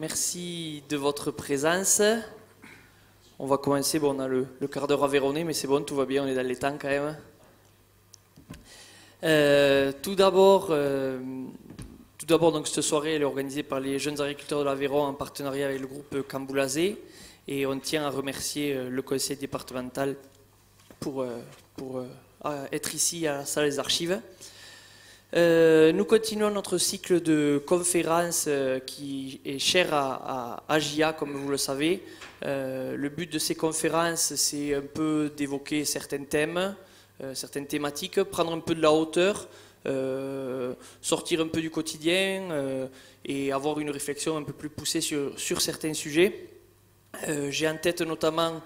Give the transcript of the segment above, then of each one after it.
merci de votre présence. On va commencer, bon, on a le quart d'heure aveyronnais, mais c'est bon, tout va bien, on est dans les temps quand même. Tout d'abord, donc cette soirée elle est organisée par les jeunes agriculteurs de l'Aveyron en partenariat avec le groupe Camboulazé, et on tient à remercier le conseil départemental pour être ici à la salle des archives. Nous continuons notre cycle de conférences qui est cher à JA, comme vous le savez. Le but de ces conférences, c'est un peu d'évoquer certains thèmes, certaines thématiques, prendre un peu de la hauteur, sortir un peu du quotidien et avoir une réflexion un peu plus poussée sur certains sujets. J'ai en tête notamment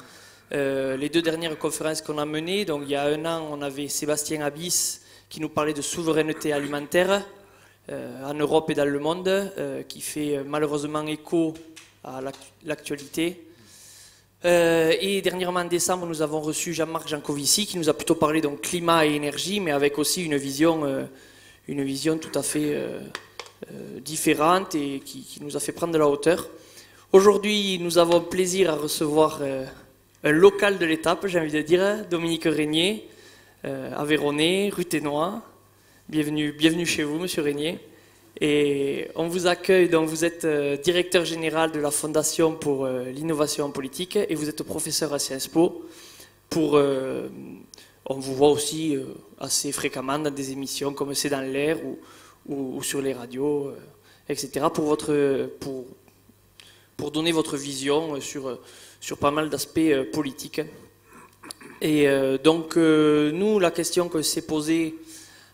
les deux dernières conférences qu'on a menées. Donc, il y a un an, on avait Sébastien Abyss qui nous parlait de souveraineté alimentaire en Europe et dans le monde, qui fait malheureusement écho à l'actualité. Et dernièrement en décembre, nous avons reçu Jean-Marc Jancovici qui nous a plutôt parlé donc climat et énergie, mais avec aussi une vision tout à fait différente et qui nous a fait prendre de la hauteur. Aujourd'hui, nous avons plaisir à recevoir un local de l'étape, j'ai envie de dire, Dominique Régnier, Aveyronnais, Ruténois. Bienvenue chez vous, Monsieur Régnier. Et on vous accueille, donc vous êtes directeur général de la Fondation pour l'innovation en politique et vous êtes professeur à Sciences Po. On vous voit aussi assez fréquemment dans des émissions comme C'est dans l'air ou sur les radios, etc. pour donner votre vision sur pas mal d'aspects politiques. Et donc nous, la question que s'est posée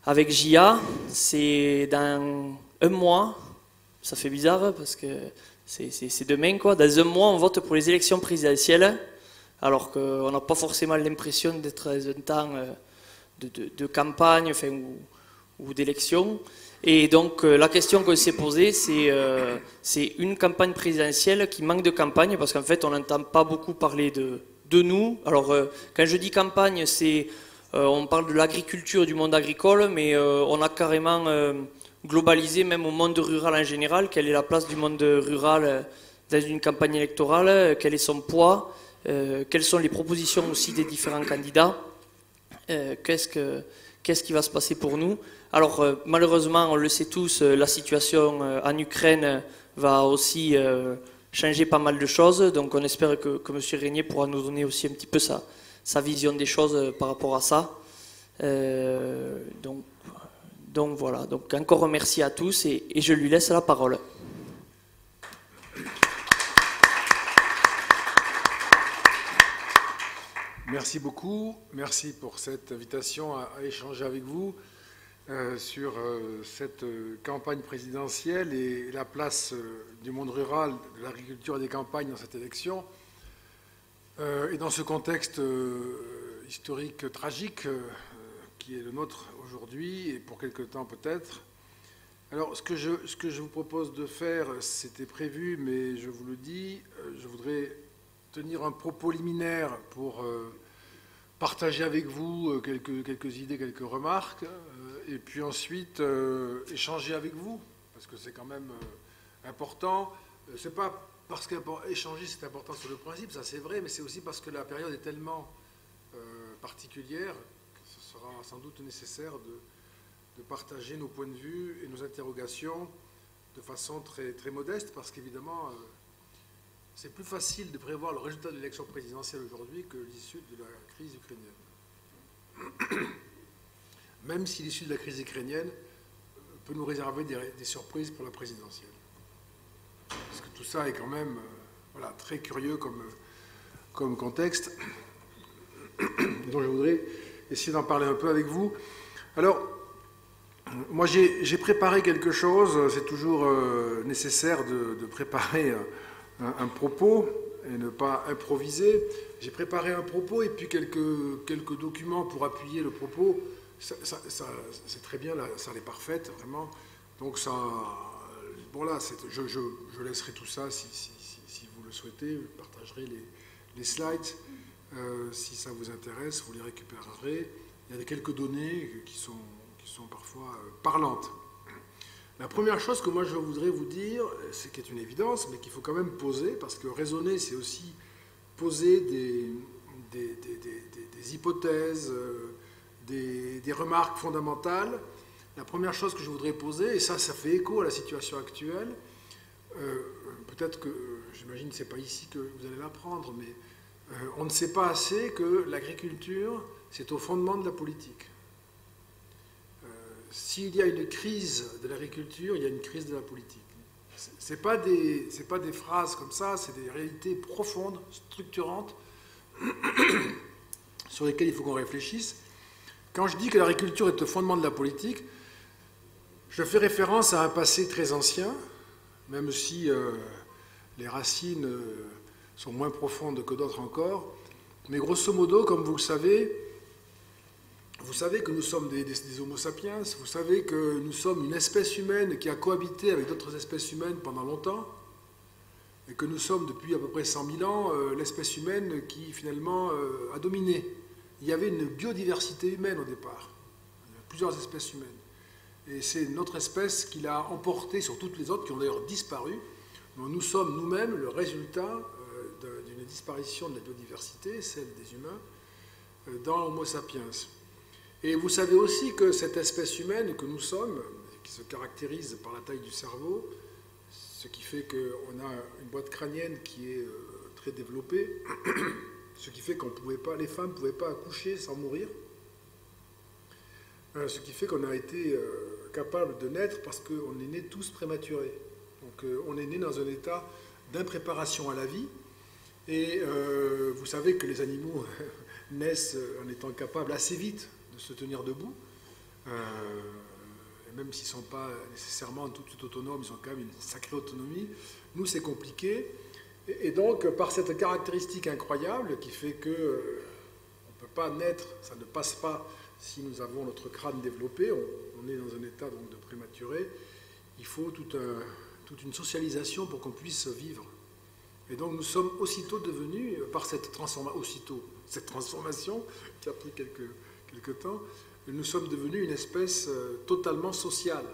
avec JA, c'est dans un mois, ça fait bizarre parce que c'est demain quoi, dans un mois on vote pour les élections présidentielles, alors qu'on n'a pas forcément l'impression d'être dans un temps de campagne enfin, ou d'élection. Et donc la question qu'on s'est posée, c'est une campagne présidentielle qui manque de campagne, parce qu'en fait on n'entend pas beaucoup parler de nous. Alors quand je dis campagne, on parle de l'agriculture, du monde agricole, mais on a carrément globalisé même au monde rural en général. Quelle est la place du monde rural dans une campagne électorale? Quel est son poids? Quelles sont les propositions aussi des différents candidats? Qu'est-ce qui va se passer pour nous? Alors malheureusement, on le sait tous, la situation en Ukraine va aussi changer pas mal de choses. Donc on espère que M. Régnier pourra nous donner aussi un petit peu sa vision des choses par rapport à ça. Donc voilà, donc encore merci à tous et je lui laisse la parole. Merci beaucoup, merci pour cette invitation à échanger avec vous sur cette campagne présidentielle et la place du monde rural, de l'agriculture et des campagnes dans cette élection. Et dans ce contexte historique tragique qui est le nôtre aujourd'hui et pour quelque temps peut-être. Alors ce que je vous propose de faire, c'était prévu, mais je vous le dis, je voudrais tenir un propos liminaire pour partager avec vous quelques idées, quelques remarques, et puis ensuite échanger avec vous, parce que c'est quand même important. C'est pas parce qu'échanger c'est important sur le principe, ça c'est vrai, mais c'est aussi parce que la période est tellement particulière que ce sera sans doute nécessaire de partager nos points de vue et nos interrogations de façon très, très modeste, parce qu'évidemment, c'est plus facile de prévoir le résultat de l'élection présidentielle aujourd'hui que l'issue de la crise ukrainienne. Même si l'issue de la crise ukrainienne peut nous réserver des surprises pour la présidentielle. Parce que tout ça est quand même voilà, très curieux comme contexte. Donc je voudrais essayer d'en parler un peu avec vous. Alors, moi j'ai préparé quelque chose, c'est toujours nécessaire de préparer un propos et ne pas improviser. J'ai préparé un propos et puis quelques documents pour appuyer le propos. C'est très bien, la salle est parfaite, vraiment. Donc ça, bon là, je laisserai tout ça si vous le souhaitez. Je partagerai les slides. Si ça vous intéresse, vous les récupérerez. Il y a quelques données qui sont parfois parlantes. La première chose que moi je voudrais vous dire, c'est qu'il est une évidence, mais qu'il faut quand même poser, parce que raisonner, c'est aussi poser des hypothèses, des remarques fondamentales. La première chose que je voudrais poser, et ça fait écho à la situation actuelle, peut-être que, j'imagine que ce n'est pas ici que vous allez l'apprendre, mais on ne sait pas assez que l'agriculture, c'est au fondement de la politique. S'il y a une crise de l'agriculture, il y a une crise de la politique. Ce n'est pas des phrases comme ça, c'est des réalités profondes, structurantes, sur lesquelles il faut qu'on réfléchisse. Quand je dis que l'agriculture est au fondement de la politique, je fais référence à un passé très ancien, même si les racines sont moins profondes que d'autres encore. Mais grosso modo, comme vous savez que nous sommes des Homo sapiens, vous savez que nous sommes une espèce humaine qui a cohabité avec d'autres espèces humaines pendant longtemps, et que nous sommes depuis à peu près 100 000 ans l'espèce humaine qui finalement a dominé. Il y avait une biodiversité humaine au départ, il y a plusieurs espèces humaines. Et c'est notre espèce qui l'a emporté sur toutes les autres, qui ont d'ailleurs disparu. Donc nous sommes nous-mêmes le résultat d'une disparition de la biodiversité, celle des humains, dans l'Homo sapiens. Et vous savez aussi que cette espèce humaine que nous sommes, qui se caractérise par la taille du cerveau, ce qui fait qu'on a une boîte crânienne qui est très développée, ce qui fait les femmes ne pouvaient pas accoucher sans mourir, ce qui fait qu'on a été capable de naître parce qu'on est nés tous prématurés. Donc on est né dans un état d'impréparation à la vie, et vous savez que les animaux naissent en étant capables assez vite de se tenir debout, et même s'ils ne sont pas nécessairement tout autonomes, ils ont quand même une sacrée autonomie. Nous, c'est compliqué, et donc par cette caractéristique incroyable qui fait qu'on ne peut pas naître, ça ne passe pas si nous avons notre crâne développé, on est dans un état donc, de prématuré, il faut toute une socialisation pour qu'on puisse vivre. Et donc nous sommes aussitôt devenus, par cette transformation qui a pris quelques temps, nous sommes devenus une espèce totalement sociale,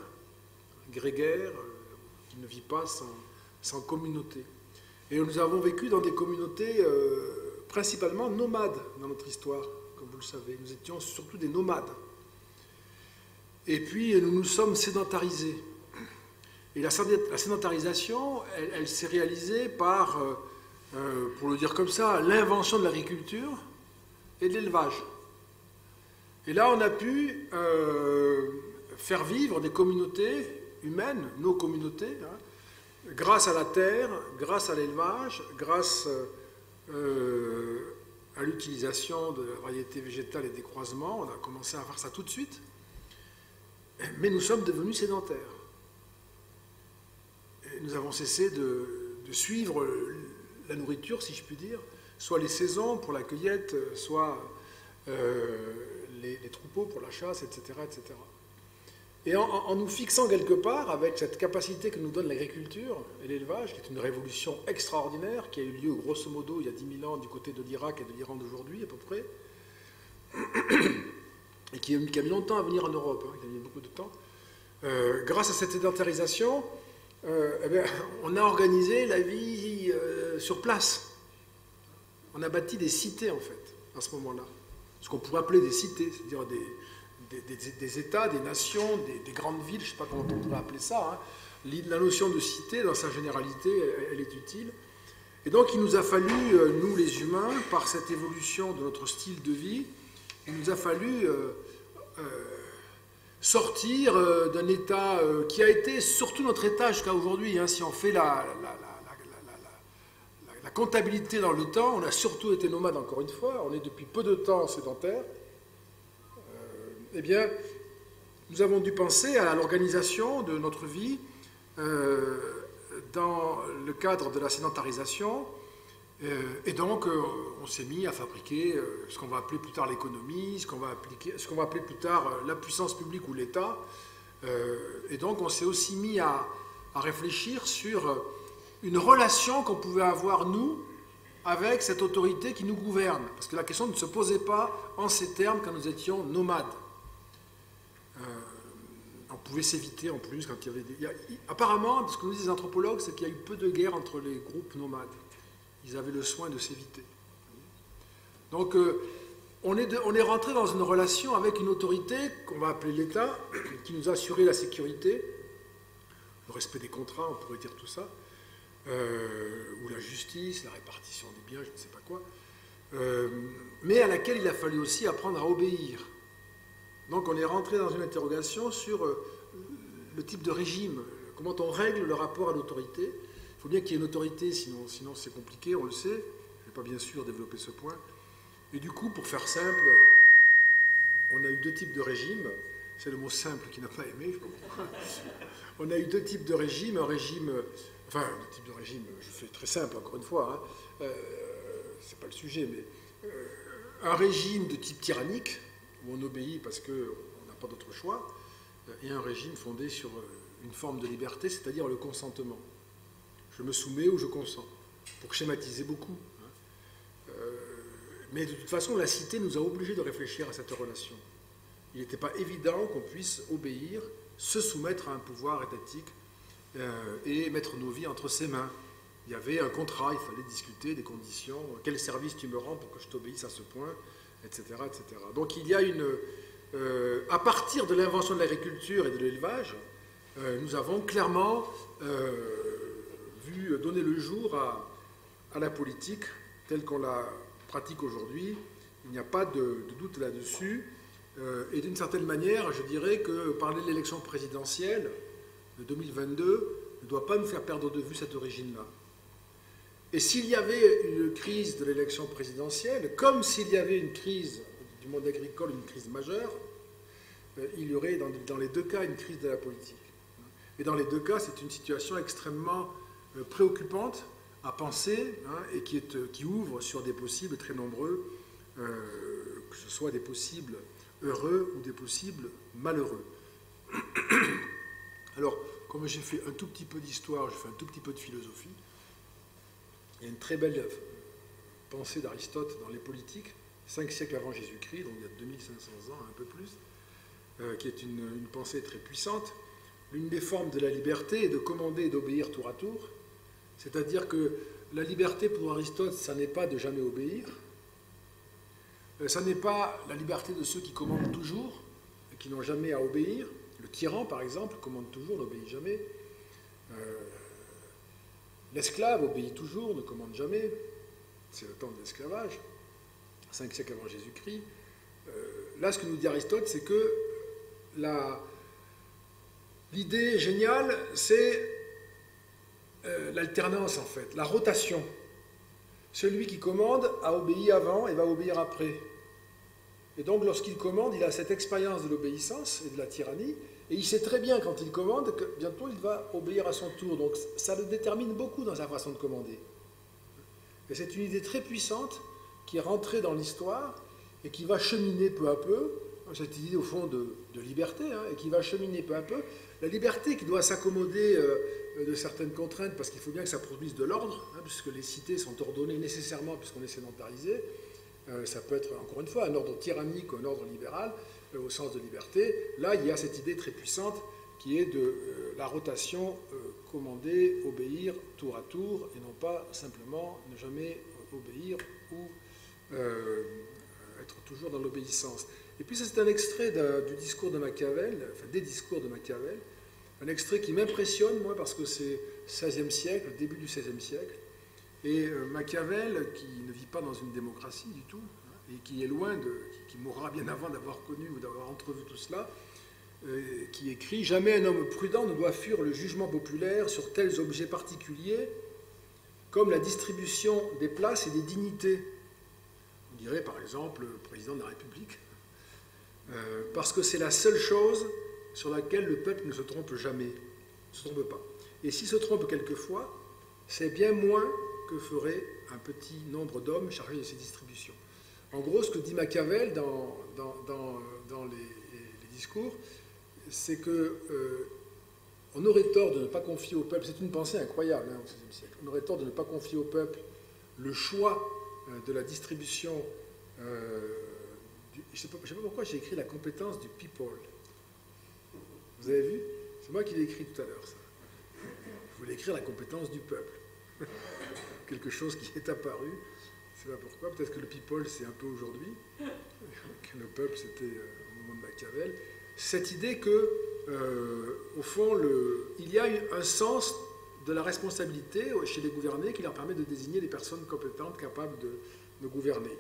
grégaire, qui ne vit pas sans communauté. Et nous avons vécu dans des communautés principalement nomades dans notre histoire, comme vous le savez. Nous étions surtout des nomades. Et puis nous nous sommes sédentarisés. Et la sédentarisation, elle s'est réalisée par, pour le dire comme ça, l'invention de l'agriculture et de l'élevage. Et là, on a pu faire vivre des communautés humaines, nos communautés, hein, grâce à la terre, grâce à l'élevage, grâce à l'utilisation de variétés végétales et des croisements. On a commencé à faire ça tout de suite. Mais nous sommes devenus sédentaires. Et nous avons cessé de suivre la nourriture, si je puis dire, soit les saisons pour la cueillette, soit les troupeaux pour la chasse, etc. etc. Et en nous fixant quelque part, avec cette capacité que nous donne l'agriculture et l'élevage, qui est une révolution extraordinaire, qui a eu lieu grosso modo il y a 10 000 ans du côté de l'Irak et de l'Iran d'aujourd'hui à peu près, et qui a mis longtemps à venir en Europe, hein, qui a mis beaucoup de temps, grâce à cette sédentarisation, eh bien, on a organisé la vie sur place. On a bâti des cités, en fait, à ce moment-là. Ce qu'on pourrait appeler des cités, c'est-à-dire des États, des nations, des grandes villes, je ne sais pas comment on pourrait appeler ça. Hein. La notion de cité, dans sa généralité, elle est utile. Et donc, il nous a fallu, nous les humains, par cette évolution de notre style de vie, il nous a fallu sortir d'un état qui a été surtout notre état jusqu'à aujourd'hui. Hein, si on fait la comptabilité dans le temps, on a surtout été nomade encore une fois, on est depuis peu de temps sédentaire. Eh bien, nous avons dû penser à l'organisation de notre vie dans le cadre de la sédentarisation. Et donc, on s'est mis à fabriquer ce qu'on va appeler plus tard l'économie, ce qu'on va appeler plus tard la puissance publique ou l'État. Et donc, on s'est aussi mis à réfléchir sur une relation qu'on pouvait avoir, nous, avec cette autorité qui nous gouverne. Parce que la question ne se posait pas en ces termes quand nous étions nomades. on pouvait s'éviter en plus quand il y avait apparemment, ce que nous disent les anthropologues, c'est qu'il y a eu peu de guerres entre les groupes nomades. Ils avaient le soin de s'éviter. Donc, on est rentré dans une relation avec une autorité qu'on va appeler l'État, qui nous a assuré la sécurité, le respect des contrats, on pourrait dire tout ça, ou la justice, la répartition des biens, je ne sais pas quoi, mais à laquelle il a fallu aussi apprendre à obéir. Donc on est rentré dans une interrogation sur le type de régime, comment on règle le rapport à l'autorité. Il faut bien qu'il y ait une autorité, sinon c'est compliqué, on le sait. Je ne vais pas bien sûr développer ce point. Et du coup, pour faire simple, on a eu deux types de régimes. C'est le mot simple qui n'a pas aimé, je sais pas pourquoi. On a eu deux types de régimes. Un régime, enfin, le type de régime, je fais très simple encore une fois, hein, c'est pas le sujet, mais un régime de type tyrannique, où on obéit parce qu'on n'a pas d'autre choix, et un régime fondé sur une forme de liberté, c'est-à-dire le consentement. Je me soumets ou je consens, pour schématiser beaucoup. Mais de toute façon, la cité nous a obligés de réfléchir à cette relation. Il n'était pas évident qu'on puisse obéir, se soumettre à un pouvoir étatique et mettre nos vies entre ses mains. Il y avait un contrat, il fallait discuter des conditions, quel service tu me rends pour que je t'obéisse à ce point, etc., etc. Donc il y a à partir de l'invention de l'agriculture et de l'élevage, nous avons clairement vu donner le jour à la politique telle qu'on la pratique aujourd'hui. Il n'y a pas de doute là-dessus. Et d'une certaine manière, je dirais que parler de l'élection présidentielle de 2022 ne doit pas nous faire perdre de vue cette origine-là. Et s'il y avait une crise de l'élection présidentielle, comme s'il y avait une crise du monde agricole, une crise majeure, il y aurait dans les deux cas une crise de la politique. Et dans les deux cas, c'est une situation extrêmement préoccupante à penser, hein, et qui ouvre sur des possibles très nombreux, que ce soit des possibles heureux ou des possibles malheureux. Alors, comme j'ai fait un tout petit peu d'histoire, j'ai fait un tout petit peu de philosophie, il y a une très belle pensée d'Aristote dans les politiques, 5 siècles avant Jésus-Christ, donc il y a 2500 ans, un peu plus, qui est une pensée très puissante. L'une des formes de la liberté est de commander et d'obéir tour à tour, c'est-à-dire que la liberté pour Aristote, ça n'est pas de jamais obéir, ça n'est pas la liberté de ceux qui commandent toujours et qui n'ont jamais à obéir. Le tyran, par exemple, commande toujours, n'obéit jamais. L'esclave obéit toujours, ne commande jamais. C'est le temps de l'esclavage, 5 siècles avant Jésus-Christ. Là, ce que nous dit Aristote, c'est que l'idée géniale, c'est l'alternance, en fait, la rotation. Celui qui commande a obéi avant et va obéir après. Et donc, lorsqu'il commande, il a cette expérience de l'obéissance et de la tyrannie, et il sait très bien, quand il commande, que bientôt il va obéir à son tour. Donc, ça le détermine beaucoup dans sa façon de commander. Et c'est une idée très puissante qui est rentrée dans l'histoire et qui va cheminer peu à peu, cette idée au fond de liberté, hein, et qui va cheminer peu à peu. La liberté qui doit s'accommoder de certaines contraintes, parce qu'il faut bien que ça produise de l'ordre, hein, puisque les cités sont ordonnées nécessairement, puisqu'on est sédentarisé. Ça peut être, encore une fois, un ordre tyrannique ou un ordre libéral, au sens de liberté. Là, il y a cette idée très puissante qui est de la rotation, commander, obéir tour à tour, et non pas simplement ne jamais obéir ou être toujours dans l'obéissance. Et puis ça, c'est un extrait du discours de Machiavel, enfin des discours de Machiavel, un extrait qui m'impressionne, moi, parce que c'est XVIe siècle, début du XVIe siècle, et Machiavel, qui ne vit pas dans une démocratie du tout, hein, et qui est loin qui mourra bien avant d'avoir connu ou d'avoir entrevu tout cela, qui écrit « Jamais un homme prudent ne doit fuir le jugement populaire sur tels objets particuliers comme la distribution des places et des dignités. » On dirait par exemple le président de la République, parce que c'est la seule chose sur laquelle le peuple ne se trompe jamais, ne se trompe pas. Et s'il se trompe quelquefois, c'est bien moins que ferait un petit nombre d'hommes chargés de ces distributions. En gros, ce que dit Machiavel dans les discours, c'est qu'on aurait tort de ne pas confier au peuple, c'est une pensée incroyable hein, au XVIe siècle, on aurait tort de ne pas confier au peuple le choix de la distribution. Je ne sais pas pourquoi j'ai écrit la compétence du people. Vous avez vu? C'est moi qui l'ai écrit tout à l'heure, ça. Je voulais écrire la compétence du peuple. Quelque chose qui est apparu. Je ne sais pas pourquoi. Peut-être que le people, c'est un peu aujourd'hui. Que le peuple, c'était au moment de Machiavel. Cette idée que, au fond, il y a un sens de la responsabilité chez les gouvernés qui leur permet de désigner les personnes compétentes capables de gouverner.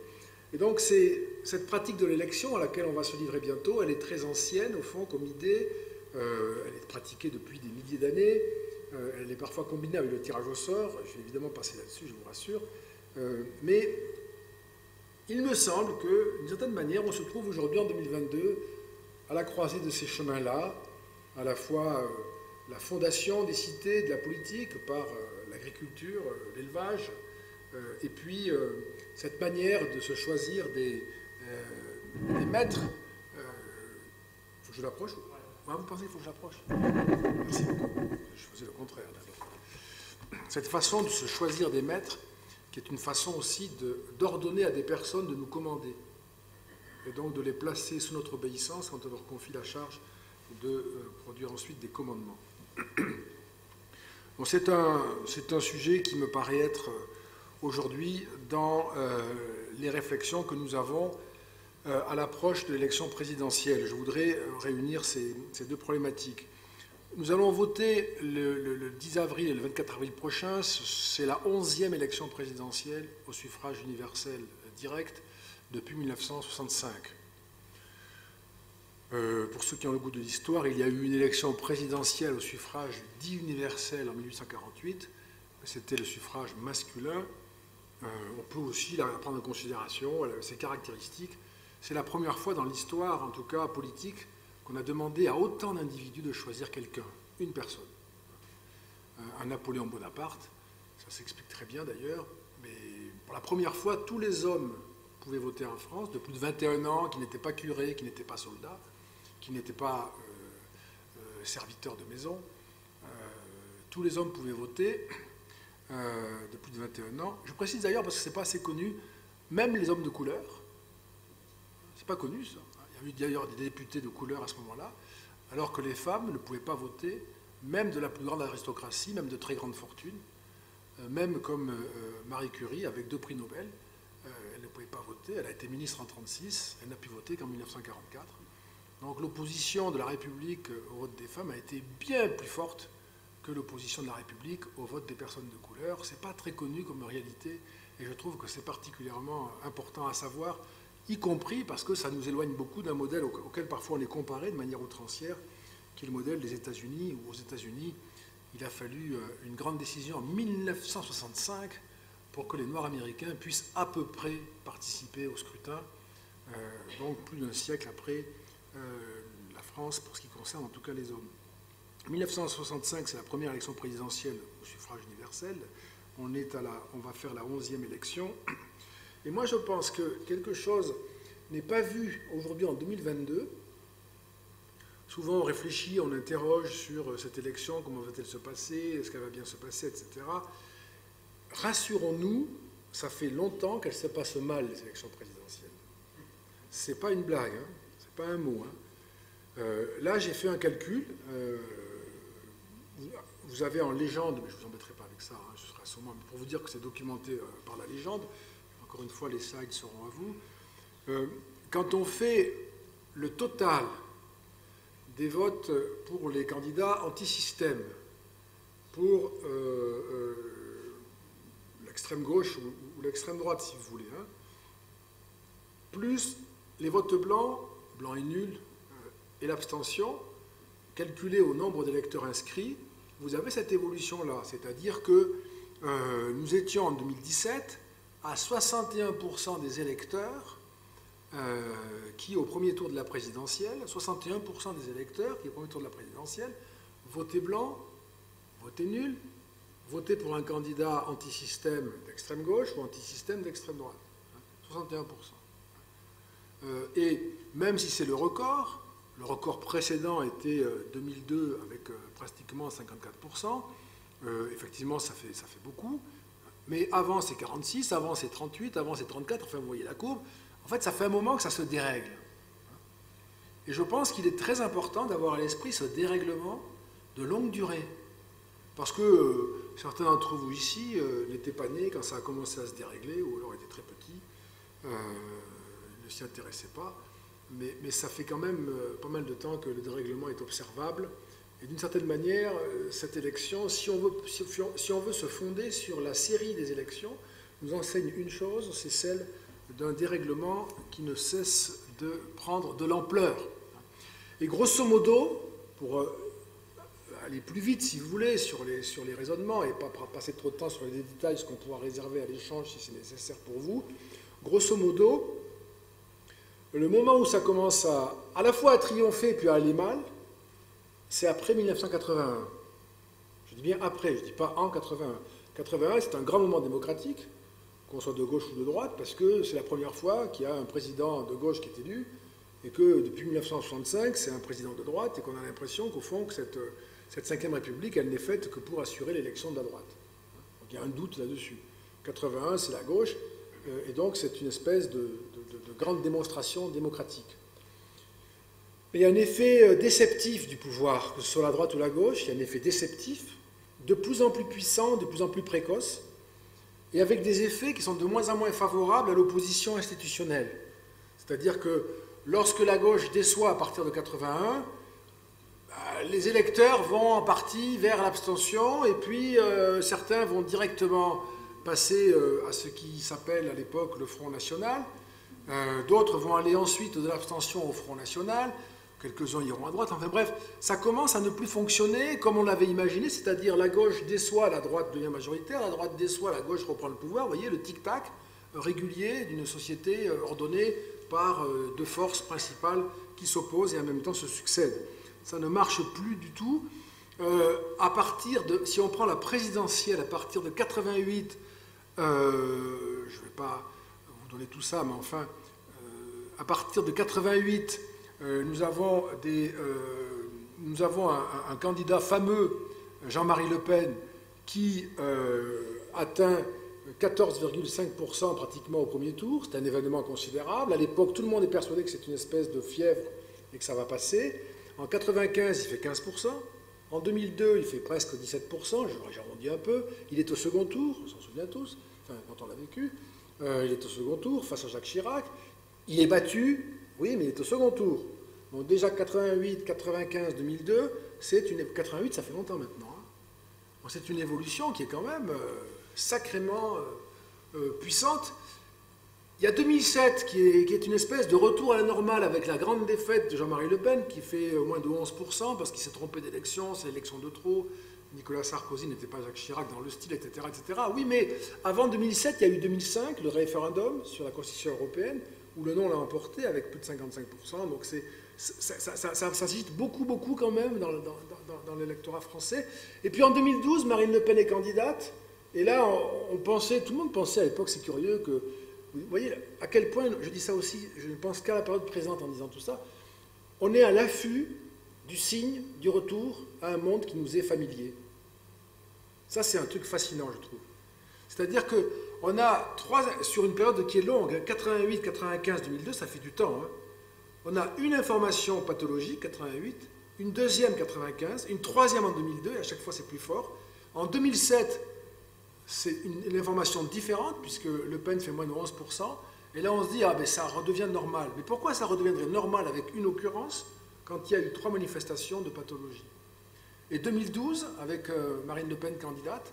Et donc, cette pratique de l'élection à laquelle on va se livrer bientôt, elle est très ancienne, au fond, comme idée. Elle est pratiquée depuis des milliers d'années. Elle est parfois combinée avec le tirage au sort. Je vais évidemment passer là-dessus, je vous rassure. Mais il me semble que, d'une certaine manière, on se trouve aujourd'hui en 2022 à la croisée de ces chemins-là, à la fois la fondation des cités, de la politique, par l'agriculture, l'élevage, et puis cette manière de se choisir des maîtres. Il faut que je l'approche? Ouais, vous pensez qu'il faut que je l'approche? Merci beaucoup. Je faisais le contraire. Cette façon de se choisir des maîtres, qui est une façon aussi d'ordonner à des personnes de nous commander, et donc de les placer sous notre obéissance quand on leur confie la charge de produire ensuite des commandements. Bon, c'est un sujet qui me paraît être aujourd'hui dans les réflexions que nous avons à l'approche de l'élection présidentielle. Je voudrais réunir ces deux problématiques. Nous allons voter le 10 avril et le 24 avril prochain. C'est la 11e élection présidentielle au suffrage universel direct depuis 1965. Pour ceux qui ont le goût de l'histoire, il y a eu une élection présidentielle au suffrage dit universel en 1848. C'était le suffrage masculin. On peut aussi la prendre en considération, ses caractéristiques. C'est la première fois dans l'histoire, en tout cas politique, qu'on a demandé à autant d'individus de choisir quelqu'un, une personne. Un Napoléon Bonaparte, ça s'explique très bien d'ailleurs, mais pour la première fois, tous les hommes pouvaient voter en France, de plus de 21 ans, qui n'étaient pas curés, qui n'étaient pas soldats, qui n'étaient pas serviteurs de maison. Tous les hommes pouvaient voter de plus de 21 ans. Je précise d'ailleurs, parce que ce n'est pas assez connu, même les hommes de couleur. C'est pas connu ça. Il y a eu d'ailleurs des députés de couleur à ce moment-là, alors que les femmes ne pouvaient pas voter, même de la plus grande aristocratie, même de très grande fortune, même comme Marie Curie, avec 2 prix Nobel, elle ne pouvait pas voter. Elle a été ministre en 1936, elle n'a pu voter qu'en 1944. Donc l'opposition de la République au vote des femmes a été bien plus forte que l'opposition de la République au vote des personnes de couleur. Ce n'est pas très connu comme réalité, et je trouve que c'est particulièrement important à savoir, y compris parce que ça nous éloigne beaucoup d'un modèle auquel parfois on est comparé de manière outrancière, qui est le modèle des États-Unis, où aux États-Unis, il a fallu une grande décision en 1965 pour que les Noirs américains puissent à peu près participer au scrutin, donc plus d'un siècle après la France, pour ce qui concerne en tout cas les hommes. 1965, c'est la première élection présidentielle au suffrage universel. On va faire la 11e élection. Et moi, je pense que quelque chose n'est pas vu aujourd'hui en 2022. Souvent, on réfléchit, on interroge sur cette élection, comment va-t-elle se passer, est-ce qu'elle va bien se passer, etc. Rassurons-nous, ça fait longtemps qu'elles se passent mal, les élections présidentielles. Ce n'est pas une blague, hein, ce n'est pas un mot. Hein. Là, j'ai fait un calcul. Vous avez en légende, mais je ne vous embêterai pas avec ça, hein, ce sera sûrement pour vous dire que c'est documenté par la légende. Encore une fois, les slides seront à vous. Quand on fait le total des votes pour les candidats anti-système, pour l'extrême gauche ou l'extrême droite, si vous voulez, hein, plus les votes blancs et nuls, et l'abstention, calculée au nombre d'électeurs inscrits, vous avez cette évolution-là. C'est-à-dire que nous étions en 2017 à 61% des électeurs qui, au premier tour de la présidentielle, 61% des électeurs qui, au premier tour de la présidentielle, votaient blanc, votaient nul, votaient pour un candidat anti-système d'extrême gauche ou anti-système d'extrême droite. 61%. Et même si c'est le record précédent était 2002 avec pratiquement 54%, effectivement ça fait beaucoup, mais avant c'est 46, avant c'est 38, avant c'est 34, enfin vous voyez la courbe. En fait, ça fait un moment que ça se dérègle. Et je pense qu'il est très important d'avoir à l'esprit ce dérèglement de longue durée. Parce que certains d'entre vous ici n'étaient pas nés quand ça a commencé à se dérégler, ou alors étaient très petits, ne s'y intéressaient pas. Mais ça fait quand même pas mal de temps que le dérèglement est observable. Et d'une certaine manière, cette élection, si on veut se fonder sur la série des élections, nous enseigne une chose, c'est celle d'un dérèglement qui ne cesse de prendre de l'ampleur. Et grosso modo, pour aller plus vite, si vous voulez, sur les raisonnements, et pas passer trop de temps sur les détails, ce qu'on pourra réserver à l'échange si c'est nécessaire pour vous, grosso modo, le moment où ça commence à la fois à triompher puis à aller mal, c'est après 1981. Je dis bien après, je ne dis pas en 81. 81, c'est un grand moment démocratique, qu'on soit de gauche ou de droite, parce que c'est la première fois qu'il y a un président de gauche qui est élu, et que depuis 1965, c'est un président de droite, et qu'on a l'impression qu'au fond, que cette Ve République, elle n'est faite que pour assurer l'élection de la droite. Donc il y a un doute là-dessus. 81, c'est la gauche, et donc c'est une espèce de grande démonstration démocratique. Mais il y a un effet déceptif du pouvoir, que ce soit la droite ou la gauche, il y a un effet déceptif, de plus en plus puissant, de plus en plus précoce, et avec des effets qui sont de moins en moins favorables à l'opposition institutionnelle. C'est-à-dire que lorsque la gauche déçoit à partir de 81, les électeurs vont en partie vers l'abstention, et puis certains vont directement passer à ce qui s'appelle à l'époque le Front National, d'autres vont aller ensuite de l'abstention au Front National, quelques-uns iront à droite, enfin bref, ça commence à ne plus fonctionner comme on l'avait imaginé, c'est-à-dire la gauche déçoit, la droite devient majoritaire, la droite déçoit, la gauche reprend le pouvoir, vous voyez le tic-tac régulier d'une société ordonnée par deux forces principales qui s'opposent et en même temps se succèdent. Ça ne marche plus du tout. À partir de, si on prend la présidentielle, à partir de 88, je ne vais pas vous donner tout ça, mais enfin, à partir de 88, nous avons un candidat fameux, Jean-Marie Le Pen, qui atteint 14,5% pratiquement au premier tour. C'est un événement considérable. À l'époque, tout le monde est persuadé que c'est une espèce de fièvre et que ça va passer. En 95, il fait 15%. En 2002, il fait presque 17%. J'arrondis un peu. Il est au second tour, on s'en souvient tous, enfin, quand on l'a vécu. Il est au second tour face à Jacques Chirac. Il est battu, oui, mais il est au second tour. Donc déjà 88, 95, 2002, 88, ça fait longtemps maintenant. Hein. C'est une évolution qui est quand même sacrément puissante. Il y a 2007 qui est une espèce de retour à la normale avec la grande défaite de Jean-Marie Le Pen qui fait moins de 11% parce qu'il s'est trompé d'élection, c'est l'élection de trop. Nicolas Sarkozy n'était pas Jacques Chirac dans le style, etc., etc. Oui, mais avant 2007, il y a eu 2005, le référendum sur la Constitution européenne, où le non l'a emporté avec plus de 55%. Donc ça s'agite beaucoup, beaucoup quand même dans l'électorat français. Et puis en 2012, Marine Le Pen est candidate. Et là, tout le monde pensait à l'époque, c'est curieux, que... Vous voyez à quel point, je dis ça aussi, je ne pense qu'à la période présente en disant tout ça, on est à l'affût du signe du retour à un monde qui nous est familier. Ça, c'est un truc fascinant, je trouve. C'est-à-dire qu'on a sur une période qui est longue, 88, 95, 2002, ça fait du temps. Hein. On a une information pathologique, 88, une deuxième, 95, une troisième en 2002, et à chaque fois c'est plus fort. En 2007, c'est une information différente, puisque Le Pen fait moins de 11%, et là on se dit, ah ben ça redevient normal. Mais pourquoi ça redeviendrait normal avec une occurrence, quand il y a eu 3 manifestations de pathologie? Et 2012, avec Marine Le Pen candidate,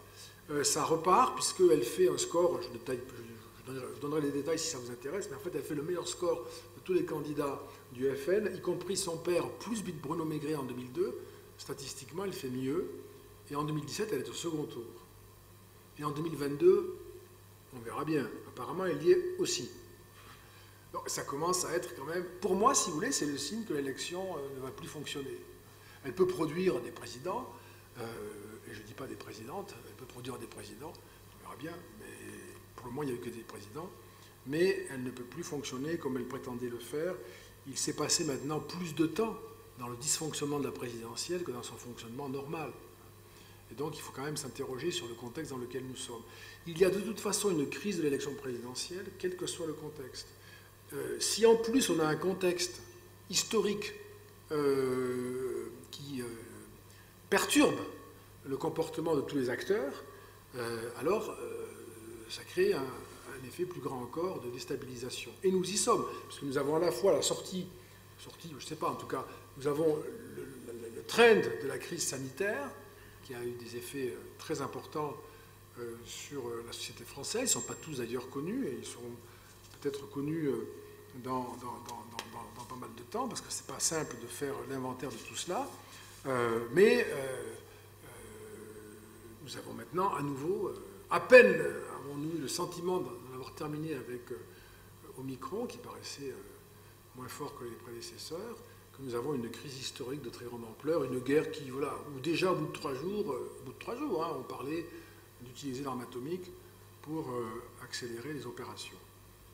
ça repart, puisqu'elle fait un score, je donnerai les détails si ça vous intéresse, mais en fait elle fait le meilleur score de tous les candidats du FN, y compris son père, plus Bruno Maigret en 2002. Statistiquement, elle fait mieux, et en 2017, elle est au second tour. Et en 2022, on verra bien. Apparemment, elle y est aussi. Donc, ça commence à être quand même... Pour moi, si vous voulez, c'est le signe que l'élection ne va plus fonctionner. Elle peut produire des présidents, et je ne dis pas des présidentes, elle peut produire des présidents, on verra bien, mais pour le moment, il n'y a eu que des présidents, mais elle ne peut plus fonctionner comme elle prétendait le faire. Il s'est passé maintenant plus de temps dans le dysfonctionnement de la présidentielle que dans son fonctionnement normal. Et donc, il faut quand même s'interroger sur le contexte dans lequel nous sommes. Il y a de toute façon une crise de l'élection présidentielle, quel que soit le contexte. Si en plus on a un contexte historique qui perturbe le comportement de tous les acteurs, alors ça crée un effet plus grand encore de déstabilisation. Et nous y sommes, parce que nous avons à la fois la sortie, je ne sais pas, en tout cas, nous avons le trend de la crise sanitaire, qui a eu des effets très importants sur la société française. Ils ne sont pas tous d'ailleurs connus, et ils seront peut-être connus dans pas mal de temps, parce que ce n'est pas simple de faire l'inventaire de tout cela. Mais nous avons maintenant à nouveau, à peine avons-nous le sentiment d'en avoir terminé avec Omicron, qui paraissait moins fort que les prédécesseurs, que nous avons une crise historique de très grande ampleur, une guerre qui, voilà, où déjà au bout de 3 jours, on parlait d'utiliser l'arme atomique pour accélérer les opérations.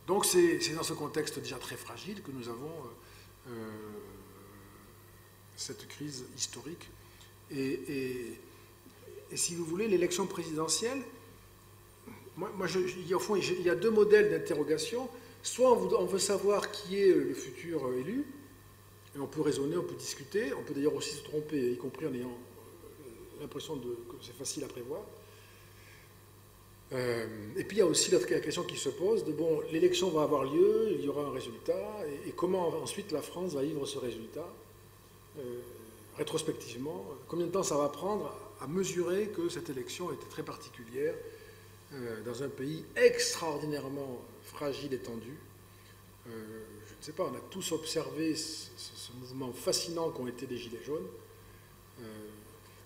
Donc c'est dans ce contexte déjà très fragile que nous avons cette crise historique. Et si vous voulez, l'élection présidentielle, au fond, il y a 2 modèles d'interrogation. Soit on veut savoir qui est le futur élu, et on peut raisonner, on peut discuter, on peut d'ailleurs aussi se tromper, y compris en ayant l'impression que c'est facile à prévoir. Et puis il y a aussi la question qui se pose de, bon, l'élection va avoir lieu, il y aura un résultat, et comment ensuite la France va vivre ce résultat, rétrospectivement, combien de temps ça va prendre à mesurer que cette élection était très particulière dans un pays extraordinairement fragile et tendu. Je ne sais pas, on a tous observé ce mouvement fascinant qu'ont été les Gilets jaunes.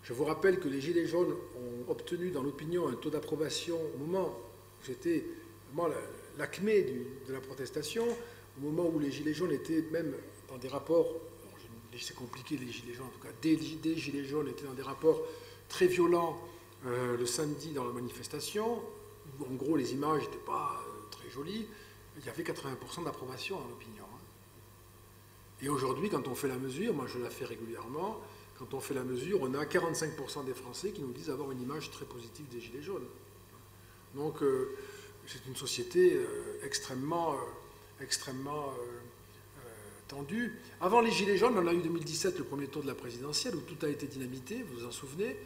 Je vous rappelle que les Gilets jaunes ont obtenu dans l'opinion un taux d'approbation au moment où c'était vraiment l'acmé de la protestation, au moment où les Gilets jaunes étaient même dans des rapports, c'est compliqué les Gilets jaunes, en tout cas des Gilets jaunes étaient dans des rapports très violents le samedi dans la manifestation, où en gros les images n'étaient pas très jolies, il y avait 80% d'approbation dans l'opinion. Et aujourd'hui, quand on fait la mesure, moi je la fais régulièrement, quand on fait la mesure, on a 45% des Français qui nous disent avoir une image très positive des Gilets jaunes. Donc c'est une société extrêmement tendue. Avant les Gilets jaunes, on a eu 2017 le premier tour de la présidentielle où tout a été dynamité, vous vous en souvenez.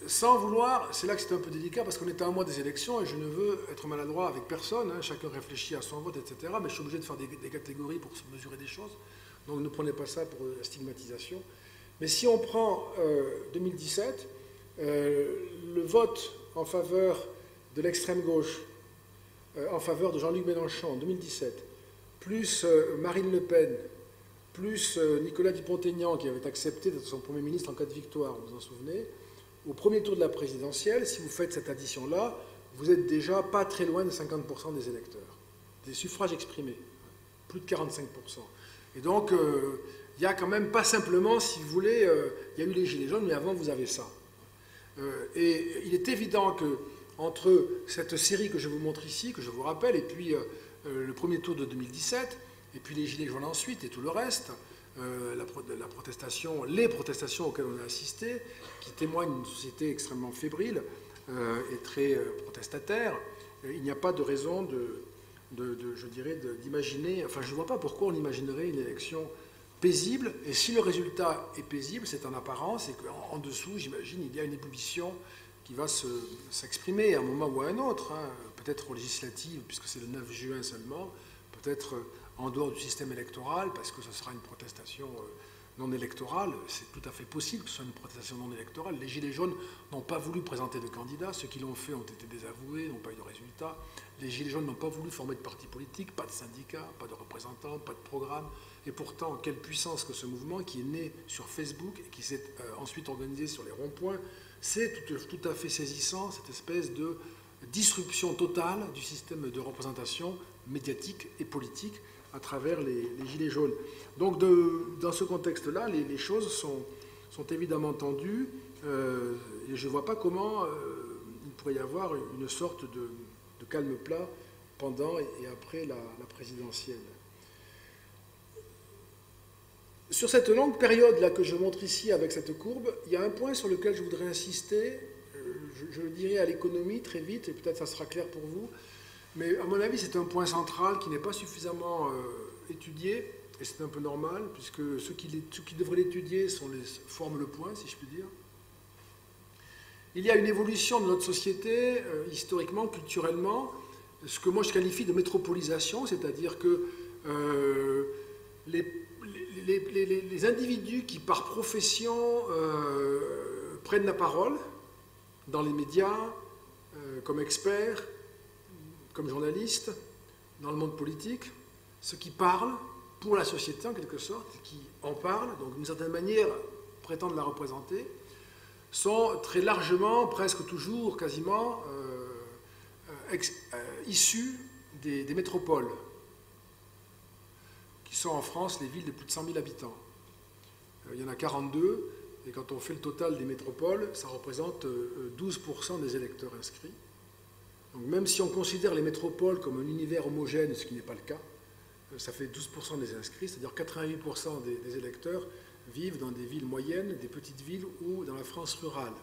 Sans vouloir, c'est là que c'était un peu délicat parce qu'on était à un mois des élections et je ne veux être maladroit avec personne, hein, chacun réfléchit à son vote, etc. Mais je suis obligé de faire des catégories pour se mesurer des choses. Donc ne prenez pas ça pour la stigmatisation. Mais si on prend 2017, le vote en faveur de l'extrême gauche, en faveur de Jean-Luc Mélenchon en 2017, plus Marine Le Pen, plus Nicolas Dupont-Aignan qui avait accepté d'être son Premier ministre en cas de victoire, vous vous en souvenez, au premier tour de la présidentielle, si vous faites cette addition-là, vous êtes déjà pas très loin de 50% des électeurs, des suffrages exprimés, plus de 45%. Et donc, il n'y a quand même pas simplement, si vous voulez, il y a eu les Gilets jaunes, mais avant, vous avez ça. Et il est évident que entre cette série que je vous montre ici, que je vous rappelle, et puis le premier tour de 2017, et puis les Gilets jaunes ensuite, et tout le reste, la protestation, les protestations auxquelles on a assisté, qui témoignent d'une société extrêmement fébrile et très protestataire, il n'y a pas de raison je dirais, d'imaginer, enfin je ne vois pas pourquoi on imaginerait une élection paisible, et si le résultat est paisible, c'est en apparence, et qu'en dessous, j'imagine, il y a une ébullition qui va s'exprimer à un moment ou à un autre, hein, peut-être aux législatives, puisque c'est le 9 juin seulement, peut-être en dehors du système électoral, parce que ce sera une protestation non électorale, c'est tout à fait possible que ce soit une protestation non électorale. Les Gilets jaunes n'ont pas voulu présenter de candidats, ceux qui l'ont fait ont été désavoués, n'ont pas eu de résultat. Les Gilets jaunes n'ont pas voulu former de parti politique, pas de syndicats, pas de représentants, pas de programme. Et pourtant, quelle puissance que ce mouvement qui est né sur Facebook et qui s'est ensuite organisé sur les ronds-points, c'est tout à fait saisissant, cette espèce de disruption totale du système de représentation médiatique et politique à travers les Gilets jaunes. Donc dans ce contexte-là, les choses sont évidemment tendues et je ne vois pas comment il pourrait y avoir une sorte de calme plat pendant et après la présidentielle. Sur cette longue période là que je montre ici avec cette courbe, il y a un point sur lequel je voudrais insister, je le dirai à l'économie très vite, et peut-être ça sera clair pour vous, mais à mon avis c'est un point central qui n'est pas suffisamment étudié, et c'est un peu normal, puisque ceux qui devraient l'étudier forment le point, si je puis dire. Il y a une évolution de notre société, historiquement, culturellement, ce que moi je qualifie de métropolisation, c'est-à-dire que les individus qui, par profession, prennent la parole dans les médias, comme experts, comme journalistes, dans le monde politique, ceux qui parlent pour la société en quelque sorte, qui en parlent, donc d'une certaine manière prétendent la représenter, sont très largement, presque toujours, quasiment, issus des métropoles, qui sont en France les villes de plus de 100 000 habitants. Il y en a 42, et quand on fait le total des métropoles, ça représente 12% des électeurs inscrits. Donc même si on considère les métropoles comme un univers homogène, ce qui n'est pas le cas, ça fait 12% des inscrits, c'est-à-dire 88% des électeurs vivent dans des villes moyennes, des petites villes ou dans la France rurale.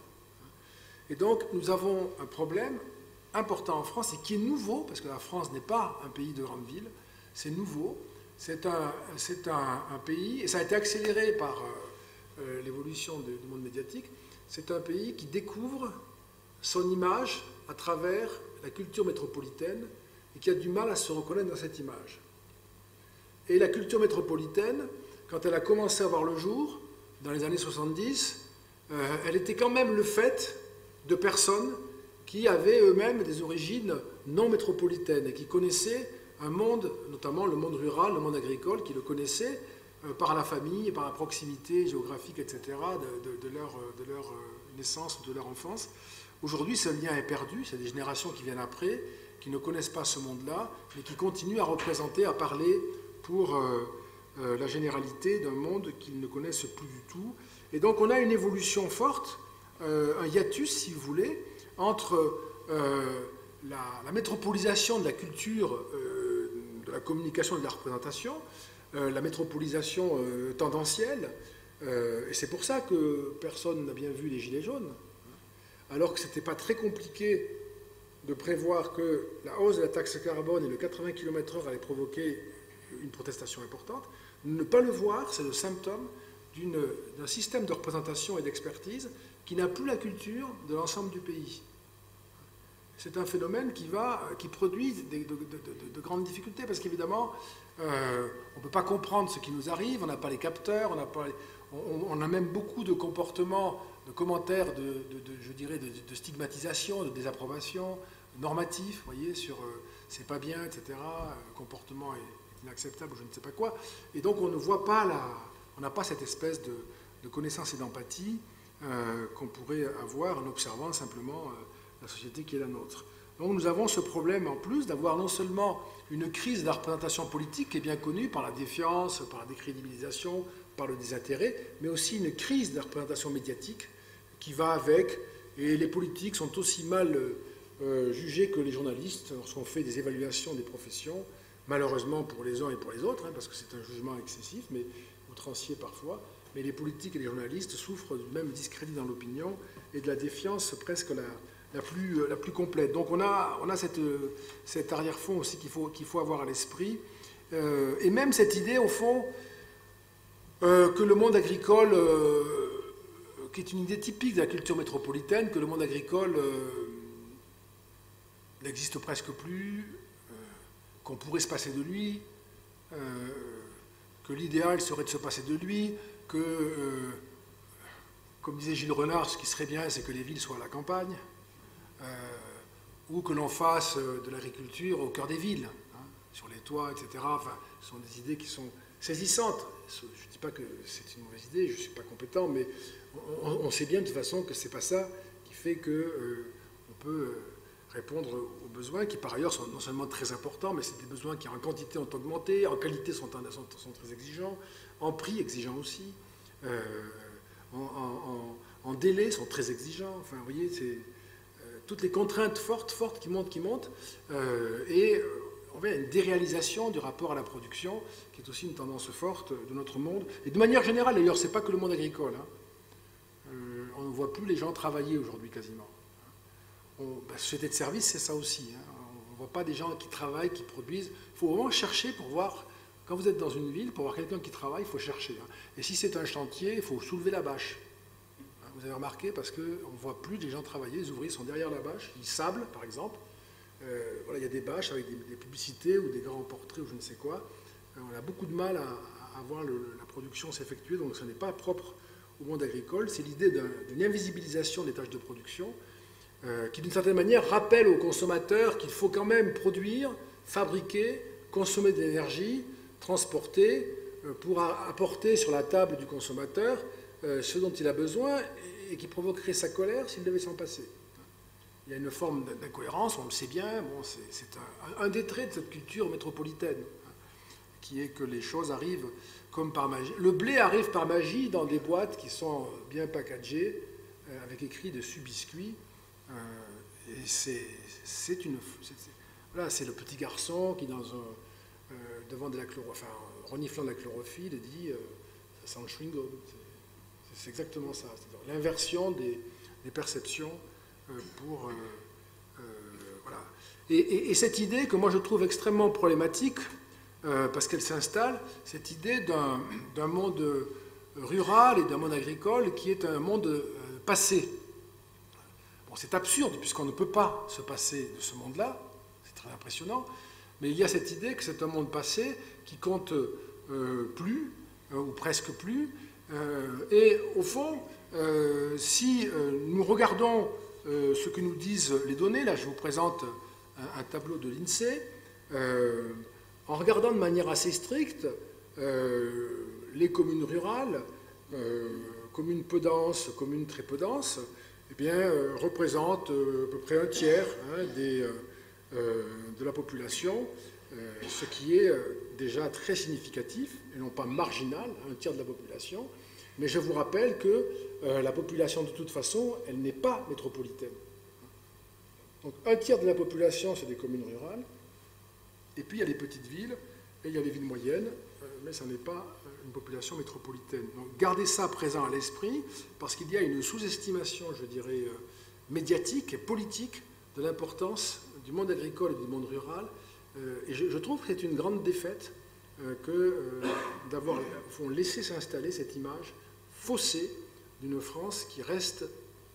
Et donc nous avons un problème important en France et qui est nouveau, parce que la France n'est pas un pays de grandes villes, c'est nouveau, c'est un pays, et ça a été accéléré par l'évolution du monde médiatique, c'est un pays qui découvre son image à travers la culture métropolitaine et qui a du mal à se reconnaître dans cette image. Et la culture métropolitaine, quand elle a commencé à voir le jour, dans les années 70, elle était quand même le fait de personnes qui avaient eux-mêmes des origines non métropolitaines et qui connaissaient un monde, notamment le monde rural, le monde agricole, qui le connaissaient par la famille, par la proximité géographique, etc., de leur naissance, de leur enfance. Aujourd'hui, ce lien est perdu, c'est des générations qui viennent après, qui ne connaissent pas ce monde-là, mais qui continuent à représenter, à parler pour la généralité d'un monde qu'ils ne connaissent plus du tout. Et donc on a une évolution forte, un hiatus, si vous voulez, entre la métropolisation de la culture, de la communication et de la représentation, la métropolisation tendancielle, et c'est pour ça que personne n'a bien vu les Gilets jaunes, alors que ce n'était pas très compliqué de prévoir que la hausse de la taxe carbone et le 80 km/h allaient provoquer une protestation importante. Ne pas le voir, c'est le symptôme d'un système de représentation et d'expertise qui n'a plus la culture de l'ensemble du pays. C'est un phénomène qui produit de grandes difficultés, parce qu'évidemment, on ne peut pas comprendre ce qui nous arrive, on n'a pas les capteurs, on a même beaucoup de comportements, de commentaires, je dirais, de stigmatisation, de désapprobation, normatifs, vous voyez, sur c'est pas bien, etc., le comportement est inacceptable, ou je ne sais pas quoi. Et donc on ne voit pas on n'a pas cette espèce de connaissance et d'empathie qu'on pourrait avoir en observant simplement la société qui est la nôtre. Donc nous avons ce problème en plus d'avoir non seulement une crise de la représentation politique qui est bien connue par la défiance, par la décrédibilisation, par le désintérêt, mais aussi une crise de la représentation médiatique qui va avec, et les politiques sont aussi mal jugés que les journalistes lorsqu'on fait des évaluations des professions, malheureusement pour les uns et pour les autres, parce que c'est un jugement excessif, mais outrancier parfois, mais les politiques et les journalistes souffrent du même discrédit dans l'opinion et de la défiance presque la plus complète. Donc on a cet arrière-fond aussi qu'il faut avoir à l'esprit, et même cette idée au fond que le monde agricole, qui est une idée typique de la culture métropolitaine, que le monde agricole n'existe presque plus, qu'on pourrait se passer de lui, que l'idéal serait de se passer de lui, que, comme disait Gilles Renard, ce qui serait bien, c'est que les villes soient à la campagne, ou que l'on fasse de l'agriculture au cœur des villes, sur les toits, etc. Enfin, ce sont des idées qui sont saisissantes. Je ne dis pas que c'est une mauvaise idée, je ne suis pas compétent, mais on sait bien de toute façon que ce n'est pas ça qui fait qu'on peut répondre aux besoins qui par ailleurs sont non seulement très importants, mais c'est des besoins qui en quantité ont augmenté, en qualité sont très exigeants, en prix exigeants aussi, en délai sont très exigeants. Enfin, vous voyez, c'est toutes les contraintes fortes qui montent, et on voit une déréalisation du rapport à la production, qui est aussi une tendance forte de notre monde. Et de manière générale, d'ailleurs, ce n'est pas que le monde agricole. On ne voit plus les gens travailler aujourd'hui quasiment. La société de service, c'est ça aussi. On ne voit pas des gens qui travaillent, qui produisent. Il faut vraiment chercher pour voir Quand vous êtes dans une ville, pour voir quelqu'un qui travaille, il faut chercher. Hein. Et si c'est un chantier, il faut soulever la bâche. Hein, vous avez remarqué, parce qu'on ne voit plus les gens travailler, les ouvriers sont derrière la bâche, ils sablent, par exemple. Voilà, il y a des bâches avec des publicités ou des grands portraits ou je ne sais quoi. On a beaucoup de mal à voir la production s'effectuer, donc ce n'est pas propre au monde agricole. C'est l'idée d'une invisibilisation des tâches de production qui, d'une certaine manière, rappelle aux consommateurs qu'il faut quand même produire, fabriquer, consommer de l'énergie, transporter, pour apporter sur la table du consommateur ce dont il a besoin et qui provoquerait sa colère s'il devait s'en passer. Il y a une forme d'incohérence, on le sait bien, bon, c'est un des traits de cette culture métropolitaine, qui est que les choses arrivent comme par magie. Le blé arrive par magie dans des boîtes qui sont bien packagées, avec écrit dessus biscuits, et voilà, c'est le petit garçon qui, devant de la reniflant de la chlorophylle, dit ça sent le chewing-gum. C'est exactement ça, c'est l'inversion des perceptions. Voilà. Et cette idée que moi je trouve extrêmement problématique, parce qu'elle s'installe, cette idée d'un monde rural et d'un monde agricole qui est un monde passé. Bon, c'est absurde, puisqu'on ne peut pas se passer de ce monde-là, c'est très impressionnant, mais il y a cette idée que c'est un monde passé qui compte plus, ou presque plus, et au fond, si nous regardons ce que nous disent les données, là je vous présente un tableau de l'INSEE, en regardant de manière assez stricte les communes rurales, communes peu denses, communes très peu denses, eh bien, représentent à peu près un tiers de la population, ce qui est déjà très significatif, et non pas marginal, un tiers de la population. Mais je vous rappelle que la population, de toute façon, elle n'est pas métropolitaine. Donc un tiers de la population, c'est des communes rurales, et puis il y a les petites villes, et il y a les villes moyennes, mais ça n'est pas une population métropolitaine. Donc gardez ça présent à l'esprit, parce qu'il y a une sous-estimation, je dirais, médiatique et politique de l'importance du monde agricole et du monde rural, et je trouve que c'est une grande défaite d'avoir laissé s'installer cette image faussée d'une France qui reste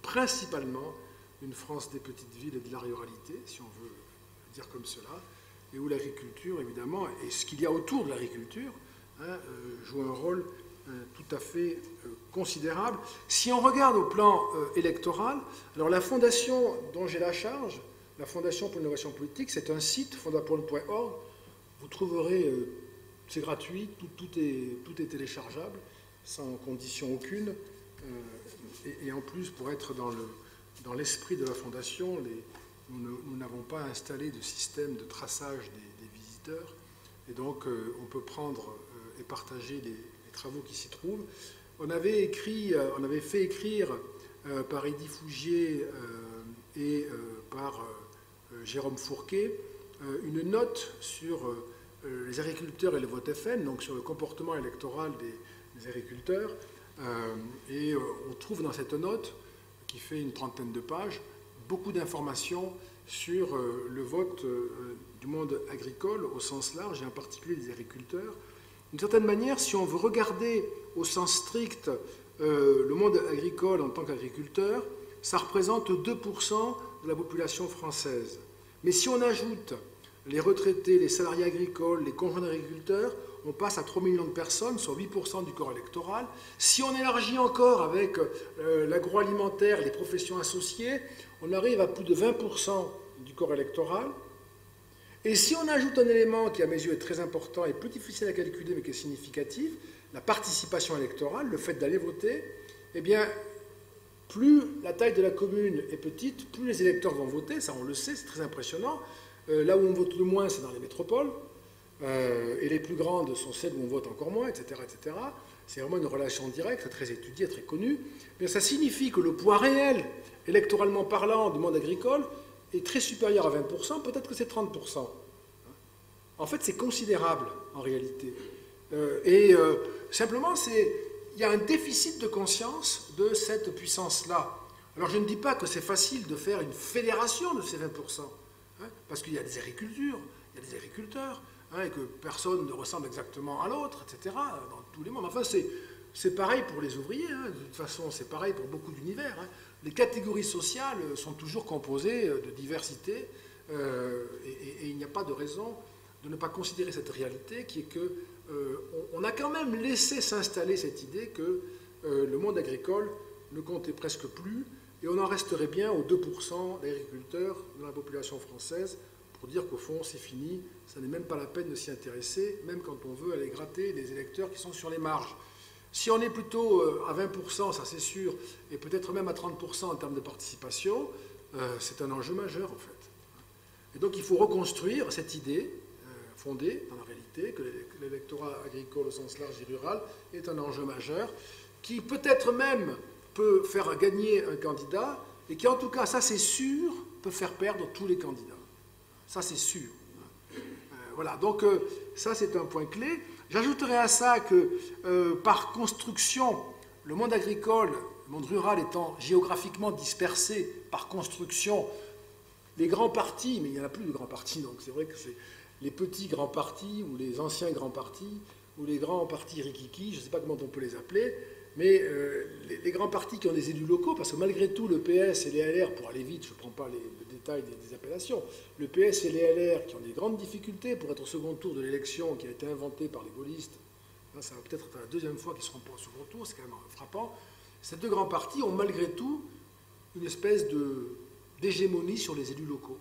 principalement une France des petites villes et de la ruralité, si on veut le dire comme cela, et où l'agriculture, évidemment, et ce qu'il y a autour de l'agriculture, joue un rôle tout à fait considérable. Si on regarde au plan électoral, alors la fondation dont j'ai la charge, la Fondation pour l'innovation politique, c'est un site, fondapol.org, vous trouverez, c'est gratuit, tout est téléchargeable, sans condition aucune, et en plus, pour être dans l'esprit de la Fondation, nous n'avons pas installé de système de traçage des visiteurs, et donc on peut prendre et partager les travaux qui s'y trouvent. On avait fait écrire par Eddy Fougier et par Jérôme Fourquet une note sur les agriculteurs et le vote FN, donc sur le comportement électoral des agriculteurs, et on trouve dans cette note, qui fait une trentaine de pages, beaucoup d'informations sur le vote du monde agricole au sens large, et en particulier des agriculteurs. D'une certaine manière, si on veut regarder au sens strict le monde agricole en tant qu'agriculteur, ça représente 2% de la population française. Mais si on ajoute les retraités, les salariés agricoles, les conjoints d'agriculteurs, on passe à 3 millions de personnes, soit 8% du corps électoral. Si on élargit encore avec l'agroalimentaire, les professions associées, on arrive à plus de 20% du corps électoral. Et si on ajoute un élément qui, à mes yeux, est très important et plus difficile à calculer, mais qui est significatif, la participation électorale, le fait d'aller voter, eh bien, plus la taille de la commune est petite, plus les électeurs vont voter, ça on le sait, c'est très impressionnant. Là où on vote le moins, c'est dans les métropoles, et les plus grandes sont celles où on vote encore moins, etc. etc. C'est vraiment une relation directe, très étudiée, très connue. Mais ça signifie que le poids réel, électoralement parlant, du monde agricole est très supérieur à 20%, peut-être que c'est 30%. En fait, c'est considérable, en réalité. Simplement, il y a un déficit de conscience de cette puissance-là. Alors, je ne dis pas que c'est facile de faire une fédération de ces 20%, parce qu'il y a des agricultures, il y a des agriculteurs, hein, et que personne ne ressemble exactement à l'autre, etc., dans tous les mondes. Enfin, c'est pareil pour les ouvriers, hein. De toute façon, c'est pareil pour beaucoup d'univers, hein. Les catégories sociales sont toujours composées de diversité, et il n'y a pas de raison de ne pas considérer cette réalité qui est que on a quand même laissé s'installer cette idée que le monde agricole ne comptait presque plus, et on en resterait bien aux 2% d'agriculteurs de la population française, pour dire qu'au fond, c'est fini, ça n'est même pas la peine de s'y intéresser, même quand on veut aller gratter les électeurs qui sont sur les marges. Si on est plutôt à 20%, ça c'est sûr, et peut-être même à 30% en termes de participation, c'est un enjeu majeur en fait. Et donc il faut reconstruire cette idée fondée dans la réalité, que l'électorat agricole au sens large et rural est un enjeu majeur, qui peut-être même peut faire gagner un candidat, et qui en tout cas, ça c'est sûr, peut faire perdre tous les candidats. Ça c'est sûr. Voilà, donc ça c'est un point clé. J'ajouterai à ça que par construction, le monde agricole, le monde rural étant géographiquement dispersé par construction, les grands partis, mais il n'y en a plus de grands partis, donc c'est vrai que c'est les petits grands partis, ou les anciens grands partis, ou les grands partis rikiki, je ne sais pas comment on peut les appeler, mais les grands partis qui ont des élus locaux, parce que malgré tout, le PS et les LR, pour aller vite, je ne prends pas le détail des appellations, le PS et les LR qui ont des grandes difficultés pour être au second tour de l'élection qui a été inventée par les gaullistes, là, ça va peut-être être la deuxième fois qu'ils ne seront pas au second tour, c'est quand même frappant, ces deux grands partis ont malgré tout une espèce d'hégémonie sur les élus locaux.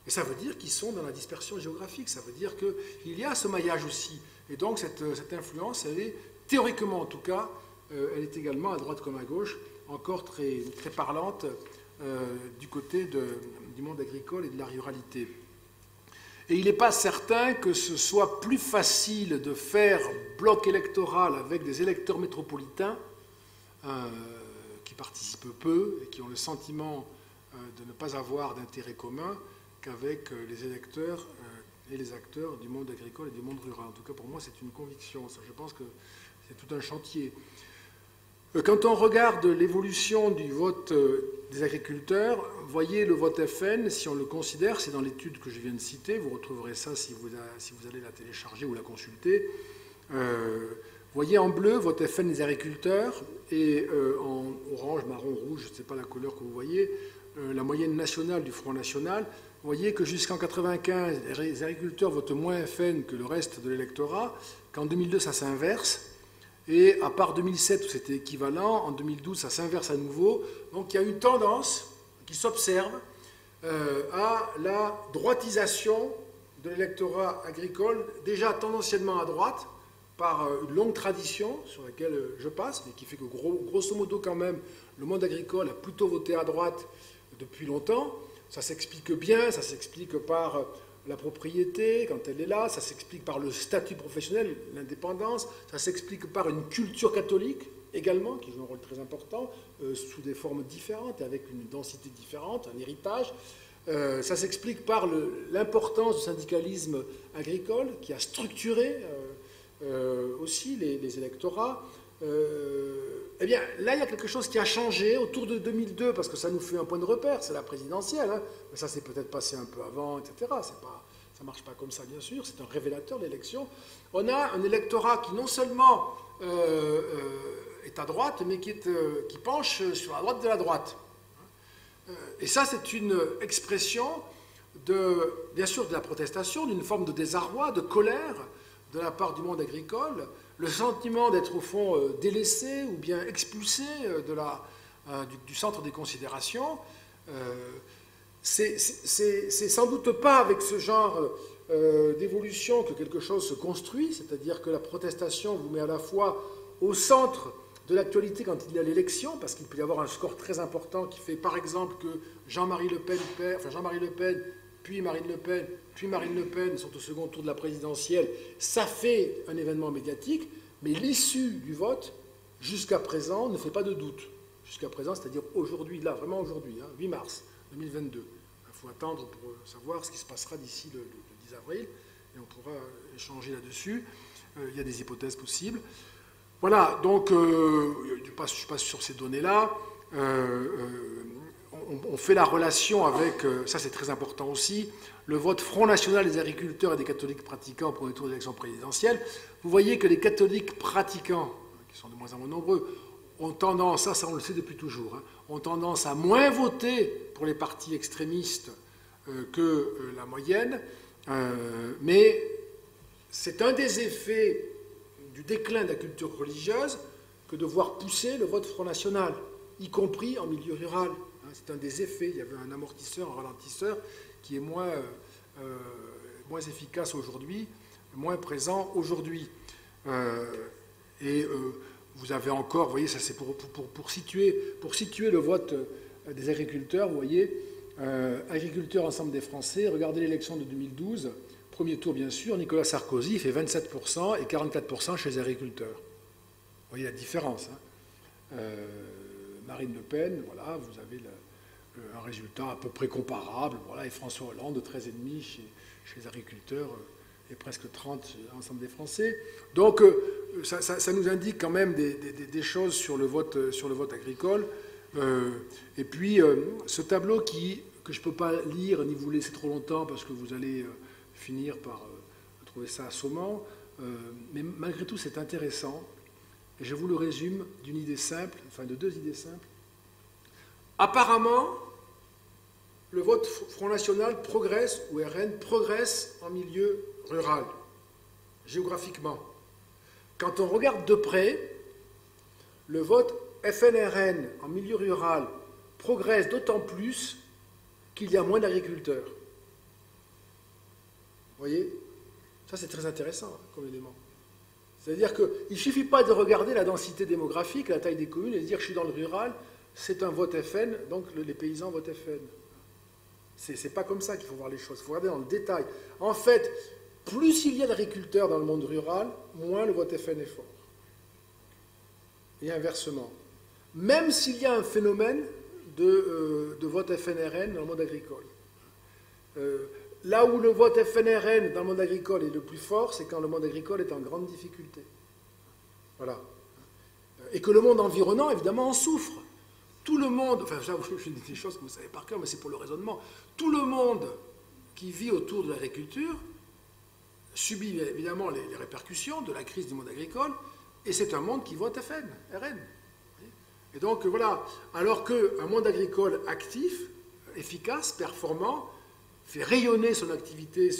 Et ça veut dire qu'ils sont dans la dispersion géographique, ça veut dire qu'il y a ce maillage aussi. Et donc cette influence, elle est, théoriquement en tout cas, elle est également à droite comme à gauche, encore très, très parlante du côté du monde agricole et de la ruralité. Et il n'est pas certain que ce soit plus facile de faire bloc électoral avec des électeurs métropolitains qui participent peu et qui ont le sentiment de ne pas avoir d'intérêt commun qu'avec les électeurs et les acteurs du monde agricole et du monde rural. En tout cas, pour moi, c'est une conviction. Ça, je pense que c'est tout un chantier. Quand on regarde l'évolution du vote des agriculteurs, voyez le vote FN, si on le considère, c'est dans l'étude que je viens de citer, vous retrouverez ça si vous allez la télécharger ou la consulter. Voyez en bleu, vote FN des agriculteurs, et en orange, marron, rouge, je ne sais pas la couleur que vous voyez, la moyenne nationale du Front National. Vous voyez que jusqu'en 1995, les agriculteurs votent moins FN que le reste de l'électorat, qu'en 2002, ça s'inverse, et à part 2007 où c'était équivalent, en 2012, ça s'inverse à nouveau. Donc il y a une tendance qui s'observe à la droitisation de l'électorat agricole, déjà tendanciellement à droite, par une longue tradition sur laquelle je passe, mais qui fait que grosso modo quand même, le monde agricole a plutôt voté à droite depuis longtemps. Ça s'explique bien, ça s'explique par la propriété, quand elle est là, ça s'explique par le statut professionnel, l'indépendance, ça s'explique par une culture catholique également, qui joue un rôle très important, sous des formes différentes et avec une densité différente, un héritage. Ça s'explique par l'importance du syndicalisme agricole, qui a structuré aussi les électorats. Eh bien, là, il y a quelque chose qui a changé autour de 2002, parce que ça nous fait un point de repère, c'est la présidentielle, hein, mais ça s'est peut-être passé un peu avant, etc. Ça ne marche pas comme ça, bien sûr, c'est un révélateur de l'élection. On a un électorat qui non seulement est à droite, mais qui penche sur la droite de la droite. Et ça, c'est une expression, bien sûr, de la protestation, d'une forme de désarroi, de colère de la part du monde agricole, le sentiment d'être au fond délaissé ou bien expulsé du centre des considérations. C'est sans doute pas avec ce genre d'évolution que quelque chose se construit, c'est-à-dire que la protestation vous met à la fois au centre de l'actualité quand il y a l'élection, parce qu'il peut y avoir un score très important qui fait par exemple que Jean-Marie Le Pen, puis Marine Le Pen, puis Marine Le Pen sont au second tour de la présidentielle, ça fait un événement médiatique, mais l'issue du vote, jusqu'à présent, ne fait pas de doute. Jusqu'à présent, c'est-à-dire aujourd'hui, là, vraiment aujourd'hui, 8 mars 2022. Il faut attendre pour savoir ce qui se passera d'ici le 10 avril, et on pourra échanger là-dessus. Il y a des hypothèses possibles. Voilà, donc, je passe sur ces données-là. on fait la relation avec, ça c'est très important aussi, le vote Front National des agriculteurs et des catholiques pratiquants pour les tours d'élection présidentielle. Vous voyez que les catholiques pratiquants, qui sont de moins en moins nombreux, ont tendance, ça on le sait depuis toujours, hein, ont tendance à moins voter pour les partis extrémistes que la moyenne, mais c'est un des effets du déclin de la culture religieuse que de voir pousser le vote Front National, y compris en milieu rural. C'est un des effets. Il y avait un amortisseur, un ralentisseur qui est moins efficace aujourd'hui, moins présent aujourd'hui. Vous avez encore, vous voyez, ça c'est pour situer le vote des agriculteurs, vous voyez, agriculteurs ensemble des Français, regardez l'élection de 2012, premier tour bien sûr, Nicolas Sarkozy fait 27% et 44% chez les agriculteurs. Vous voyez la différence, hein. Marine Le Pen, voilà, vous avez un résultat à peu près comparable, voilà, et François Hollande, 13,5% chez les agriculteurs et presque 30% chez l'ensemble des Français. Donc, ça nous indique quand même des choses sur le vote agricole. Et puis, ce tableau que je ne peux pas lire ni vous laisser trop longtemps parce que vous allez finir par trouver ça assommant, mais malgré tout, c'est intéressant. Et je vous le résume d'une idée simple, enfin de deux idées simples. Apparemment, le vote Front National progresse, ou RN, progresse en milieu rural, géographiquement. Quand on regarde de près, le vote FNRN en milieu rural progresse d'autant plus qu'il y a moins d'agriculteurs. Vous voyez? Ça, c'est très intéressant comme élément. C'est-à-dire qu'il ne suffit pas de regarder la densité démographique, la taille des communes, et de dire je suis dans le rural, c'est un vote FN, donc les paysans votent FN. C'est pas comme ça qu'il faut voir les choses, il faut regarder dans le détail. En fait, plus il y a d'agriculteurs dans le monde rural, moins le vote FN est fort. Et inversement. Même s'il y a un phénomène de vote FNRN dans le monde agricole. Là où le vote FNRN dans le monde agricole est le plus fort, c'est quand le monde agricole est en grande difficulté. Voilà. Et que le monde environnant, évidemment, en souffre. Tout le monde, enfin, je dis des choses que vous savez par cœur, mais c'est pour le raisonnement. Tout le monde qui vit autour de l'agriculture subit évidemment les répercussions de la crise du monde agricole, et c'est un monde qui vote RN. Et donc, voilà. Alors qu'un monde agricole actif, efficace, performant, fait rayonner son activité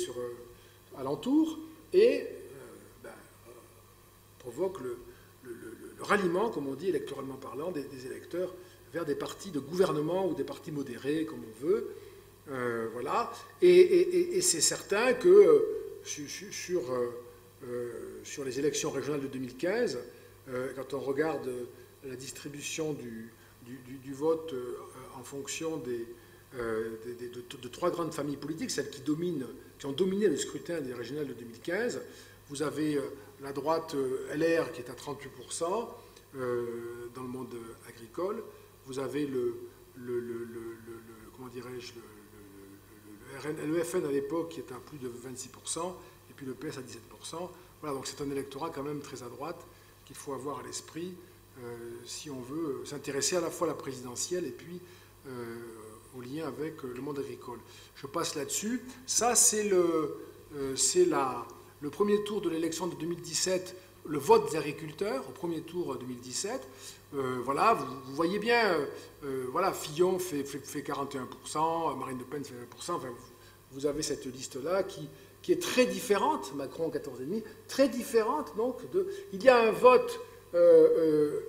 alentour et provoque le ralliement, comme on dit électoralement parlant, des électeurs vers des partis de gouvernement ou des partis modérés, comme on veut. Voilà. Et c'est certain que sur les élections régionales de 2015, quand on regarde la distribution du vote en fonction de trois grandes familles politiques, celles qui ont dominé le scrutin des régionales de 2015. Vous avez la droite LR qui est à 38% dans le monde agricole. Vous avez le FN à l'époque qui est à plus de 26%, et puis le PS à 17%. Voilà, donc c'est un électorat quand même très à droite qu'il faut avoir à l'esprit si on veut s'intéresser à la fois à la présidentielle et puis au lien avec le monde agricole. Je passe là-dessus. Ça, c'est le premier tour de l'élection de 2017, le vote des agriculteurs au premier tour 2017. Voilà, vous voyez bien, voilà, Fillon fait 41%, Marine Le Pen fait 20%. Enfin, vous avez cette liste-là qui est très différente, Macron 14,5%, très différente. Donc, il y a un vote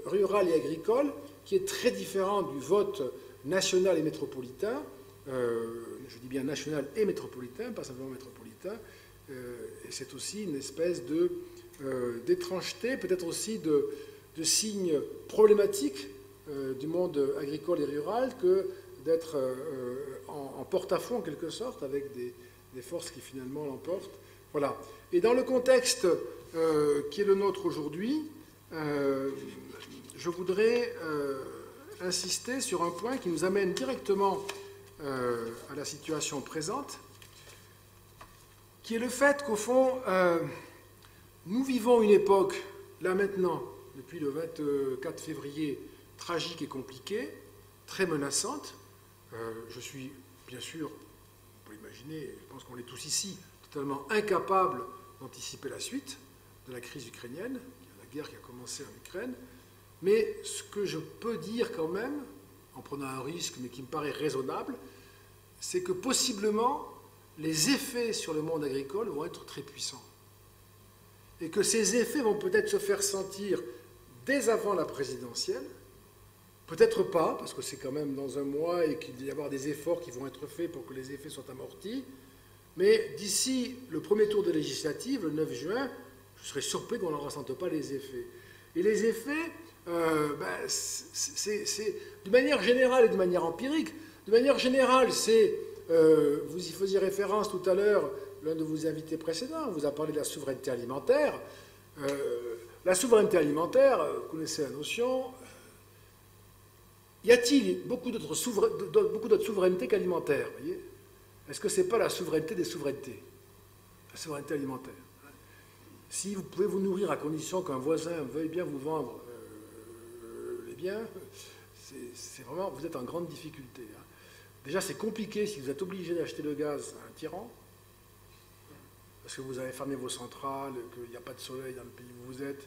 rural et agricole qui est très différent du vote national et métropolitain, je dis bien national et métropolitain, pas simplement métropolitain, et c'est aussi une espèce d'étrangeté, peut-être aussi de signe problématique du monde agricole et rural que d'être en porte-à-faux en quelque sorte, avec des forces qui finalement l'emportent. Voilà. Et dans le contexte qui est le nôtre aujourd'hui, je voudrais insister sur un point qui nous amène directement à la situation présente, qui est le fait qu'au fond, nous vivons une époque, là maintenant, depuis le 24 février, tragique et compliquée, très menaçante, Je suis, bien sûr, on peut l'imaginer, je pense qu'on est tous ici, totalement incapables d'anticiper la suite de la crise ukrainienne, la guerre qui a commencé en Ukraine. Mais ce que je peux dire quand même, en prenant un risque, mais qui me paraît raisonnable, c'est que possiblement, les effets sur le monde agricole vont être très puissants. Et que ces effets vont peut-être se faire sentir dès avant la présidentielle, peut-être pas, parce que c'est quand même dans un mois et qu'il va y avoir des efforts qui vont être faits pour que les effets soient amortis, mais d'ici le premier tour de législative, le 9 juin, je serais surpris qu'on n'en ressente pas les effets. Et les effets, c'est de manière générale et de manière empirique. De manière générale, c'est, vous y faisiez référence tout à l'heure, l'un de vos invités précédents vous a parlé de la souveraineté alimentaire. La souveraineté alimentaire, vous connaissez la notion, y a-t-il beaucoup d'autres souverainetés qu'alimentaires, voyez ? Est-ce que ce n'est pas la souveraineté des souverainetés? La souveraineté alimentaire. Si vous pouvez vous nourrir à condition qu'un voisin veuille bien vous vendre les biens, c'est vraiment, vous êtes en grande difficulté. Hein. Déjà, c'est compliqué si vous êtes obligé d'acheter le gaz à un tyran, parce que vous avez fermé vos centrales, qu'il n'y a pas de soleil dans le pays où vous êtes,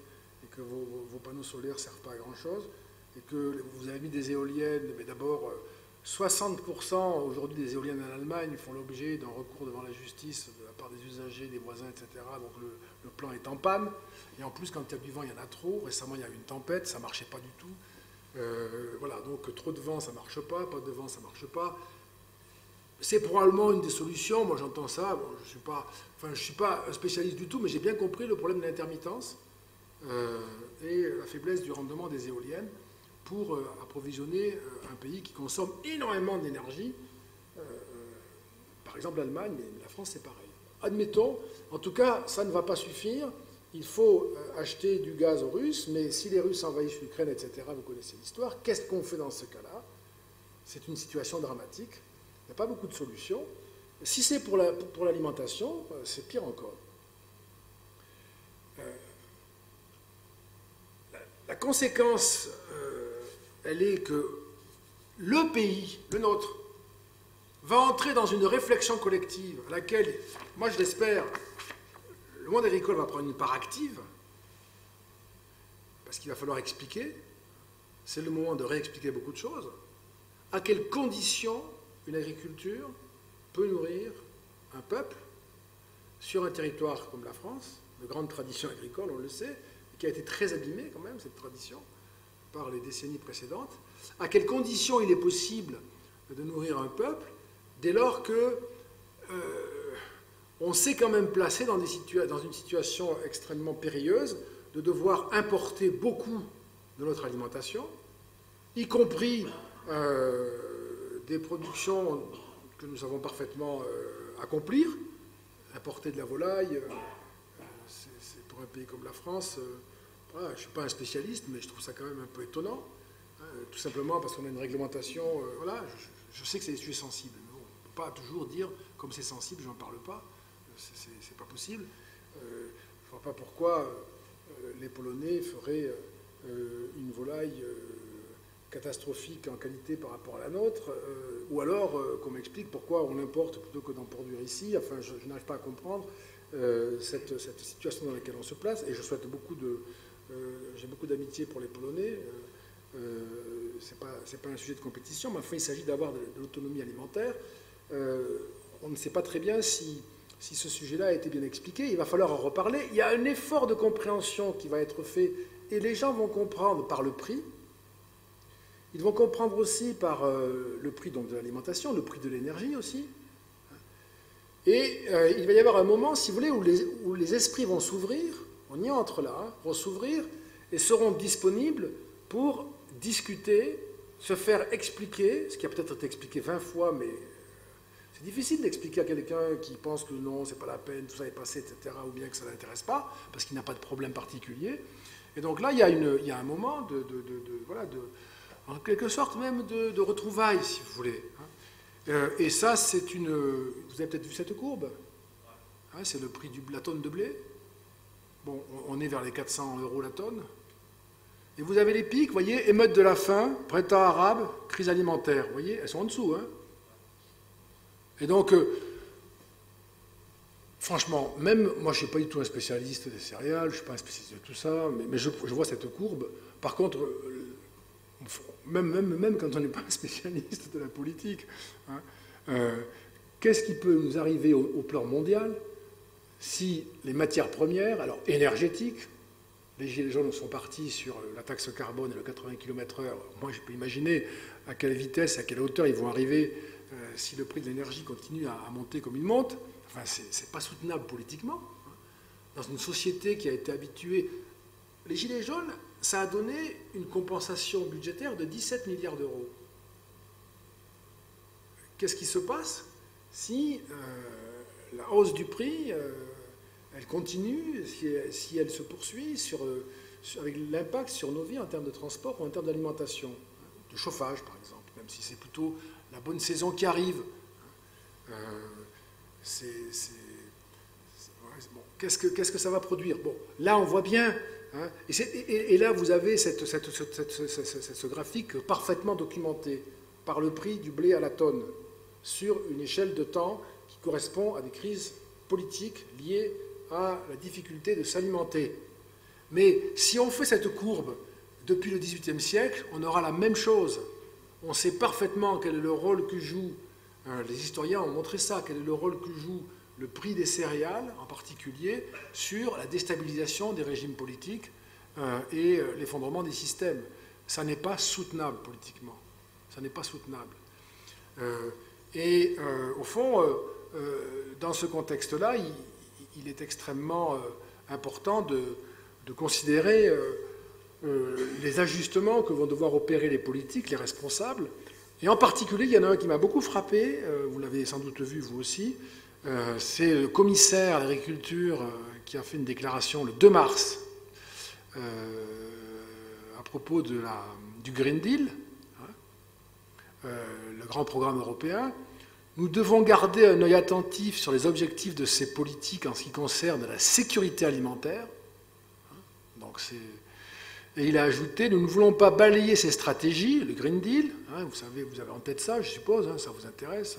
et que vos panneaux solaires ne servent pas à grand-chose, et que vous avez mis des éoliennes, mais d'abord, 60% aujourd'hui des éoliennes en Allemagne font l'objet d'un recours devant la justice de la part des usagers, des voisins, etc. Donc le plan est en panne. Et en plus, quand il y a du vent, il y en a trop. Récemment, il y a eu une tempête, ça ne marchait pas du tout. Voilà, donc trop de vent, ça ne marche pas de vent, ça ne marche pas. C'est probablement une des solutions. Moi, j'entends ça. Bon, je ne suis pas un spécialiste du tout, mais j'ai bien compris le problème de l'intermittence et la faiblesse du rendement des éoliennes pour approvisionner un pays qui consomme énormément d'énergie. Par exemple, l'Allemagne, mais la France, c'est pareil. Admettons, en tout cas, ça ne va pas suffire. Il faut acheter du gaz aux Russes, mais si les Russes envahissent l'Ukraine, etc., vous connaissez l'histoire, qu'est-ce qu'on fait dans ce cas-là? C'est une situation dramatique. Il n'y a pas beaucoup de solutions. Si c'est pour l'alimentation, c'est pire encore. La conséquence, elle est que le pays, le nôtre, va entrer dans une réflexion collective à laquelle, moi je l'espère, le monde agricole va prendre une part active, parce qu'il va falloir expliquer, c'est le moment de réexpliquer beaucoup de choses, à quelles conditions une agriculture peut nourrir un peuple sur un territoire comme la France, de grande tradition agricole, on le sait, qui a été très abîmée quand même, cette tradition, par les décennies précédentes, à quelles conditions il est possible de nourrir un peuple dès lors que on s'est quand même placé dans une situation extrêmement périlleuse de devoir importer beaucoup de notre alimentation, y compris des productions que nous savons parfaitement accomplir. Importer de la volaille, c'est pour un pays comme la France, voilà, je ne suis pas un spécialiste, mais je trouve ça quand même un peu étonnant, hein, tout simplement parce qu'on a une réglementation, voilà, je sais que c'est des sujets sensibles, mais on ne peut pas toujours dire, comme c'est sensible, j'en parle pas, c'est pas possible. Je ne vois pas pourquoi les Polonais feraient une volaille catastrophique en qualité par rapport à la nôtre, ou alors qu'on m'explique pourquoi on l'importe plutôt que d'en produire ici. Enfin, je n'arrive pas à comprendre cette situation dans laquelle on se place, et je souhaite j'ai beaucoup d'amitié pour les Polonais. C'est pas un sujet de compétition, mais enfin, il s'agit d'avoir de l'autonomie alimentaire. On ne sait pas très bien si ce sujet-là a été bien expliqué. Il va falloir en reparler. Il y a un effort de compréhension qui va être fait, et les gens vont comprendre par le prix. Ils vont comprendre aussi par le prix donc, de l'alimentation, le prix de l'énergie aussi. Et il va y avoir un moment, si vous voulez, où les esprits vont s'ouvrir, on y entre là, hein, vont s'ouvrir et seront disponibles pour discuter, se faire expliquer, ce qui a peut-être été expliqué 20 fois, mais c'est difficile d'expliquer à quelqu'un qui pense que non, c'est pas la peine, tout ça est passé, etc., ou bien que ça ne l'intéresse pas, parce qu'il n'a pas de problème particulier. Et donc là, il y a un moment en quelque sorte même de retrouvailles, si vous voulez. Et ça, vous avez peut-être vu cette courbe, hein, c'est le prix de la tonne de blé. Bon, on est vers les 400 € la tonne. Et vous avez les pics, vous voyez, émeute de la faim, printemps arabe, crise alimentaire. Vous voyez, elles sont en dessous. Hein. Et donc, franchement, même moi, je ne suis pas du tout un spécialiste des céréales, je ne suis pas un spécialiste de tout ça, mais je vois cette courbe. Par contre, même quand on n'est pas un spécialiste de la politique, hein, qu'est-ce qui peut nous arriver au plan mondial si les matières premières, alors énergétiques, les gilets jaunes sont partis sur la taxe carbone et le 80 km/h, moi je peux imaginer à quelle vitesse, à quelle hauteur ils vont arriver si le prix de l'énergie continue à monter comme il monte. Enfin, c'est pas soutenable politiquement. Dans une société qui a été habituée... Les gilets jaunes, ça a donné une compensation budgétaire de 17 milliards d'euros. Qu'est-ce qui se passe si la hausse du prix, elle continue, si elle se poursuit avec l'impact sur nos vies en termes de transport ou en termes d'alimentation, de chauffage par exemple, même si c'est plutôt la bonne saison qui arrive. Bon, qu'est-ce que ça va produire? Bon, là, on voit bien, hein, et là, vous avez ce graphique parfaitement documenté par le prix du blé à la tonne sur une échelle de temps qui correspond à des crises politiques liées à la difficulté de s'alimenter. Mais si on fait cette courbe depuis le XVIIIe siècle, on aura la même chose. On sait parfaitement quel est le rôle que joue, les historiens ont montré ça, quel est le rôle que joue le prix des céréales, en particulier, sur la déstabilisation des régimes politiques et l'effondrement des systèmes. Ça n'est pas soutenable politiquement. Ça n'est pas soutenable. Au fond, dans ce contexte-là, il est extrêmement important de considérer les ajustements que vont devoir opérer les politiques, les responsables. Et en particulier, il y en a un qui m'a beaucoup frappé, vous l'avez sans doute vu vous aussi, c'est le commissaire à l'agriculture qui a fait une déclaration le 2 mars à propos du Green Deal, le grand programme européen. Nous devons garder un œil attentif sur les objectifs de ces politiques en ce qui concerne la sécurité alimentaire. Donc et il a ajouté, nous ne voulons pas balayer ces stratégies, le Green Deal, hein, vous savez, vous avez en tête ça, je suppose, hein, ça vous intéresse.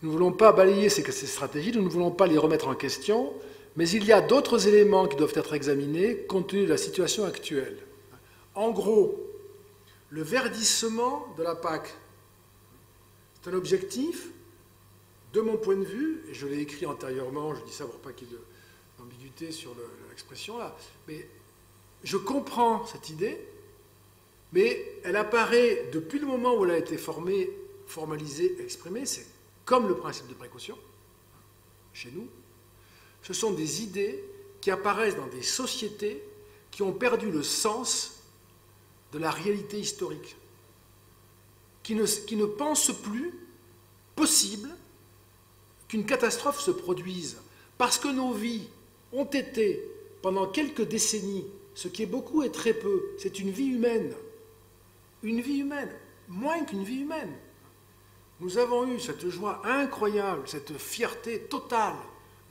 Nous ne voulons pas balayer ces stratégies, nous ne voulons pas les remettre en question, mais il y a d'autres éléments qui doivent être examinés compte tenu de la situation actuelle. En gros, le verdissement de la PAC, c'est un objectif, de mon point de vue, et je l'ai écrit antérieurement, je dis ça pour pas qu'il y ait d'ambiguïté sur l'expression là, mais je comprends cette idée, mais elle apparaît depuis le moment où elle a été formalisée, exprimée, c'est comme le principe de précaution, chez nous. Ce sont des idées qui apparaissent dans des sociétés qui ont perdu le sens de la réalité historique, qui ne pensent plus possible qu'une catastrophe se produise, parce que nos vies ont été, pendant quelques décennies, ce qui est beaucoup et très peu, c'est une vie humaine, moins qu'une vie humaine. Nous avons eu cette joie incroyable, cette fierté totale,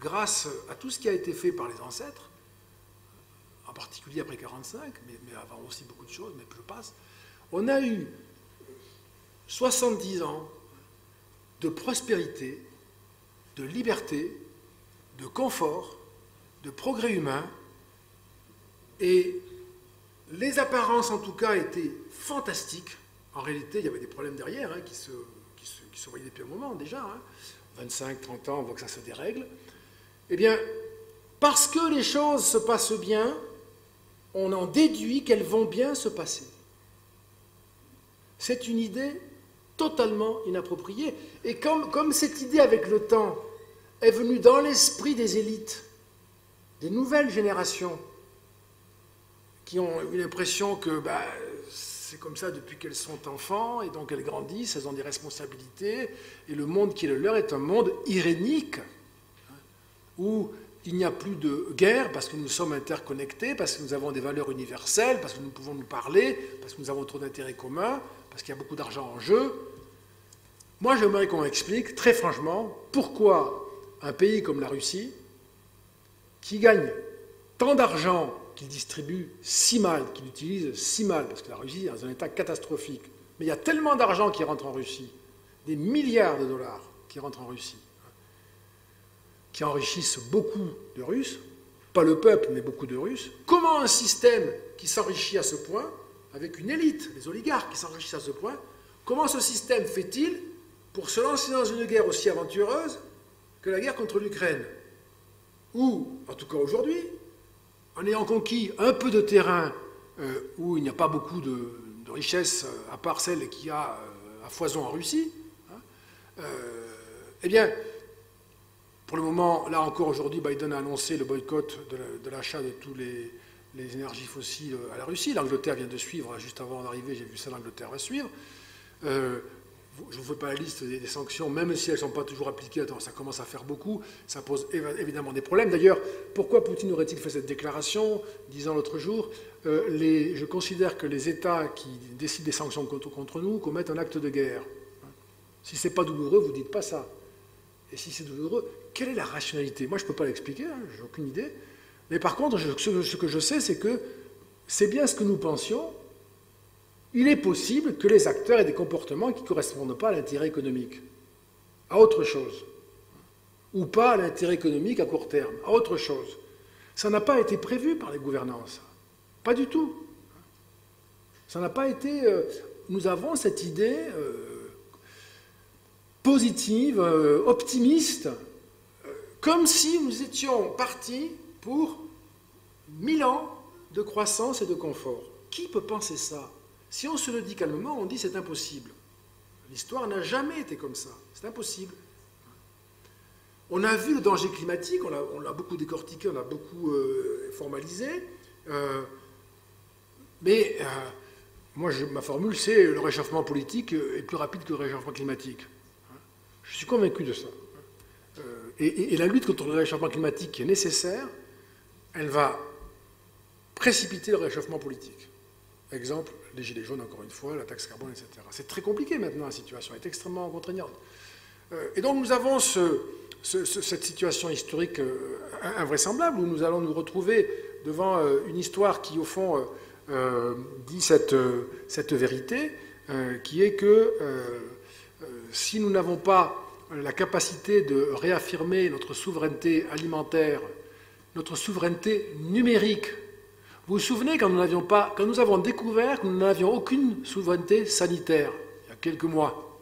grâce à tout ce qui a été fait par les ancêtres, en particulier après 1945, mais avant aussi beaucoup de choses, mais je passe. On a eu 70 ans de prospérité, de liberté, de confort, de progrès humain, et les apparences en tout cas étaient fantastiques. En réalité, il y avait des problèmes derrière qui se voyaient depuis un moment déjà. 25, 30 ans, on voit que ça se dérègle. Eh bien, parce que les choses se passent bien, on en déduit qu'elles vont bien se passer. C'est une idée totalement inappropriée. Et comme cette idée, avec le temps, est venue dans l'esprit des élites, des nouvelles générations, qui ont eu l'impression que c'est comme ça depuis qu'elles sont enfants, et donc elles grandissent, elles ont des responsabilités, et le monde qui est le leur est un monde irénique, où il n'y a plus de guerre, parce que nous sommes interconnectés, parce que nous avons des valeurs universelles, parce que nous pouvons nous parler, parce que nous avons trop d'intérêts communs, parce qu'il y a beaucoup d'argent en jeu. Moi, j'aimerais qu'on explique, très franchement, pourquoi un pays comme la Russie, qui gagne tant d'argent qu'il distribue si mal, qu'il utilise si mal, parce que la Russie est dans un état catastrophique. Mais il y a tellement d'argent qui rentre en Russie, des milliards de dollars qui rentrent en Russie, qui enrichissent beaucoup de Russes, pas le peuple, mais beaucoup de Russes. Comment un système qui s'enrichit à ce point, avec une élite, les oligarques qui s'enrichissent à ce point, comment ce système fait-il pour se lancer dans une guerre aussi aventureuse que la guerre contre l'Ukraine? Ou, en tout cas aujourd'hui, en ayant conquis un peu de terrain où il n'y a pas beaucoup de richesses, à part celle qu'il y a à foison en Russie, eh bien, pour le moment, là encore aujourd'hui, Biden a annoncé le boycott de l'achat de tous les énergies fossiles à la Russie. L'Angleterre vient de suivre, juste avant d'arriver, j'ai vu ça, l'Angleterre va suivre. Je ne vous fais pas la liste des sanctions, même si elles ne sont pas toujours appliquées. Attends, ça commence à faire beaucoup, ça pose évidemment des problèmes. D'ailleurs, pourquoi Poutine aurait-il fait cette déclaration, disant l'autre jour, je considère que les États qui décident des sanctions contre nous commettent un acte de guerre. Si ce n'est pas douloureux, vous ne dites pas ça. Et si c'est douloureux, quelle est la rationalité? Moi, je ne peux pas l'expliquer, hein, je n'ai aucune idée. Mais par contre, ce que je sais, c'est que c'est bien ce que nous pensions. Il est possible que les acteurs aient des comportements qui ne correspondent pas à l'intérêt économique, à autre chose. Ou pas à l'intérêt économique à court terme, à autre chose. Ça n'a pas été prévu par les gouvernances. Pas du tout. Ça n'a pas été... nous avons cette idée positive, optimiste, comme si nous étions partis pour 1000 ans de croissance et de confort. Qui peut penser ça? Si on se le dit calmement, on dit c'est impossible. L'histoire n'a jamais été comme ça. C'est impossible. On a vu le danger climatique, on l'a beaucoup décortiqué, on l'a beaucoup formalisé. Mais moi, ma formule, c'est le réchauffement politique est plus rapide que le réchauffement climatique. Je suis convaincu de ça. Et la lutte contre le réchauffement climatique qui est nécessaire, elle va précipiter le réchauffement politique. Exemple, les gilets jaunes, encore une fois, la taxe carbone, etc. C'est très compliqué maintenant, la situation est extrêmement contraignante. Et donc nous avons cette situation historique invraisemblable où nous allons nous retrouver devant une histoire qui, au fond, dit cette vérité, qui est que si nous n'avons pas la capacité de réaffirmer notre souveraineté alimentaire, notre souveraineté numérique. Vous vous souvenez quand nous avons découvert que nous n'avions aucune souveraineté sanitaire, il y a quelques mois.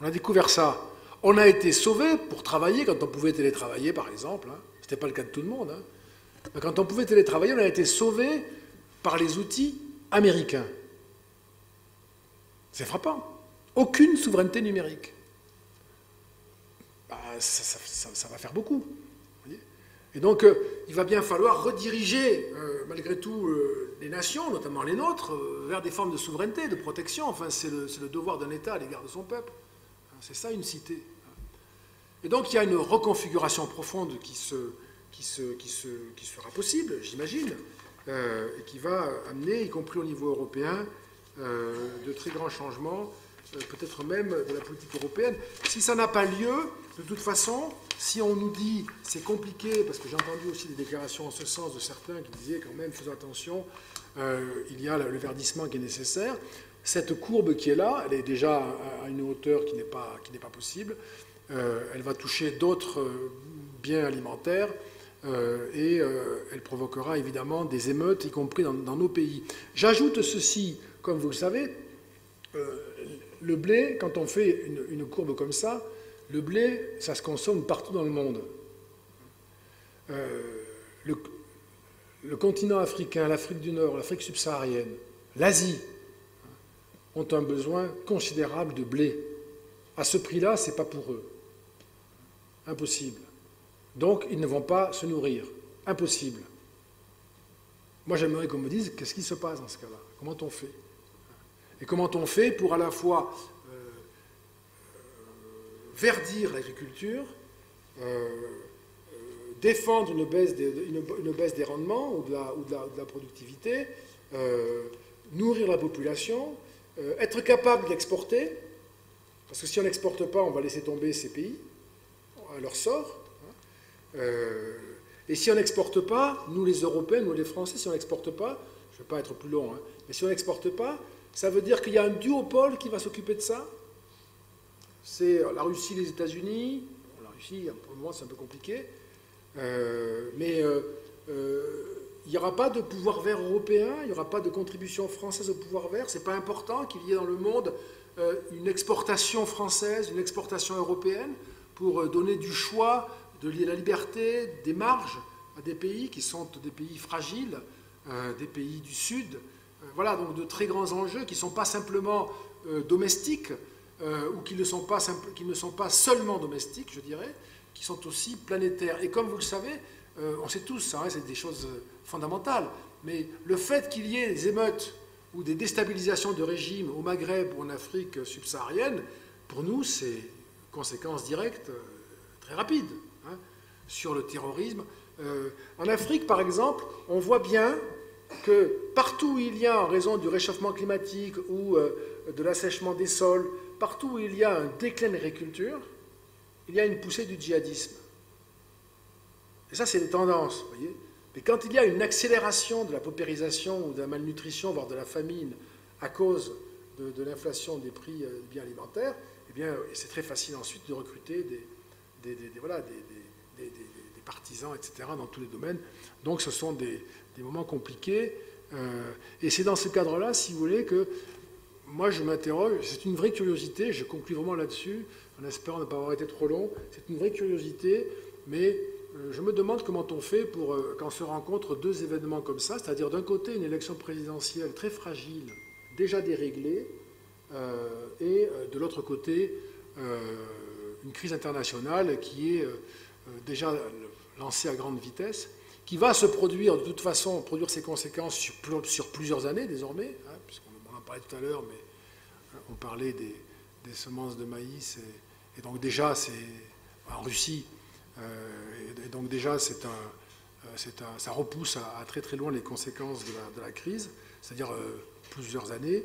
On a découvert ça. On a été sauvés pour travailler quand on pouvait télétravailler, par exemple. Hein. Ce n'était pas le cas de tout le monde. Hein. Mais quand on pouvait télétravailler, on a été sauvés par les outils américains. C'est frappant. Aucune souveraineté numérique. Bah, ça va faire beaucoup. Et donc, il va bien falloir rediriger, malgré tout, les nations, notamment les nôtres, vers des formes de souveraineté, de protection. Enfin, c'est le devoir d'un État à l'égard de son peuple. C'est ça, une cité. Et donc, il y a une reconfiguration profonde qui sera possible, j'imagine, et qui va amener, y compris au niveau européen, de très grands changements, peut-être même de la politique européenne. Si ça n'a pas lieu, de toute façon, si on nous dit c'est compliqué, parce que j'ai entendu aussi des déclarations en ce sens de certains qui disaient quand même faisons attention, il y a le verdissement qui est nécessaire. Cette courbe qui est là, elle est déjà à une hauteur qui n'est pas possible. Elle va toucher d'autres biens alimentaires et elle provoquera évidemment des émeutes, y compris dans nos pays. J'ajoute ceci, comme vous le savez, le blé, quand on fait une courbe comme ça, le blé, ça se consomme partout dans le monde. Le continent africain, l'Afrique du Nord, l'Afrique subsaharienne, l'Asie, ont un besoin considérable de blé. À ce prix-là, ce n'est pas pour eux. Impossible. Donc, ils ne vont pas se nourrir. Impossible. Moi, j'aimerais qu'on me dise qu'est-ce qui se passe dans ce cas-là. Comment on fait? Et comment on fait pour à la fois verdir l'agriculture, défendre une baisse des rendements ou de la productivité, nourrir la population, être capable d'exporter, parce que si on n'exporte pas, on va laisser tomber ces pays à leur sort, Et si on n'exporte pas, nous les Européens, nous les Français, si on n'exporte pas, je ne vais pas être plus long, hein, mais si on n'exporte pas, ça veut dire qu'il y a un duopole qui va s'occuper de ça. C'est la Russie, les États-Unis. Bon, la Russie, pour le moment, c'est un peu compliqué. Mais il n'y aura pas de pouvoir vert européen, il n'y aura pas de contribution française au pouvoir vert. Ce n'est pas important qu'il y ait dans le monde une exportation française, une exportation européenne, pour donner du choix, de la liberté, des marges à des pays qui sont des pays fragiles, des pays du Sud. Voilà, donc de très grands enjeux qui ne sont pas simplement domestiques, ou qui ne sont pas seulement domestiques, je dirais, qui sont aussi planétaires. Et comme vous le savez, on sait tous, hein, c'est des choses fondamentales, mais le fait qu'il y ait des émeutes ou des déstabilisations de régimes au Maghreb ou en Afrique subsaharienne, pour nous, c'est conséquence directe très rapide, hein, sur le terrorisme. En Afrique, par exemple, on voit bien que partout où il y a, en raison du réchauffement climatique ou de l'assèchement des sols, partout où il y a un déclin de l'agriculture, il y a une poussée du djihadisme. Et ça, c'est des tendances, vous voyez. Mais quand il y a une accélération de la paupérisation ou de la malnutrition, voire de la famine, à cause de l'inflation des prix des biens alimentaires, eh bien, c'est très facile ensuite de recruter des partisans, etc., dans tous les domaines. Donc, ce sont des moments compliqués. Et c'est dans ce cadre-là, si vous voulez, que moi, je m'interroge. C'est une vraie curiosité. Je conclus vraiment là-dessus, en espérant ne pas avoir été trop long. C'est une vraie curiosité, mais je me demande comment on fait pour, quand se rencontrent deux événements comme ça, c'est-à-dire d'un côté une élection présidentielle très fragile, déjà déréglée, et de l'autre côté une crise internationale qui est déjà lancée à grande vitesse, qui va se produire de toute façon, produire ses conséquences sur plusieurs années désormais, hein, puisqu'on en parlait tout à l'heure, mais on parlait des semences de maïs, et donc déjà c'est en Russie. Et donc déjà, ça repousse à très très loin les conséquences de la crise, c'est-à-dire plusieurs années.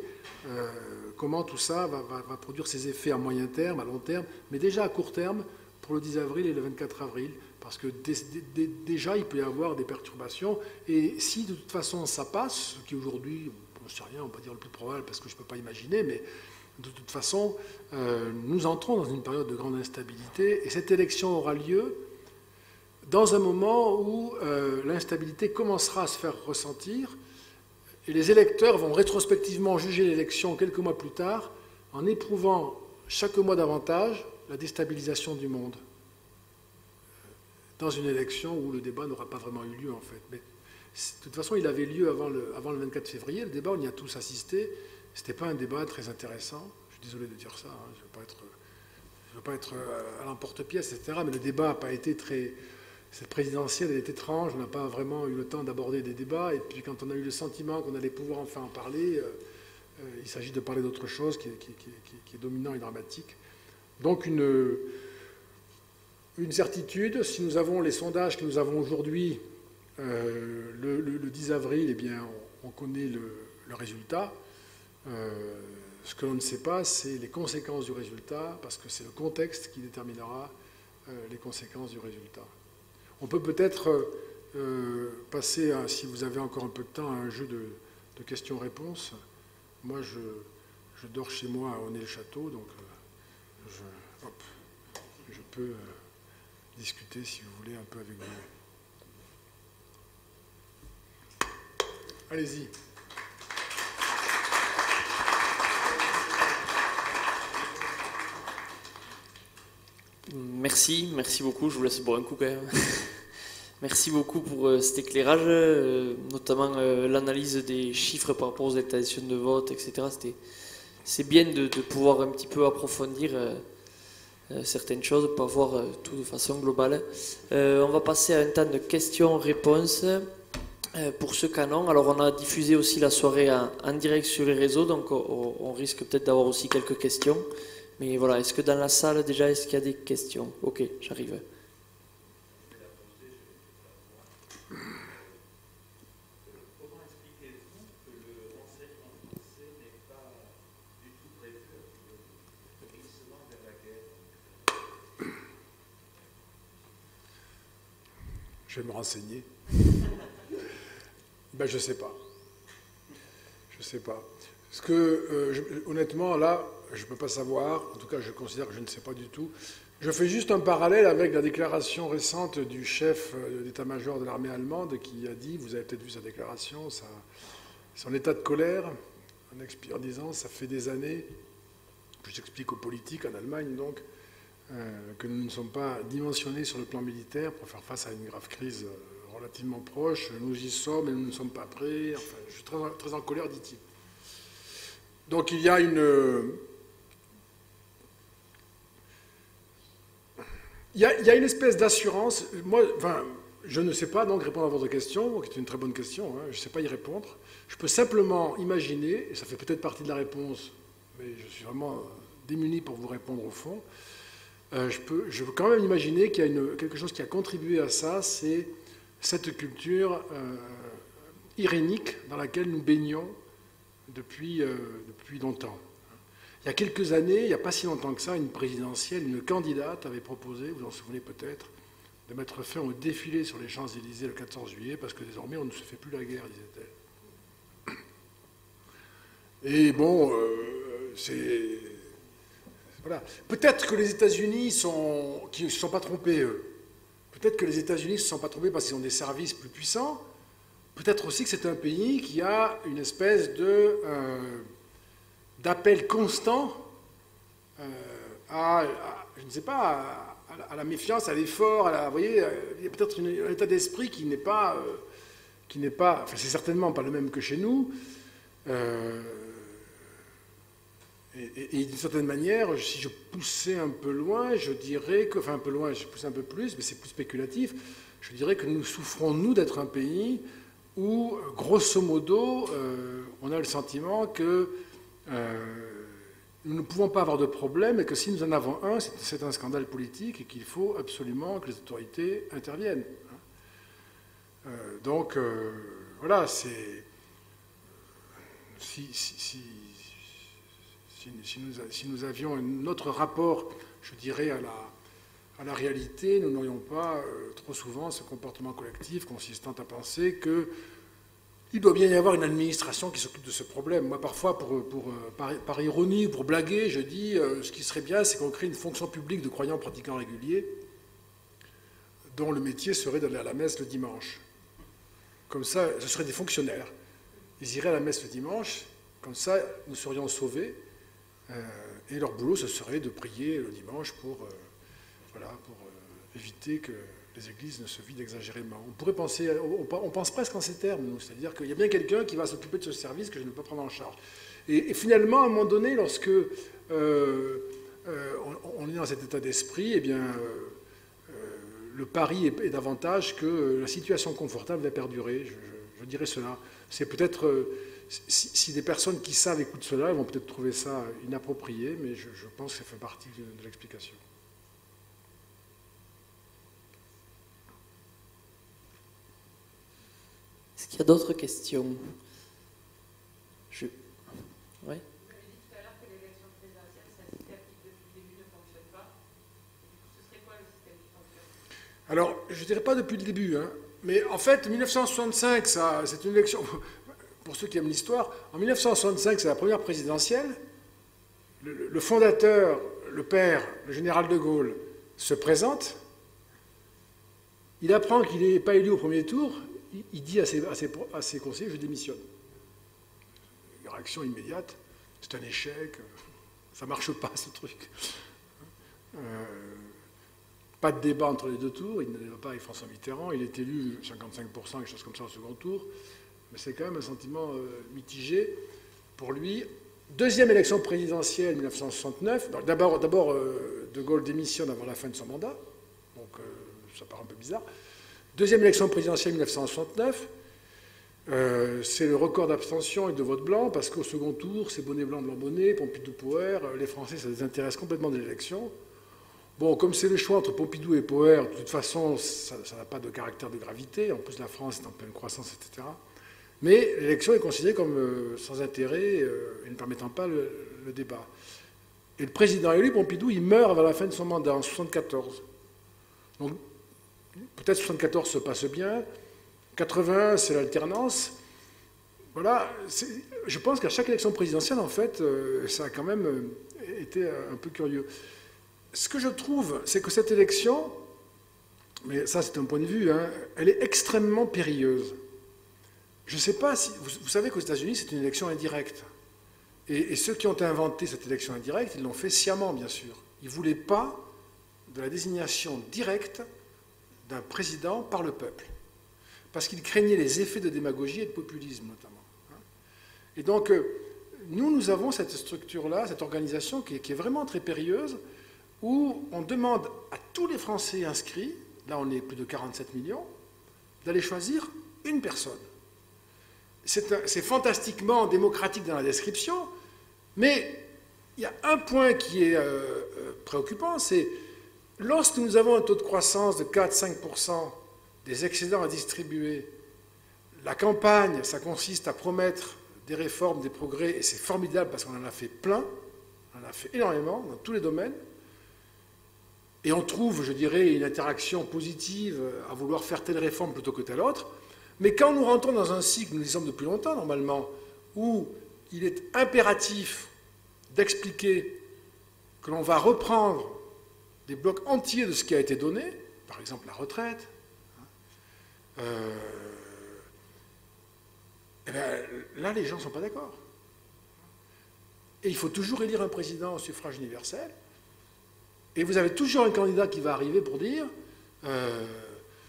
Comment tout ça va produire ses effets à moyen terme, à long terme, mais déjà à court terme, pour le 10 avril et le 24 avril, parce que déjà, il peut y avoir des perturbations. Et si de toute façon ça passe, ce qui aujourd'hui, on ne sait rien, on va dire le plus probable, parce que je ne peux pas imaginer, mais de toute façon, nous entrons dans une période de grande instabilité, et cette élection aura lieu dans un moment où l'instabilité commencera à se faire ressentir, et les électeurs vont rétrospectivement juger l'élection quelques mois plus tard, en éprouvant chaque mois davantage la déstabilisation du monde, dans une élection où le débat n'aura pas vraiment eu lieu, en fait. Mais de toute façon, il avait lieu avant le 24 février, le débat, on y a tous assisté. Ce n'était pas un débat très intéressant. Je suis désolé de dire ça, hein. Je ne veux pas être à l'emporte-pièce, etc. Mais le débat n'a pas été très... Cette présidentielle, elle est étrange. On n'a pas vraiment eu le temps d'aborder des débats. Et puis quand on a eu le sentiment qu'on allait pouvoir enfin en parler, il s'agit de parler d'autre chose qui est dominant et dramatique. Donc une certitude, si nous avons les sondages que nous avons aujourd'hui, le 10 avril, eh bien, on connaît le résultat. Ce que l'on ne sait pas, c'est les conséquences du résultat, parce que c'est le contexte qui déterminera les conséquences du résultat. On peut peut-être passer, si vous avez encore un peu de temps, à un jeu de questions-réponses. Moi, je dors chez moi à Honnay-le-Château, donc je peux discuter, si vous voulez, un peu avec vous. Allez-y. Merci beaucoup. Je vous laisse boire un coup quand même. Merci beaucoup pour cet éclairage, notamment l'analyse des chiffres par rapport aux intentions de vote, etc. C'est bien de pouvoir un petit peu approfondir certaines choses, pas voir tout de façon globale. On va passer à un temps de questions-réponses pour ce canon. Alors on a diffusé aussi la soirée en direct sur les réseaux, donc on risque peut-être d'avoir aussi quelques questions. Mais voilà, est-ce que dans la salle déjà, est-ce qu'il y a des questions? Ok, j'arrive. Je vais me renseigner. Ben, je ne sais pas. Je ne sais pas. Parce que, honnêtement, là, je ne peux pas savoir. En tout cas, je considère que je ne sais pas du tout. Je fais juste un parallèle avec la déclaration récente du chef d'état-major de l'armée allemande qui a dit, vous avez peut-être vu sa déclaration, son état de colère, en disant, ça fait des années, que j'explique aux politiques en Allemagne, donc, que nous ne sommes pas dimensionnés sur le plan militaire pour faire face à une grave crise relativement proche. Nous y sommes et nous ne sommes pas prêts. Enfin, je suis très, très en colère, dit-il. Donc il y a une... Il y a une espèce d'assurance. Moi, enfin, je ne sais pas donc répondre à votre question, qui est une très bonne question, hein, je ne sais pas y répondre. Je peux simplement imaginer, et ça fait peut-être partie de la réponse, mais je suis vraiment démuni pour vous répondre au fond, je peux quand même imaginer qu'il y a quelque chose qui a contribué à ça, c'est cette culture irénique dans laquelle nous baignons depuis longtemps. Il y a quelques années, il n'y a pas si longtemps que ça, une présidentielle, une candidate avait proposé, vous en souvenez peut-être, de mettre fin au défilé sur les Champs-Élysées le 14 juillet, parce que désormais on ne se fait plus la guerre, disait-elle. Et bon, c'est... Voilà. Peut-être que les États-Unis qui ne se sont pas trompés, eux. Peut-être que les États-Unis ne se sont pas trompés parce qu'ils ont des services plus puissants. Peut-être aussi que c'est un pays qui a une espèce d'appel constant je ne sais pas, à la méfiance, à l'effort, vous voyez, il y a peut-être un état d'esprit qui n'est pas, enfin c'est certainement pas le même que chez nous. Et d'une certaine manière, si je poussais un peu loin, je dirais que, enfin un peu loin, je pousse un peu plus, mais c'est plus spéculatif, je dirais que nous souffrons, nous, d'être un pays où, grosso modo, on a le sentiment que nous ne pouvons pas avoir de problème et que si nous en avons un, c'est un scandale politique et qu'il faut absolument que les autorités interviennent. Donc, voilà, c'est... Si nous avions un autre rapport, je dirais, à la réalité, nous n'aurions pas trop souvent ce comportement collectif consistant à penser qu'il doit bien y avoir une administration qui s'occupe de ce problème. Moi, parfois, par ironie, pour blaguer, je dis ce qui serait bien, c'est qu'on crée une fonction publique de croyants pratiquants réguliers dont le métier serait d'aller à la messe le dimanche. Comme ça, ce seraient des fonctionnaires. Ils iraient à la messe le dimanche, comme ça, nous serions sauvés. Et leur boulot, ce serait de prier le dimanche pour éviter que les églises ne se vident exagérément. On pourrait penser, on pense presque en ces termes, nous, c'est-à-dire qu'il y a bien quelqu'un qui va s'occuper de ce service que je ne peux pas prendre en charge. Et finalement, à un moment donné, lorsque on est dans cet état d'esprit, eh bien, le pari est davantage que la situation confortable va perdurer. Je dirais cela. C'est peut-être... Si des personnes qui savent écoutent cela, elles vont peut-être trouver ça inapproprié, mais je pense que ça fait partie de l'explication. Est-ce qu'il y a d'autres questions? Oui. Vous avez dit tout à l'heure que l'élection présidentielle, c'est un système qui, depuis le début, ne fonctionne pas. Du coup, ce serait quoi le système qui fonctionne? Alors, je ne dirais pas depuis le début, hein, mais en fait, 1965, c'est une élection... Pour ceux qui aiment l'histoire, en 1965, c'est la première présidentielle. Le fondateur, le père, le général de Gaulle, se présente. Il apprend qu'il n'est pas élu au premier tour. Il dit à ses conseillers, je démissionne. Une réaction immédiate. C'est un échec. Ça ne marche pas, ce truc. Pas de débat entre les deux tours. Il ne débat pas avec François Mitterrand. Il est élu 55%, quelque chose comme ça, au second tour. Mais c'est quand même un sentiment mitigé pour lui. Deuxième élection présidentielle, 1969. D'abord, De Gaulle démissionne avant la fin de son mandat, donc ça paraît un peu bizarre. Deuxième élection présidentielle, 1969. C'est le record d'abstention et de vote blanc, parce qu'au second tour, c'est bonnet blanc, blanc bonnet, Pompidou-Poher. Les Français, ça les intéresse complètement de l'élection. Bon, comme c'est le choix entre Pompidou et Poher, de toute façon, ça n'a pas de caractère de gravité. En plus, la France est en pleine croissance, etc. Mais l'élection est considérée comme sans intérêt et ne permettant pas le débat. Et le président élu, Pompidou, il meurt avant la fin de son mandat, en 1974. Donc, peut-être 74 se passe bien, 81 c'est l'alternance. Voilà, je pense qu'à chaque élection présidentielle, en fait, ça a quand même été un peu curieux. Ce que je trouve, c'est que cette élection, mais ça c'est un point de vue, hein, elle est extrêmement périlleuse. Je ne sais pas si... Vous savez qu'aux États-Unis, c'est une élection indirecte. Et ceux qui ont inventé cette élection indirecte, ils l'ont fait sciemment, bien sûr. Ils ne voulaient pas de la désignation directe d'un président par le peuple. Parce qu'ils craignaient les effets de démagogie et de populisme, notamment. Et donc, nous avons cette structure-là, cette organisation qui est vraiment très périlleuse, où on demande à tous les Français inscrits, là on est plus de 47 millions, d'aller choisir une personne. C'est fantastiquement démocratique dans la description, mais il y a un point qui est préoccupant, c'est lorsque nous avons un taux de croissance de 4-5% des excédents à distribuer, la campagne, ça consiste à promettre des réformes, des progrès, et c'est formidable parce qu'on en a fait plein, on en a fait énormément dans tous les domaines, et on trouve, je dirais, une interaction positive à vouloir faire telle réforme plutôt que telle autre, mais quand nous rentrons dans un cycle, nous y sommes depuis longtemps normalement, où il est impératif d'expliquer que l'on va reprendre des blocs entiers de ce qui a été donné, par exemple la retraite, eh bien, là, les gens ne sont pas d'accord. Et il faut toujours élire un président au suffrage universel. Et vous avez toujours un candidat qui va arriver pour dire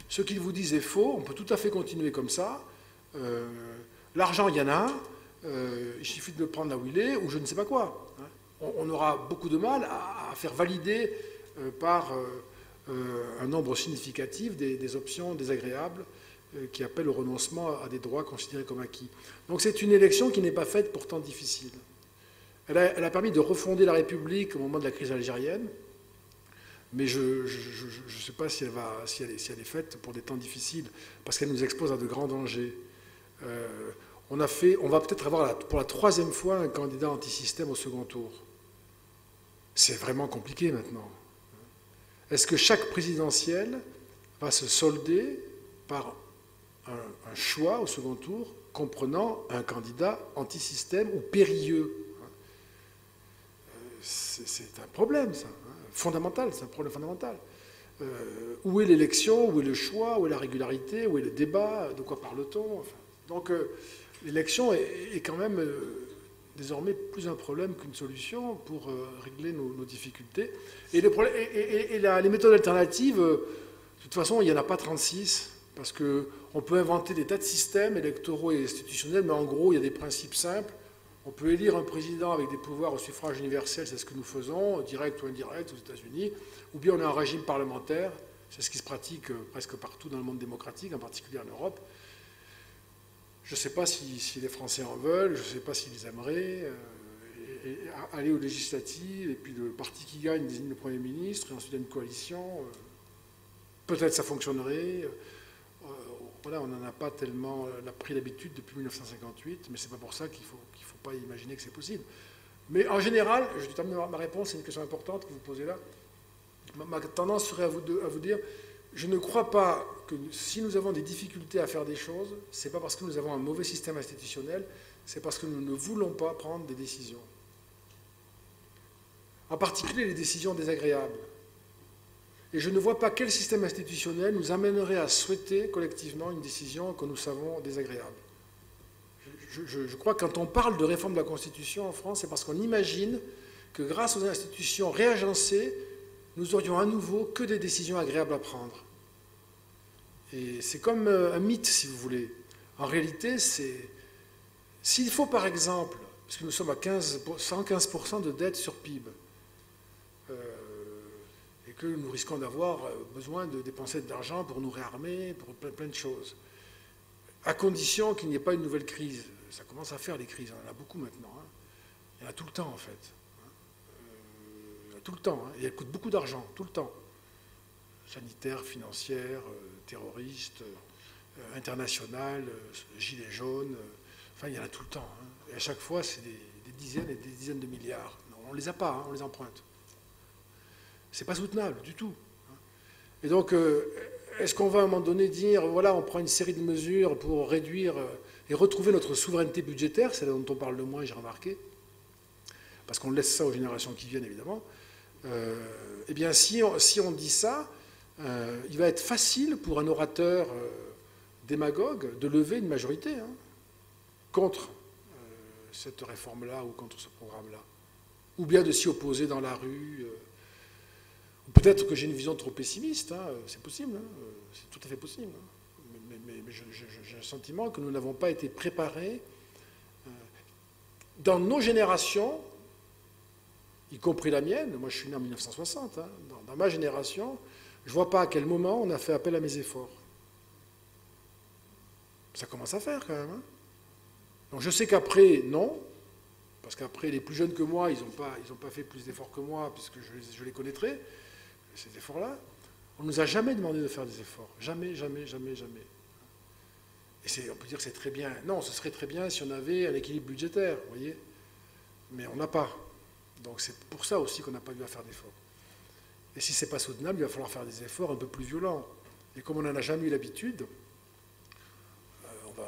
ce qu'ils vous disent est faux, on peut tout à fait continuer comme ça. L'argent, il y en a, il suffit de le prendre là où il est, ou je ne sais pas quoi. On aura beaucoup de mal à faire valider par un nombre significatif des options désagréables qui appellent au renoncement à des droits considérés comme acquis. Donc c'est une élection qui n'est pas faite pourtant difficile. Elle a permis de refonder la République au moment de la crise algérienne, mais je ne sais pas si elle est faite pour des temps difficiles, parce qu'elle nous expose à de grands dangers. On va peut-être avoir pour la troisième fois un candidat anti-système au second tour. C'est vraiment compliqué maintenant. Est-ce que chaque présidentielle va se solder par un choix au second tour comprenant un candidat anti-système ou périlleux? C'est un problème, ça, fondamental, c'est un problème fondamental. Où est l'élection, où est le choix, où est la régularité, où est le débat, de quoi parle-t-on? Enfin, donc l'élection est quand même désormais plus un problème qu'une solution pour régler nos difficultés. Et les méthodes alternatives, de toute façon, il n'y en a pas 36, parce qu'on peut inventer des tas de systèmes électoraux et institutionnels, mais en gros, il y a des principes simples. On peut élire un président avec des pouvoirs au suffrage universel, c'est ce que nous faisons, direct ou indirect aux États-Unis, ou bien on a un régime parlementaire, c'est ce qui se pratique presque partout dans le monde démocratique, en particulier en Europe. Je ne sais pas si les Français en veulent, je ne sais pas s'ils aimeraient aller aux législatives, et puis le parti qui gagne désigne le Premier ministre, et ensuite il y a une coalition. Peut-être ça fonctionnerait. Voilà, on n'en a pas tellement pris l'habitude depuis 1958, mais ce n'est pas pour ça qu'il ne faut pas imaginer que c'est possible. Mais en général, je termine ma réponse, c'est une question importante que vous posez là. Ma tendance serait à vous dire, je ne crois pas que si nous avons des difficultés à faire des choses, ce n'est pas parce que nous avons un mauvais système institutionnel, c'est parce que nous ne voulons pas prendre des décisions. En particulier les décisions désagréables. Et je ne vois pas quel système institutionnel nous amènerait à souhaiter collectivement une décision que nous savons désagréable. Je crois que quand on parle de réforme de la Constitution en France, c'est parce qu'on imagine que grâce aux institutions réagencées, nous aurions à nouveau que des décisions agréables à prendre. Et c'est comme un mythe, si vous voulez. En réalité, s'il faut par exemple, parce que nous sommes à 115% de dette sur PIB, et que nous risquons d'avoir besoin de dépenser de l'argent pour nous réarmer, pour plein de choses, à condition qu'il n'y ait pas une nouvelle crise. Ça commence à faire les crises, on en a beaucoup maintenant. Hein. Il y en a tout le temps, en fait. Il y en a tout le temps, hein. Et elles coûtent beaucoup d'argent, tout le temps. Sanitaire, financière, terroriste, international, gilets jaunes, enfin il y en a tout le temps. Hein. Et à chaque fois, c'est des dizaines et des dizaines de milliards. Non, on ne les a pas, hein, on les emprunte. C'est pas soutenable du tout. Et donc, est-ce qu'on va à un moment donné dire, voilà, on prend une série de mesures pour réduire et retrouver notre souveraineté budgétaire, c'est là dont on parle le moins, j'ai remarqué, parce qu'on laisse ça aux générations qui viennent, évidemment. Eh bien, si on dit ça, il va être facile pour un orateur démagogue de lever une majorité contre cette réforme-là ou contre ce programme-là. Ou bien de s'y opposer dans la rue. Peut-être que j'ai une vision trop pessimiste, c'est possible, c'est tout à fait possible. Mais j'ai un sentiment que nous n'avons pas été préparés dans nos générations, y compris la mienne. Moi, je suis né en 1960. Dans ma génération, je ne vois pas à quel moment on a fait appel à mes efforts. Ça commence à faire quand même. Donc je sais qu'après, non, parce qu'après, les plus jeunes que moi, ils n'ont pas fait plus d'efforts que moi, puisque je les connaîtrai, ces efforts-là. On ne nous a jamais demandé de faire des efforts. Jamais, jamais, jamais, jamais. Et on peut dire que c'est très bien. Non, ce serait très bien si on avait un équilibre budgétaire, vous voyez. Mais on n'a pas. Donc c'est pour ça aussi qu'on n'a pas eu à faire d'efforts. Et si ce n'est pas soutenable, il va falloir faire des efforts un peu plus violents. Et comme on n'en a jamais eu l'habitude,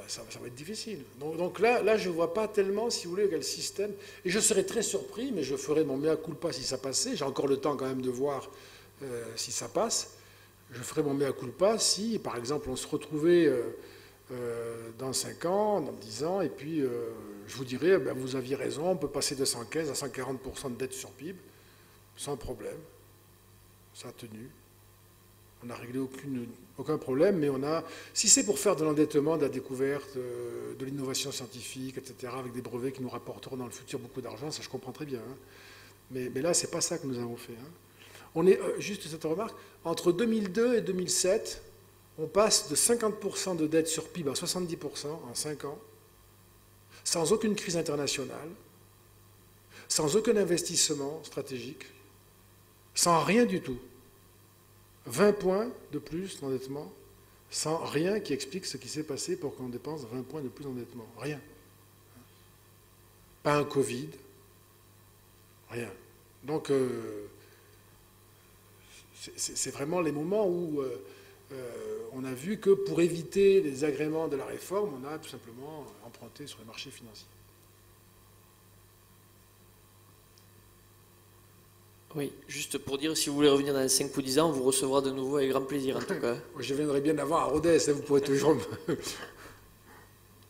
ça va être difficile. Donc là, je ne vois pas tellement, si vous voulez, quel système. Et je serais très surpris, mais je ferais mon mea culpa si ça passait. J'ai encore le temps quand même de voir si ça passe. Je ferais mon mea culpa si, par exemple, on se retrouvait dans 5 ans, dans 10 ans, et puis je vous dirais, vous aviez raison, on peut passer de 115 à 140% de dette sur PIB, sans problème. Ça a tenu. On n'a réglé aucun problème, mais si c'est pour faire de l'endettement, de la découverte, de l'innovation scientifique, etc., avec des brevets qui nous rapporteront dans le futur beaucoup d'argent, ça je comprends très bien. Mais là, c'est pas ça que nous avons fait. On est, juste cette remarque, entre 2002 et 2007, on passe de 50% de dette sur PIB à 70% en 5 ans, sans aucune crise internationale, sans aucun investissement stratégique, sans rien du tout. 20 points de plus d'endettement, sans rien qui explique ce qui s'est passé pour qu'on dépense 20 points de plus d'endettement. Rien. Pas un Covid. Rien. Donc, c'est vraiment les moments où on a vu que pour éviter les agréments de la réforme, on a tout simplement emprunté sur les marchés financiers. Oui, juste pour dire, si vous voulez revenir dans 5 ou 10 ans, on vous recevra de nouveau avec grand plaisir, en tout cas. Je viendrai bien avant à Rodez, vous pourrez toujours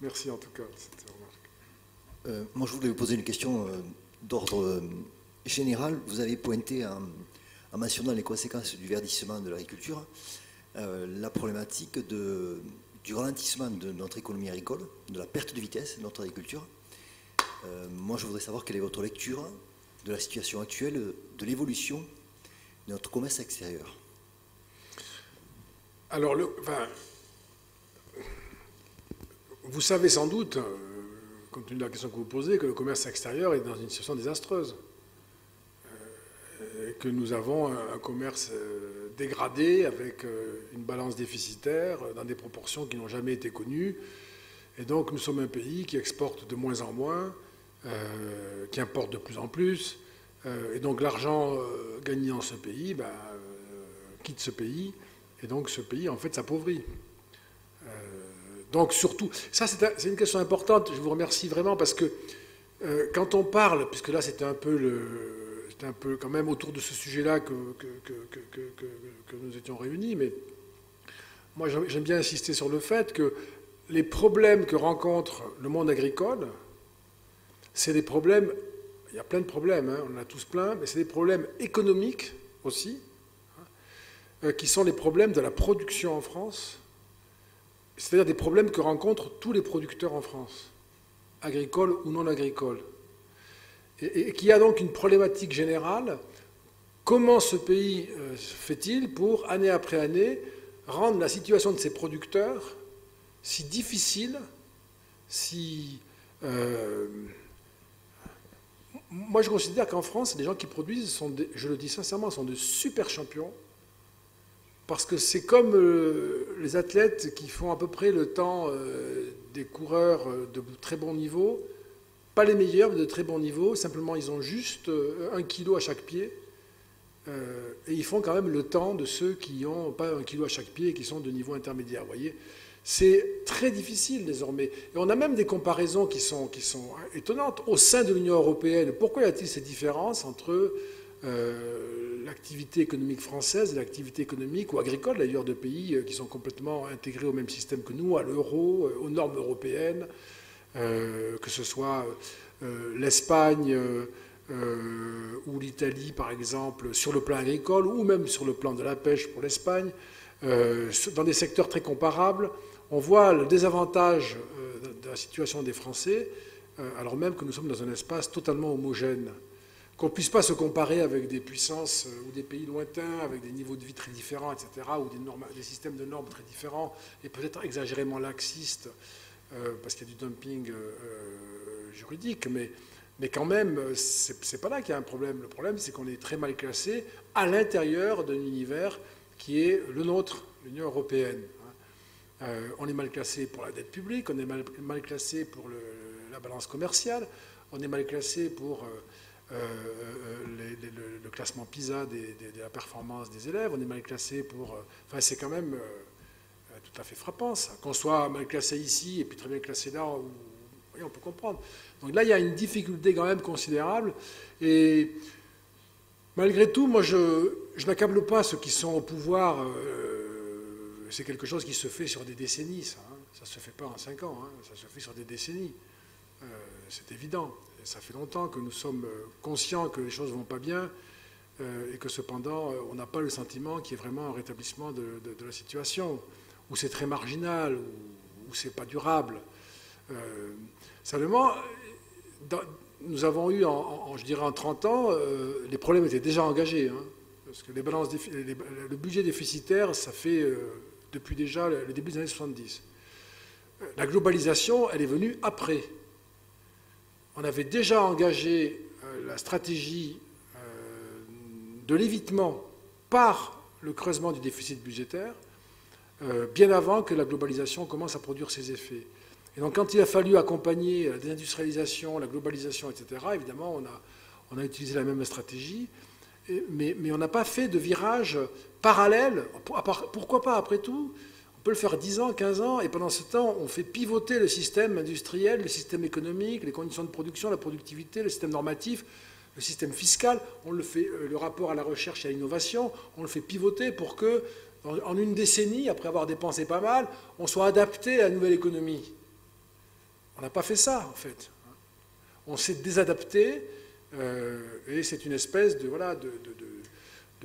Merci en tout cas de cette remarque. Moi, je voulais vous poser une question d'ordre général. Vous avez pointé, en mentionnant les conséquences du verdissement de l'agriculture, la problématique du ralentissement de notre économie agricole, de la perte de vitesse de notre agriculture. Moi, je voudrais savoir quelle est votre lecture de la situation actuelle, de l'évolution de notre commerce extérieur. Alors, vous savez sans doute, compte tenu de la question que vous posez, que le commerce extérieur est dans une situation désastreuse. Que nous avons un commerce dégradé, avec une balance déficitaire, dans des proportions qui n'ont jamais été connues. Et donc, nous sommes un pays qui exporte de moins en moins, qui importe de plus en plus, et donc l'argent gagné dans ce pays quitte ce pays, et donc ce pays en fait s'appauvrit. Donc surtout, ça c'est une question importante, je vous remercie vraiment, parce que quand on parle, puisque là c'était un peu quand même autour de ce sujet-là que nous étions réunis, mais moi j'aime bien insister sur le fait que les problèmes que rencontre le monde agricole, c'est des problèmes, il y a plein de problèmes, on en a tous plein, mais c'est des problèmes économiques aussi, qui sont les problèmes de la production en France, c'est-à-dire des problèmes que rencontrent tous les producteurs en France, agricoles ou non agricoles. Et qu'il y a donc une problématique générale, comment ce pays fait-il pour, année après année, rendre la situation de ses producteurs si difficile, si... Moi, je considère qu'en France, les gens qui produisent, je le dis sincèrement, sont de super champions, parce que c'est comme les athlètes qui font à peu près le temps des coureurs de très bon niveau, pas les meilleurs, mais de très bon niveau, simplement ils ont juste 1 kilo à chaque pied, et ils font quand même le temps de ceux qui n'ont pas 1 kilo à chaque pied et qui sont de niveau intermédiaire. Vous voyez, c'est très difficile désormais. Et on a même des comparaisons qui sont étonnantes. Au sein de l'Union européenne, pourquoi y a-t-il ces différences entre l'activité économique française et l'activité économique ou agricole d'ailleurs de pays qui sont complètement intégrés au même système que nous, à l'euro, aux normes européennes, que ce soit l'Espagne ou l'Italie par exemple sur le plan agricole ou même sur le plan de la pêche pour l'Espagne, dans des secteurs très comparables, on voit le désavantage de la situation des Français alors même que nous sommes dans un espace totalement homogène. Qu'on ne puisse pas se comparer avec des puissances ou des pays lointains, avec des niveaux de vie très différents, etc., ou des systèmes de normes très différents, et peut-être exagérément laxistes, parce qu'il y a du dumping juridique, mais quand même, c'est pas là qu'il y a un problème. Le problème, c'est qu'on est très mal classé à l'intérieur d'un univers qui est le nôtre, l'Union européenne. On est mal classé pour la dette publique, on est mal classé pour la balance commerciale, on est mal classé pour... le classement PISA de la performance des élèves, on est mal classé pour... Enfin, c'est quand même tout à fait frappant, ça. Qu'on soit mal classé ici et puis très bien classé là, oui, on peut comprendre. Donc là, il y a une difficulté quand même considérable. Et malgré tout, moi, je n'accable pas ceux qui sont au pouvoir. C'est quelque chose qui se fait sur des décennies, ça. Hein. Ça ne se fait pas en 5 ans, hein. Ça se fait sur des décennies. C'est évident. Ça fait longtemps que nous sommes conscients que les choses ne vont pas bien et que cependant, on n'a pas le sentiment qu'il y ait vraiment un rétablissement de la situation, où c'est très marginal, où c'est pas durable. Simplement, nous avons eu, je dirais en 30 ans, les problèmes étaient déjà engagés. Hein, parce que le budget déficitaire, ça fait depuis déjà le début des années 70. La globalisation, elle est venue après. On avait déjà engagé la stratégie de l'évitement par le creusement du déficit budgétaire bien avant que la globalisation commence à produire ses effets. Et donc quand il a fallu accompagner la désindustrialisation, la globalisation, etc., évidemment, on a utilisé la même stratégie, mais on n'a pas fait de virage parallèle. Pourquoi pas, après tout ? On peut le faire 10 ans, 15 ans, et pendant ce temps, on fait pivoter le système industriel, le système économique, les conditions de production, la productivité, le système normatif, le système fiscal. On le fait, le rapport à la recherche et à l'innovation, on le fait pivoter pour que, en une décennie, après avoir dépensé pas mal, on soit adapté à la nouvelle économie. On n'a pas fait ça, en fait. On s'est désadapté, et c'est une espèce de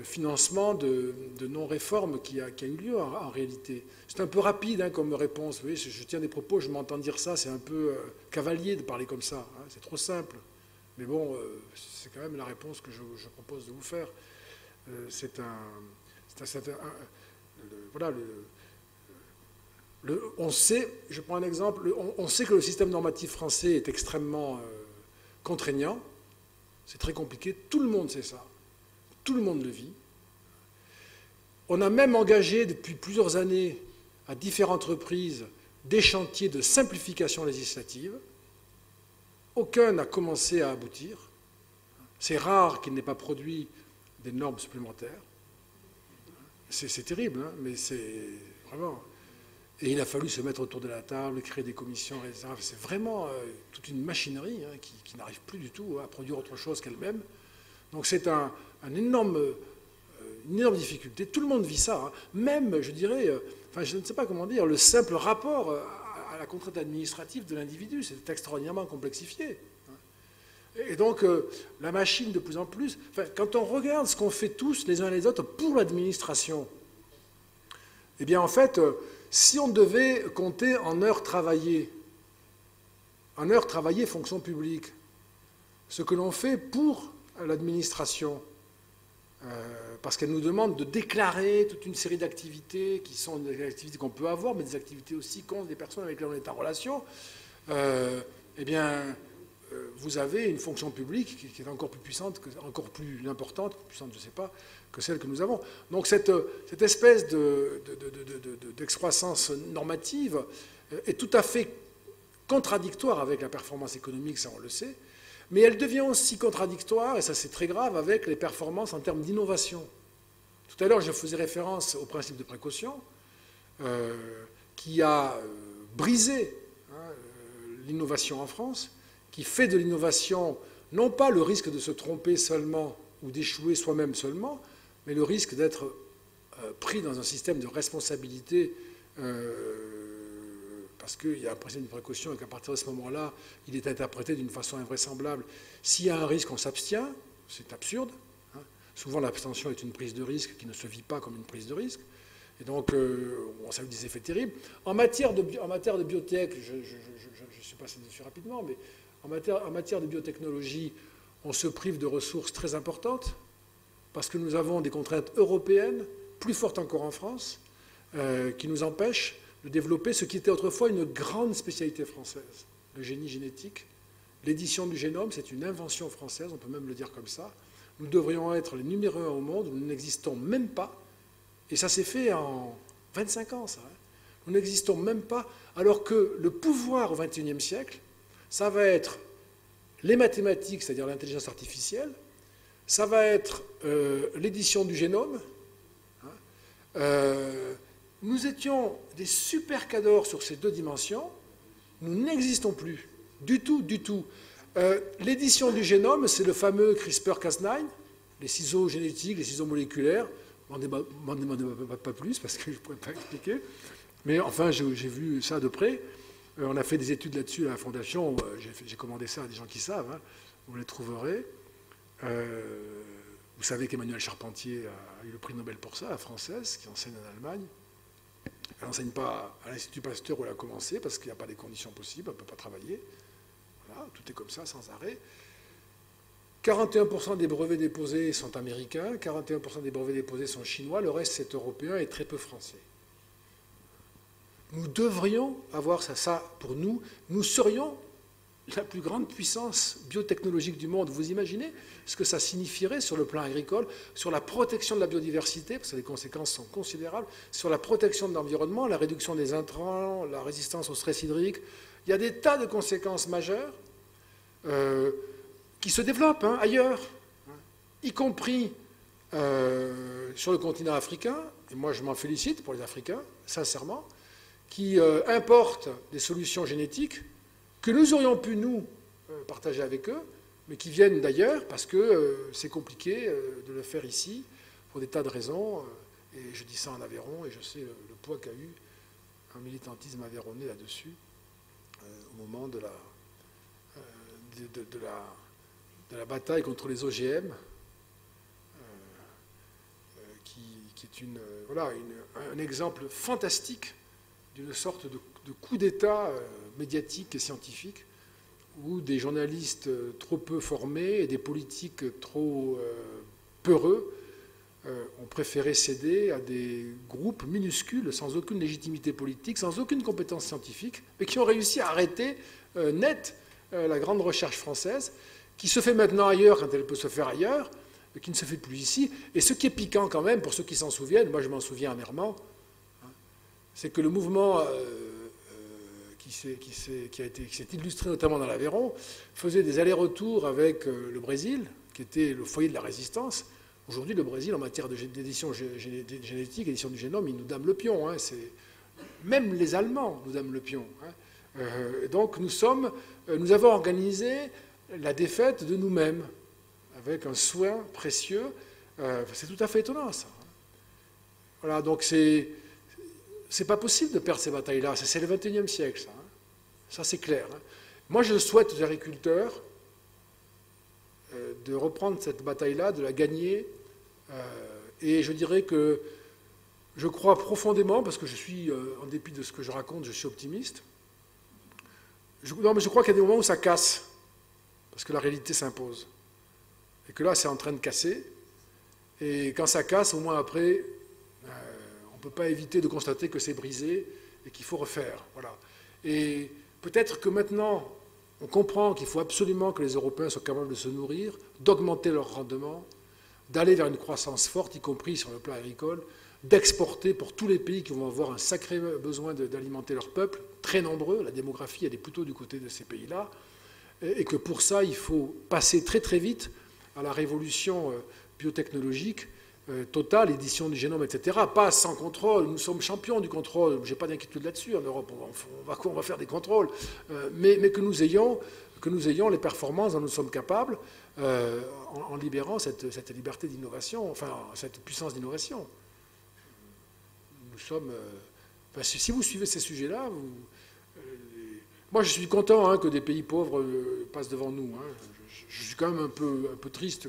financement de non-réforme qui a eu lieu en réalité. C'est un peu rapide hein, comme réponse. Vous voyez, je tiens des propos, je m'entends dire ça, c'est un peu cavalier de parler comme ça. Hein, c'est trop simple. Mais bon, c'est quand même la réponse que je propose de vous faire. On sait, je prends un exemple, on sait que le système normatif français est extrêmement contraignant. C'est très compliqué. Tout le monde sait ça. Tout le monde le vit. On a même engagé depuis plusieurs années à différentes reprises des chantiers de simplification législative. Aucun n'a commencé à aboutir. C'est rare qu'il n'ait pas produit des normes supplémentaires. C'est terrible, hein, mais c'est vraiment... Et il a fallu se mettre autour de la table, créer des commissions, etc. C'est vraiment toute une machinerie hein, qui n'arrive plus du tout à produire autre chose qu'elle-même. Donc c'est une énorme difficulté. Tout le monde vit ça. Hein. Même, je dirais, je ne sais pas comment dire, le simple rapport à la contrainte administrative de l'individu, c'est extraordinairement complexifié. Et donc, la machine, de plus en plus... quand on regarde ce qu'on fait tous, les uns et les autres, pour l'administration, eh bien, en fait, si on devait compter en heures travaillées fonction publique, ce que l'on fait pour l'administration, parce qu'elle nous demande de déclarer toute une série d'activités qui sont des activités qu'on peut avoir, mais des activités aussi contre des personnes avec lesquelles on est en relation, eh bien, vous avez une fonction publique qui est encore plus puissante, encore plus importante, puissante, je ne sais pas, que celle que nous avons. Donc cette espèce d'excroissance normative est tout à fait contradictoire avec la performance économique, ça on le sait. Mais elle devient aussi contradictoire, et ça c'est très grave, avec les performances en termes d'innovation. Tout à l'heure, je faisais référence au principe de précaution, qui a brisé l'innovation en France, qui fait de l'innovation non pas le risque de se tromper seulement ou d'échouer soi-même seulement, mais le risque d'être pris dans un système de responsabilité parce qu'il y a un principe de précaution et qu'à partir de ce moment-là, il est interprété d'une façon invraisemblable. S'il y a un risque, on s'abstient, c'est absurde. Hein. Souvent, l'abstention est une prise de risque qui ne se vit pas comme une prise de risque. Et donc, ça a eu des effets terribles. En matière de biotech, je suis passé dessus rapidement, mais en matière de biotechnologie, on se prive de ressources très importantes parce que nous avons des contraintes européennes, plus fortes encore en France, qui nous empêchent de développer ce qui était autrefois une grande spécialité française, le génie génétique. L'édition du génome, c'est une invention française, on peut même le dire comme ça. Nous devrions être les numéros 1 au monde, nous n'existons même pas. Et ça s'est fait en 25 ans, ça. Nous n'existons même pas, alors que le pouvoir au XXIe siècle, ça va être les mathématiques, c'est-à-dire l'intelligence artificielle, ça va être l'édition du génome. Nous étions des super cadors sur ces deux dimensions, nous n'existons plus, du tout, du tout. L'édition du génome, c'est le fameux CRISPR-Cas9, les ciseaux génétiques, les ciseaux moléculaires. M'en demandez pas plus, parce que je ne pourrais pas expliquer. Mais enfin, j'ai vu ça de près. On a fait des études là-dessus à la Fondation. J'ai commandé ça à des gens qui savent. Hein. Vous les trouverez. Vous savez qu'Emmanuelle Charpentier a eu le prix Nobel pour ça, la française, qui enseigne en Allemagne. Elle n'enseigne pas à l'Institut Pasteur où elle a commencé, parce qu'il n'y a pas les conditions possibles, elle ne peut pas travailler. Voilà, tout est comme ça, sans arrêt. 41% des brevets déposés sont américains, 41% des brevets déposés sont chinois, le reste c'est européen et très peu français. Nous devrions avoir ça pour nous. Nous serions la plus grande puissance biotechnologique du monde. Vous imaginez ce que ça signifierait sur le plan agricole, sur la protection de la biodiversité, parce que les conséquences sont considérables, sur la protection de l'environnement, la réduction des intrants, la résistance au stress hydrique. Il y a des tas de conséquences majeures qui se développent ailleurs, y compris sur le continent africain, et moi je m'en félicite pour les Africains, sincèrement, qui importent des solutions génétiques que nous aurions pu, nous, partager avec eux, mais qui viennent d'ailleurs parce que c'est compliqué de le faire ici, pour des tas de raisons, et je dis ça en Aveyron, et je sais le poids qu'a eu un militantisme aveyronnais là-dessus, au moment de la bataille contre les OGM, qui est un exemple fantastique d'une sorte de coup d'État médiatique et scientifique, où des journalistes trop peu formés et des politiques trop peureux ont préféré céder à des groupes minuscules, sans aucune légitimité politique, sans aucune compétence scientifique, mais qui ont réussi à arrêter net la grande recherche française, qui se fait maintenant ailleurs quand elle peut se faire ailleurs, mais qui ne se fait plus ici. Et ce qui est piquant quand même, pour ceux qui s'en souviennent, moi je m'en souviens amèrement, c'est que le mouvement qui s'est illustré notamment dans l'Aveyron faisait des allers-retours avec le Brésil, qui était le foyer de la résistance. Aujourd'hui, le Brésil, en matière d'édition génétique, édition du génome, il nous dame le pion. Même les Allemands nous dament le pion. Donc nous avons organisé la défaite de nous-mêmes, avec un soin précieux. C'est tout à fait étonnant, ça. Voilà, donc c'est pas possible de perdre ces batailles-là. C'est le XXIe siècle, ça. Ça, c'est clair. Moi, je souhaite aux agriculteurs de reprendre cette bataille-là, de la gagner. Et je dirais que je crois profondément, parce que je suis, en dépit de ce que je raconte, je suis optimiste. Mais je crois qu'il y a des moments où ça casse, parce que la réalité s'impose. Et que là, c'est en train de casser. Et quand ça casse, au moins après, on ne peut pas éviter de constater que c'est brisé et qu'il faut refaire. Voilà. Et peut-être que maintenant, on comprend qu'il faut absolument que les Européens soient capables de se nourrir, d'augmenter leur rendement, d'aller vers une croissance forte, y compris sur le plan agricole, d'exporter pour tous les pays qui vont avoir un sacré besoin d'alimenter leur peuple, très nombreux. La démographie, elle est plutôt du côté de ces pays-là. et que pour ça, il faut passer très très vite à la révolution biotechnologique totale, édition du génome, etc. Pas sans contrôle. Nous sommes champions du contrôle. Je n'ai pas d'inquiétude là-dessus. En Europe, on va faire des contrôles. Mais que nous ayons les performances dont nous sommes capables en libérant cette liberté d'innovation, enfin, cette puissance d'innovation. Nous sommes... si vous suivez ces sujets-là, moi je suis content que des pays pauvres passent devant nous. Je suis quand même un peu triste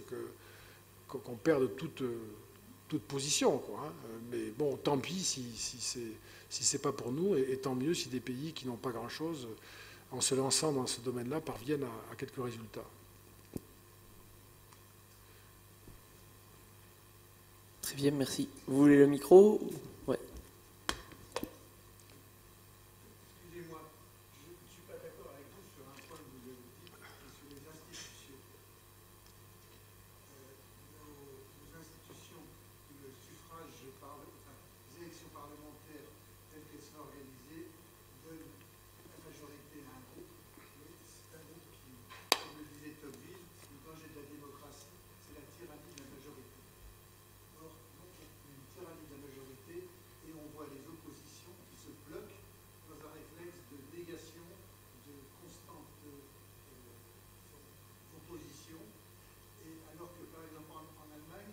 qu'on perde toute position, quoi. Mais bon, tant pis si c'est pas pour nous, et tant mieux si des pays qui n'ont pas grand-chose, en se lançant dans ce domaine-là, parviennent à quelques résultats. Très bien, merci. Vous voulez le micro? Ouais. Excusez-moi, je ne suis pas d'accord avec vous sur un point que vous avez dit, c'est sur les institutions. Nos institutions, le suffrage, les élections parlementaires telles qu'elles sont organisées, donnent la majorité à un groupe. Mais c'est un groupe qui, comme le disait Tocqueville, le danger de la démocratie, c'est la tyrannie de la majorité. Or, donc, il y a une tyrannie de la majorité et on voit les oppositions qui se bloquent dans un réflexe de négation, de constante opposition. Et alors que, par exemple, en Allemagne,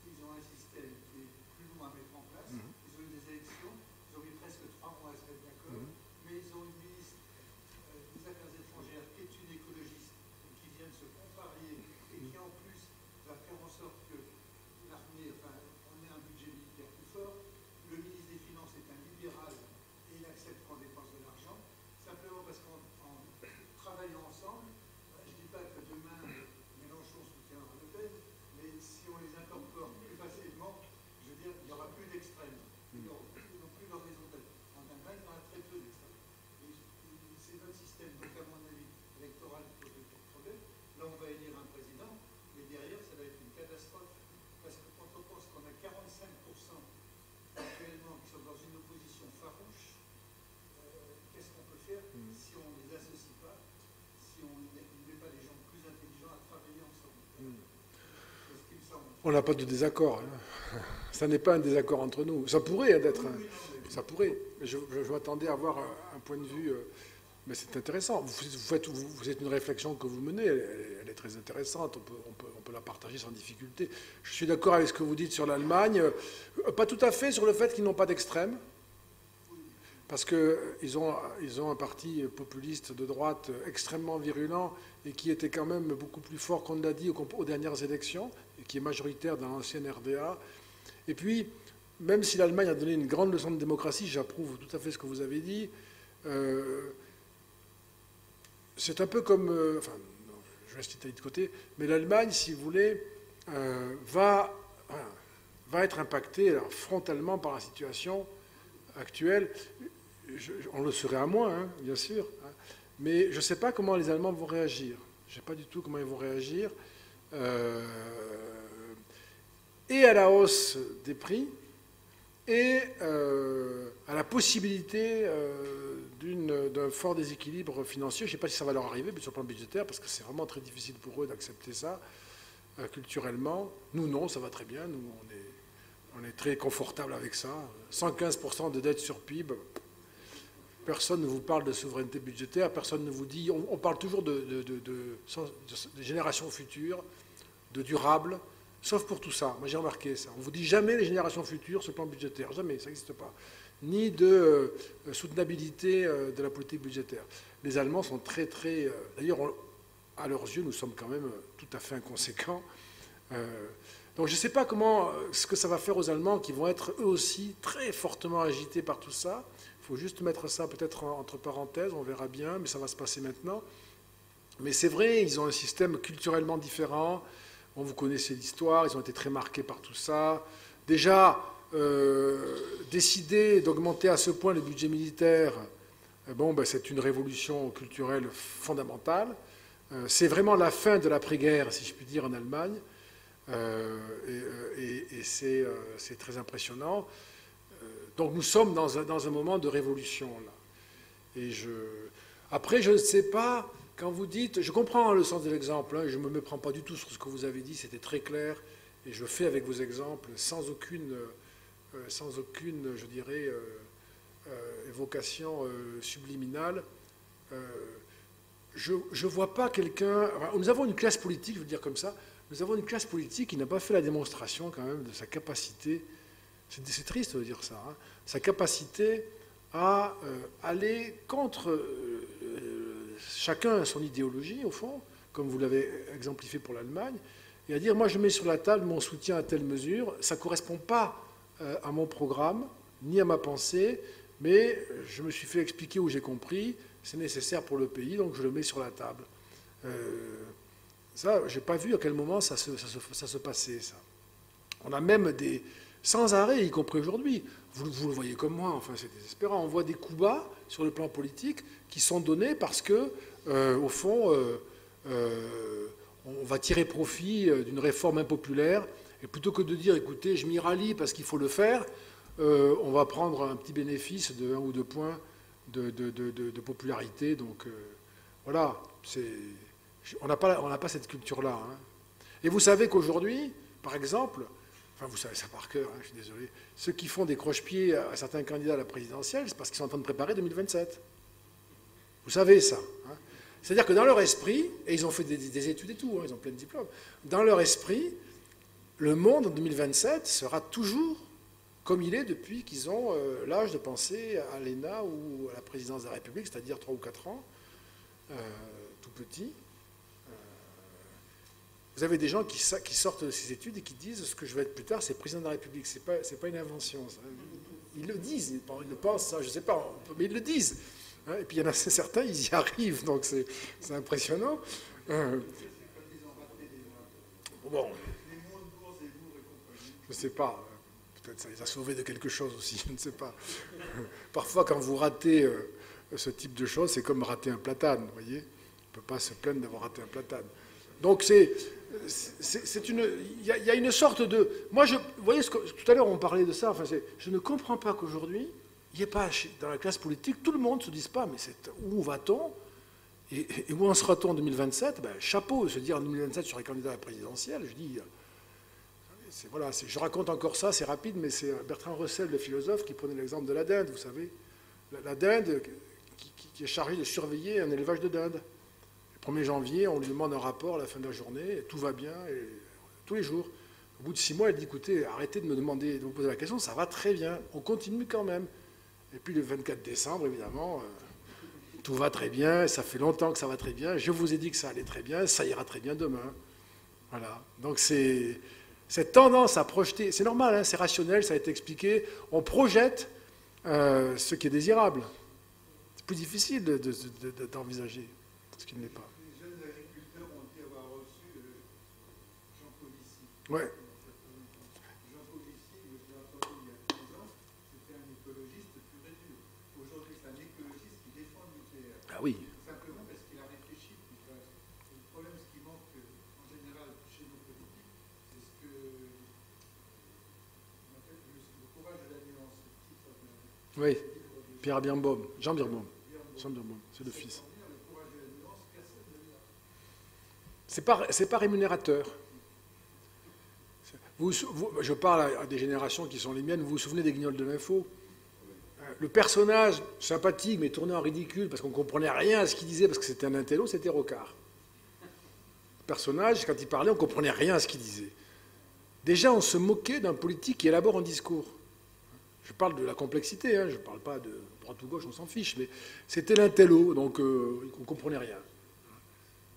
ils ont un système qui est plus long à mettre en place. Ils ont eu des élections, ils ont mis presque 3 mois à se mettre d'accord, mais ils ont une ministre des Affaires étrangères qui est une écologiste, qui vient de se contrarier et qui en plus va faire en sorte que l'armée, on ait un budget militaire plus fort. Le ministre des Finances est un libéral et il accepte qu'on dépense de l'argent, simplement parce qu'en travaillant ensemble, je ne dis pas que demain Mélenchon soutiendra Le Pen, mais si on les incorpore plus facilement, je veux dire, il n'y aura plus d'extrêmes, ils n'auront plus d'horizontalité. En Allemagne, il y en a très peu d'extrêmes. C'est notre système, donc à mon avis, électoral qui pose le problème. Là, on va élire un président, mais derrière, ça va être une catastrophe. Parce que quand on pense qu'on a 45% actuellement qui sont dans une opposition farouche, qu'est-ce qu'on peut faire si on ne les associe pas, si on ne met pas les gens plus intelligents à travailler ensemble? C'est ce qui me semble. On n'a pas de désaccord. Ça n'est pas un désaccord entre nous. Ça pourrait d'être. Ça pourrait. Mais je m'attendais à avoir un point de vue. Mais c'est intéressant. Vous êtes une réflexion que vous menez. Elle est très intéressante. On peut la partager sans difficulté. Je suis d'accord avec ce que vous dites sur l'Allemagne. Pas tout à fait sur le fait qu'ils n'ont pas d'extrême. Parce qu'ils ont un parti populiste de droite extrêmement virulent et qui était quand même beaucoup plus fort qu'on l'a dit aux dernières élections, et qui est majoritaire dans l'ancienne RDA. Et puis, même si l'Allemagne a donné une grande leçon de démocratie, j'approuve tout à fait ce que vous avez dit, c'est un peu comme... enfin, non, je laisse l'Italie de côté, mais l'Allemagne, si vous voulez, va être impactée frontalement par la situation actuelle. On le serait à moins, bien sûr, mais je ne sais pas comment les Allemands vont réagir. Je ne sais pas du tout comment ils vont réagir. Et à la hausse des prix, et à la possibilité d'un fort déséquilibre financier. Je ne sais pas si ça va leur arriver, mais sur le plan budgétaire, parce que c'est vraiment très difficile pour eux d'accepter ça culturellement. Nous, non, ça va très bien. Nous, on est très confortable avec ça. 115% de dette sur PIB. Personne ne vous parle de souveraineté budgétaire, personne ne vous dit... On parle toujours de générations futures, de durable, sauf pour tout ça. Moi, j'ai remarqué ça. On ne vous dit jamais les générations futures sur le plan budgétaire. Jamais, ça n'existe pas. Ni de soutenabilité de la politique budgétaire. Les Allemands sont très, très... D'ailleurs, à leurs yeux, nous sommes quand même tout à fait inconséquents. Donc je ne sais pas ce que ça va faire aux Allemands qui vont être eux aussi très fortement agités par tout ça. Il faut juste mettre ça peut-être entre parenthèses, on verra bien, mais ça va se passer maintenant. Mais c'est vrai, ils ont un système culturellement différent. Bon, vous connaissez l'histoire, ils ont été très marqués par tout ça. Déjà, décider d'augmenter à ce point le budget militaire, c'est une révolution culturelle fondamentale. C'est vraiment la fin de l'après-guerre, si je puis dire, en Allemagne. Et c'est très impressionnant. Donc nous sommes dans un moment de révolution là. Et après, je ne sais pas quand vous dites, je comprends le sens de l'exemple, hein, je ne me méprends pas du tout sur ce que vous avez dit, c'était très clair, et je fais avec vos exemples sans aucune je dirais, évocation subliminale. Je ne vois pas quelqu'un... Nous avons une classe politique, je veux dire comme ça, nous avons une classe politique qui n'a pas fait la démonstration quand même de sa capacité, c'est triste de dire ça, hein, sa capacité à aller contre chacun son idéologie, au fond, comme vous l'avez exemplifié pour l'Allemagne, et à dire, moi je mets sur la table mon soutien à telle mesure, ça ne correspond pas à mon programme, ni à ma pensée, mais je me suis fait expliquer où j'ai compris, c'est nécessaire pour le pays, donc je le mets sur la table. Ça, je n'ai pas vu à quel moment ça se passait, ça. On a même des... sans arrêt, y compris aujourd'hui, vous le voyez comme moi, enfin c'est désespérant, on voit des coups bas sur le plan politique qui sont donnés parce que, au fond, on va tirer profit d'une réforme impopulaire, et plutôt que de dire, écoutez, je m'y rallie parce qu'il faut le faire, on va prendre un petit bénéfice de 1 ou 2 points de popularité. Donc voilà, on n'a pas cette culture-là. Hein. Et vous savez qu'aujourd'hui, par exemple, enfin vous savez ça par cœur, hein, je suis désolé, ceux qui font des croche-pieds à certains candidats à la présidentielle, c'est parce qu'ils sont en train de préparer 2027. Vous savez ça. Hein. C'est-à-dire que dans leur esprit, et ils ont fait des études et tout, hein, ils ont plein de diplômes, dans leur esprit, le monde en 2027 sera toujours comme il est depuis qu'ils ont l'âge de penser à l'ENA ou à la présidence de la République, c'est-à-dire 3 ou 4 ans, tout petit. Vous avez des gens qui sortent de ces études et qui disent ce que je vais être plus tard, c'est président de la République. C'est pas une invention. Ça. Ils le disent, ils le pensent, ça, je ne sais pas, mais ils le disent. Hein, et puis il y en a certains, ils y arrivent, donc c'est impressionnant. Bon, je ne sais pas. Peut-être ça les a sauvés de quelque chose aussi, je ne sais pas. Parfois, quand vous ratez ce type de choses, c'est comme rater un platane, vous voyez. On ne peut pas se plaindre d'avoir raté un platane. Donc, il y a une sorte de... Moi, vous voyez, tout à l'heure, on parlait de ça. Enfin, je ne comprends pas qu'aujourd'hui, il n'y ait pas, dans la classe politique, tout le monde ne se dise pas, mais où va-t-on et où en sera-t-on en 2027 ben, chapeau, se dire en 2027, je serai candidat à la présidentielle, je dis... Voilà, je raconte encore ça, c'est rapide, mais c'est Bertrand Russell, le philosophe, qui prenait l'exemple de la dinde, vous savez. La dinde qui est chargée de surveiller un élevage de dinde. Le 1er janvier, on lui demande un rapport à la fin de la journée, et tout va bien, et tous les jours. Au bout de 6 mois, elle dit, écoutez, arrêtez de me poser la question, ça va très bien, on continue quand même. Et puis le 24 décembre, évidemment, tout va très bien, ça fait longtemps que ça va très bien, je vous ai dit que ça allait très bien, ça ira très bien demain. Voilà, donc c'est... Cette tendance à projeter, c'est normal, hein, c'est rationnel, ça a été expliqué, on projette ce qui est désirable. C'est plus difficile d'envisager ce qui ne l'est pas. Les jeunes agriculteurs ont dit avoir reçu Jean Covici. Ouais. Jean Covici, je l'ai entendu il y a 15 ans, c'était un écologiste pur et dur. Aujourd'hui, c'est un écologiste qui défend le nucléaire. Ah oui. Simplement parce qu'il a réfléchi. Le problème, ce qui manque en général chez nos politiques, c'est ce que on appelle le courage de la nuance. Oui, Pierre Birnbaum, Jean Birnbaum. Jean Birnbaum, c'est le fils. C'est pas rémunérateur. Je parle à des générations qui sont les miennes, vous vous souvenez des Guignols de l'info? Le personnage sympathique mais tourné en ridicule parce qu'on ne comprenait rien à ce qu'il disait parce que c'était un intello, c'était Rocard. Le personnage, quand il parlait, on ne comprenait rien à ce qu'il disait. Déjà, on se moquait d'un politique qui élabore un discours. Je parle de la complexité, hein, je ne parle pas de droite ou gauche, on s'en fiche, mais c'était l'intello, donc on ne comprenait rien.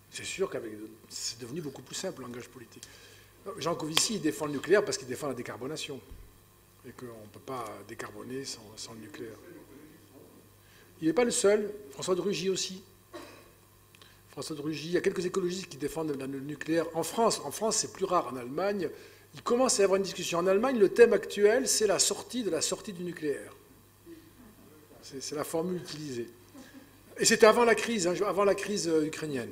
C'est sûr qu'avec c'est devenu beaucoup plus simple, le langage politique. Jean Covici, il défend le nucléaire parce qu'il défend la décarbonation. Et qu'on ne peut pas décarboner sans le nucléaire. Il n'est pas le seul. François de Rugy aussi. François de Rugy, il y a quelques écologistes qui défendent le nucléaire. En France, c'est plus rare. En Allemagne, il commence à y avoir une discussion. En Allemagne, le thème actuel, c'est la sortie du nucléaire. C'est la formule utilisée. Et c'était avant la crise ukrainienne.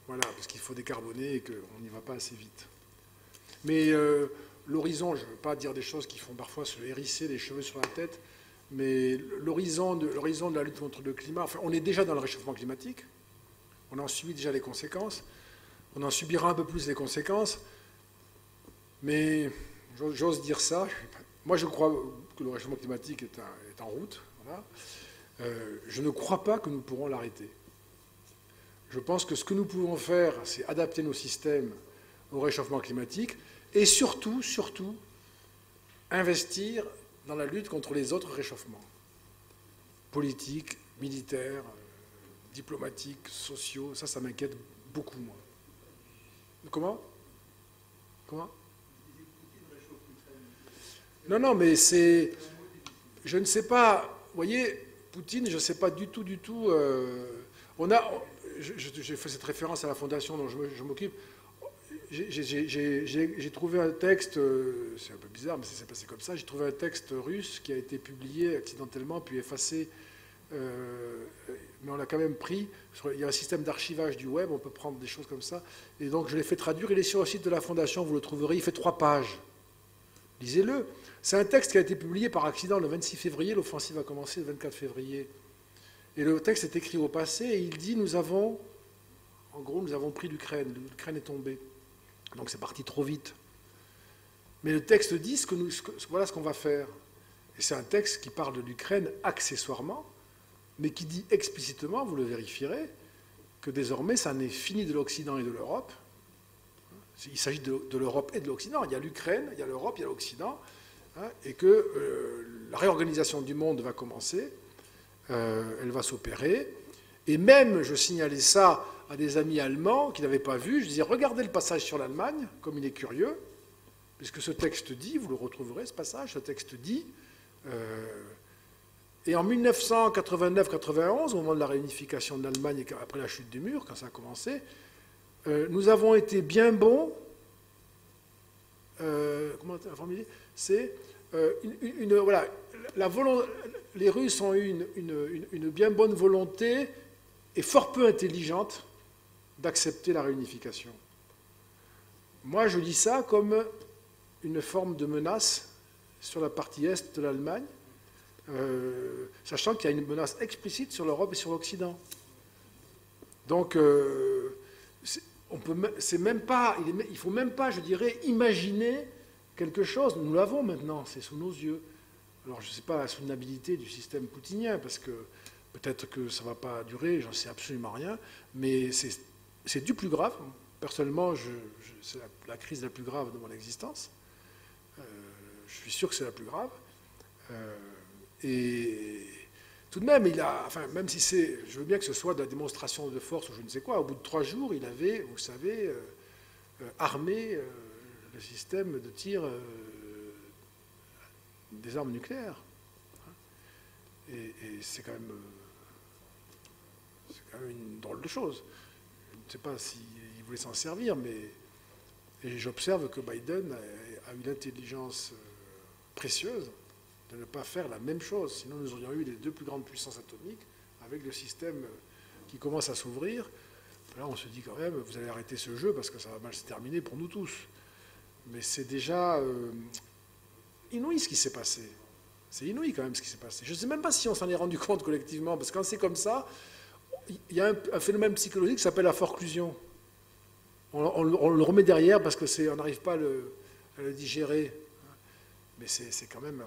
Voilà, parce qu'il faut décarboner et qu'on n'y va pas assez vite. Mais l'horizon, je ne veux pas dire des choses qui font parfois se hérisser les cheveux sur la tête, mais l'horizon de la lutte contre le climat, enfin, on est déjà dans le réchauffement climatique, on en subit déjà les conséquences, on en subira un peu plus les conséquences, mais j'ose dire ça. Moi, je crois que le réchauffement climatique est en route. Voilà. Je ne crois pas que nous pourrons l'arrêter. Je pense que ce que nous pouvons faire, c'est adapter nos systèmes au réchauffement climatique et surtout, investir dans la lutte contre les autres réchauffements, politiques, militaires, diplomatiques, sociaux. Ça m'inquiète beaucoup, moi. Comment? Non, mais c'est... Je ne sais pas... Vous voyez, Poutine, je ne sais pas du tout... J'ai fait cette référence à la fondation dont je m'occupe. J'ai trouvé un texte, c'est un peu bizarre, mais ça s'est passé comme ça, j'ai trouvé un texte russe qui a été publié accidentellement, puis effacé, mais on l'a quand même pris. Il y a un système d'archivage du web, on peut prendre des choses comme ça. Et donc je l'ai fait traduire, il est sur le site de la fondation, vous le trouverez, il fait 3 pages. Lisez-le. C'est un texte qui a été publié par accident le 26 février, l'offensive a commencé le 24 février. Et le texte est écrit au passé, et il dit, nous avons pris l'Ukraine est tombée. Donc c'est parti trop vite. Mais le texte dit voilà ce qu'on va faire. Et c'est un texte qui parle de l'Ukraine accessoirement, mais qui dit explicitement, vous le vérifierez, que désormais ça n'est fini de l'Occident et de l'Europe. Il s'agit de l'Europe et de l'Occident. Il y a l'Ukraine, il y a l'Europe, il y a l'Occident, et que la réorganisation du monde va commencer, elle va s'opérer. Et même, je signalais ça à des amis allemands qui n'avaient pas vu, je disais, regardez le passage sur l'Allemagne, comme il est curieux, puisque ce texte dit, vous le retrouverez, ce passage, ce texte dit, et en 1989-91, au moment de la réunification de l'Allemagne et après la chute du mur, quand ça a commencé, nous avons été bien bons, comment formuler, c'est voilà, les Russes ont eu une bien bonne volonté et fort peu intelligente d'accepter la réunification. Moi, je lis ça comme une forme de menace sur la partie est de l'Allemagne, sachant qu'il y a une menace explicite sur l'Europe et sur l'Occident. Donc, il ne faut même pas, je dirais, imaginer quelque chose. Nous l'avons maintenant, c'est sous nos yeux. Alors, je ne sais pas la soutenabilité du système poutinien, parce que peut-être que ça ne va pas durer, j'en sais absolument rien, mais c'est du plus grave. Personnellement, c'est la crise la plus grave de mon existence. Je suis sûr que c'est la plus grave. Et tout de même, même si je veux bien que ce soit de la démonstration de force ou je ne sais quoi, au bout de 3 jours, il avait, vous savez, armé le système de tir des armes nucléaires. Et c'est quand même une drôle de chose. Je ne sais pas s'il voulait s'en servir, mais j'observe que Biden a eu l'intelligence précieuse de ne pas faire la même chose. Sinon, nous aurions eu les 2 plus grandes puissances atomiques avec le système qui commence à s'ouvrir. Là, on se dit quand même, vous allez arrêter ce jeu parce que ça va mal se terminer pour nous tous. Mais c'est déjà inouï ce qui s'est passé. C'est inouï quand même ce qui s'est passé. Je ne sais même pas si on s'en est rendu compte collectivement, parce que quand c'est comme ça, il y a un phénomène psychologique qui s'appelle la forclusion. On le remet derrière parce qu'on n'arrive pas à le digérer. Mais c'est quand même...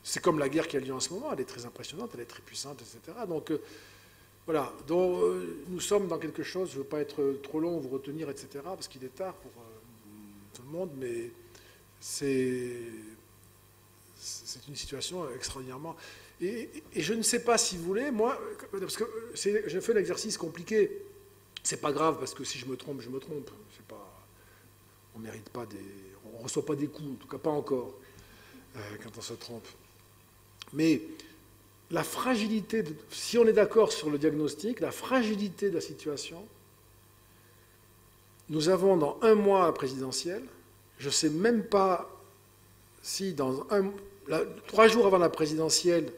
C'est comme la guerre qui a lieu en ce moment, elle est très impressionnante, elle est très puissante, etc. Donc, voilà. Donc, nous sommes dans quelque chose, je ne veux pas être trop long, vous retenir, etc., parce qu'il est tard pour tout le monde, mais c'est une situation extraordinairement... Et je ne sais pas si vous voulez, moi, parce que j'ai fait l'exercice compliqué. C'est pas grave, parce que si je me trompe, je me trompe. C'est pas, on ne mérite pas on ne reçoit pas des coups, en tout cas pas encore, quand on se trompe. Mais la fragilité, si on est d'accord sur le diagnostic, la fragilité de la situation, nous avons dans 1 mois la présidentielle, je ne sais même pas si dans 3 jours avant la présidentielle,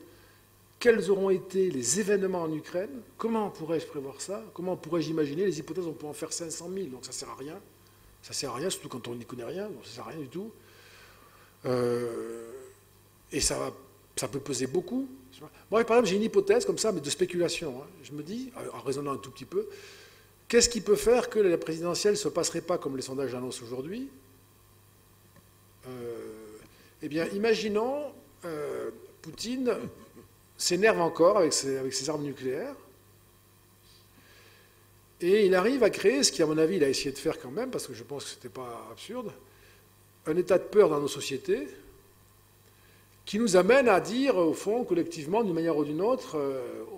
quels auront été les événements en Ukraine, comment pourrais-je prévoir ça, comment pourrais-je imaginer, les hypothèses, on peut en faire 500 000, donc ça ne sert à rien. Ça ne sert à rien, surtout quand on n'y connaît rien, donc ça ne sert à rien du tout. Et ça va Ça peut peser beaucoup. Moi, par exemple, j'ai une hypothèse comme ça, mais de spéculation. Hein. Je me dis, en raisonnant un tout petit peu, qu'est-ce qui peut faire que la présidentielle ne se passerait pas comme les sondages annoncent aujourd'hui? Eh bien, imaginons, Poutine s'énerve encore avec ses armes nucléaires, et il arrive à créer, ce qu'à mon avis, il a essayé de faire quand même, parce que je pense que ce n'était pas absurde, un état de peur dans nos sociétés, qui nous amène à dire, au fond, collectivement, d'une manière ou d'une autre,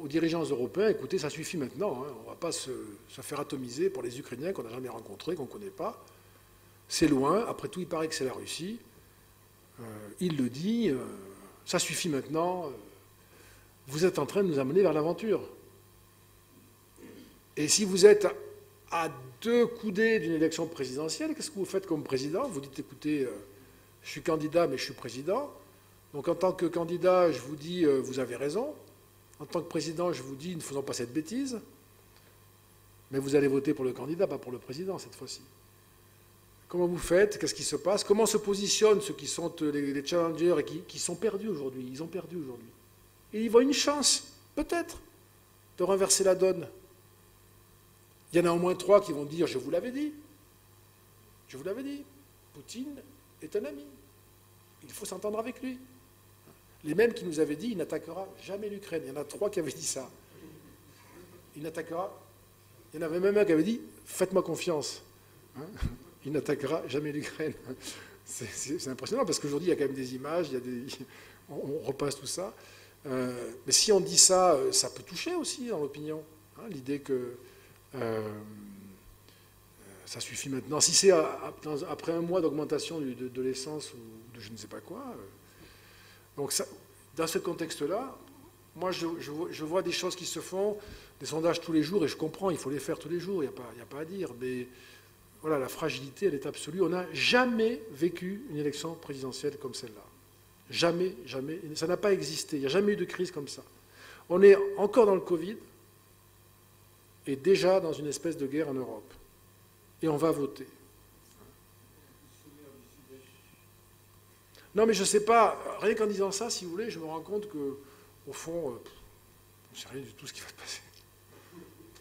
aux dirigeants européens, écoutez, ça suffit maintenant, hein, on ne va pas se faire atomiser pour les Ukrainiens qu'on n'a jamais rencontrés, qu'on ne connaît pas. C'est loin, après tout, il paraît que c'est la Russie. Il le dit, ça suffit maintenant, vous êtes en train de nous amener vers l'aventure. Et si vous êtes à 2 coudées d'une élection présidentielle, qu'est-ce que vous faites comme président? Vous dites, écoutez, je suis candidat, mais je suis président. Donc en tant que candidat, je vous dis, vous avez raison. En tant que président, je vous dis, ne faisons pas cette bêtise. Mais vous allez voter pour le candidat, pas pour le président cette fois-ci. Comment vous faites? Qu'est-ce qui se passe? Comment se positionnent ceux qui sont les challengers et qui sont perdus aujourd'hui? Ils ont perdu aujourd'hui. Et ils voient une chance, peut-être, de renverser la donne. Il y en a au moins 3 qui vont dire, je vous l'avais dit. Je vous l'avais dit. Poutine est un ami. Il faut s'entendre avec lui. Les mêmes qui nous avaient dit, il n'attaquera jamais l'Ukraine. Il y en a 3 qui avaient dit ça. Il n'attaquera. Il y en avait même un qui avait dit, faites-moi confiance. Hein, il n'attaquera jamais l'Ukraine. C'est impressionnant parce qu'aujourd'hui, il y a quand même des images, on repasse tout ça. Mais si on dit ça, ça peut toucher aussi dans l'opinion. Hein, l'idée que ça suffit maintenant. Si c'est après un mois d'augmentation de l'essence ou de je ne sais pas quoi. Donc ça, dans ce contexte-là, moi je vois des choses qui se font, des sondages tous les jours, et je comprends, il faut les faire tous les jours, il n'y a pas à dire. Mais voilà, la fragilité, elle est absolue. On n'a jamais vécu une élection présidentielle comme celle-là. Jamais, jamais. Ça n'a pas existé. Il n'y a jamais eu de crise comme ça. On est encore dans le Covid et déjà dans une espèce de guerre en Europe. Et on va voter. Non, mais je ne sais pas, rien qu'en disant ça, si vous voulez, je me rends compte qu'au fond, on ne sait rien du tout ce qui va se passer.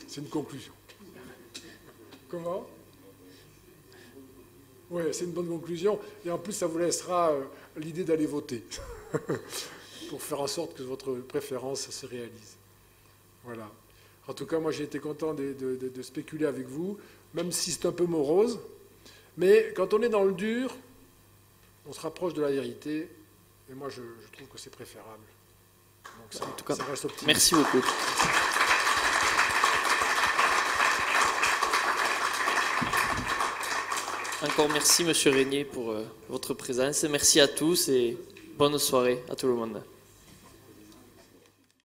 C'est une conclusion. Comment? Oui, c'est une bonne conclusion. Et en plus, ça vous laissera l'idée d'aller voter pour faire en sorte que votre préférence se réalise. Voilà. En tout cas, moi, j'ai été content de spéculer avec vous, même si c'est un peu morose. Mais quand on est dans le dur, on se rapproche de la vérité. Et moi, je trouve que c'est préférable. Donc ça, en tout cas, ça reste optimiste. Merci beaucoup. Encore merci, Monsieur Régnier, pour votre présence. Merci à tous et bonne soirée à tout le monde.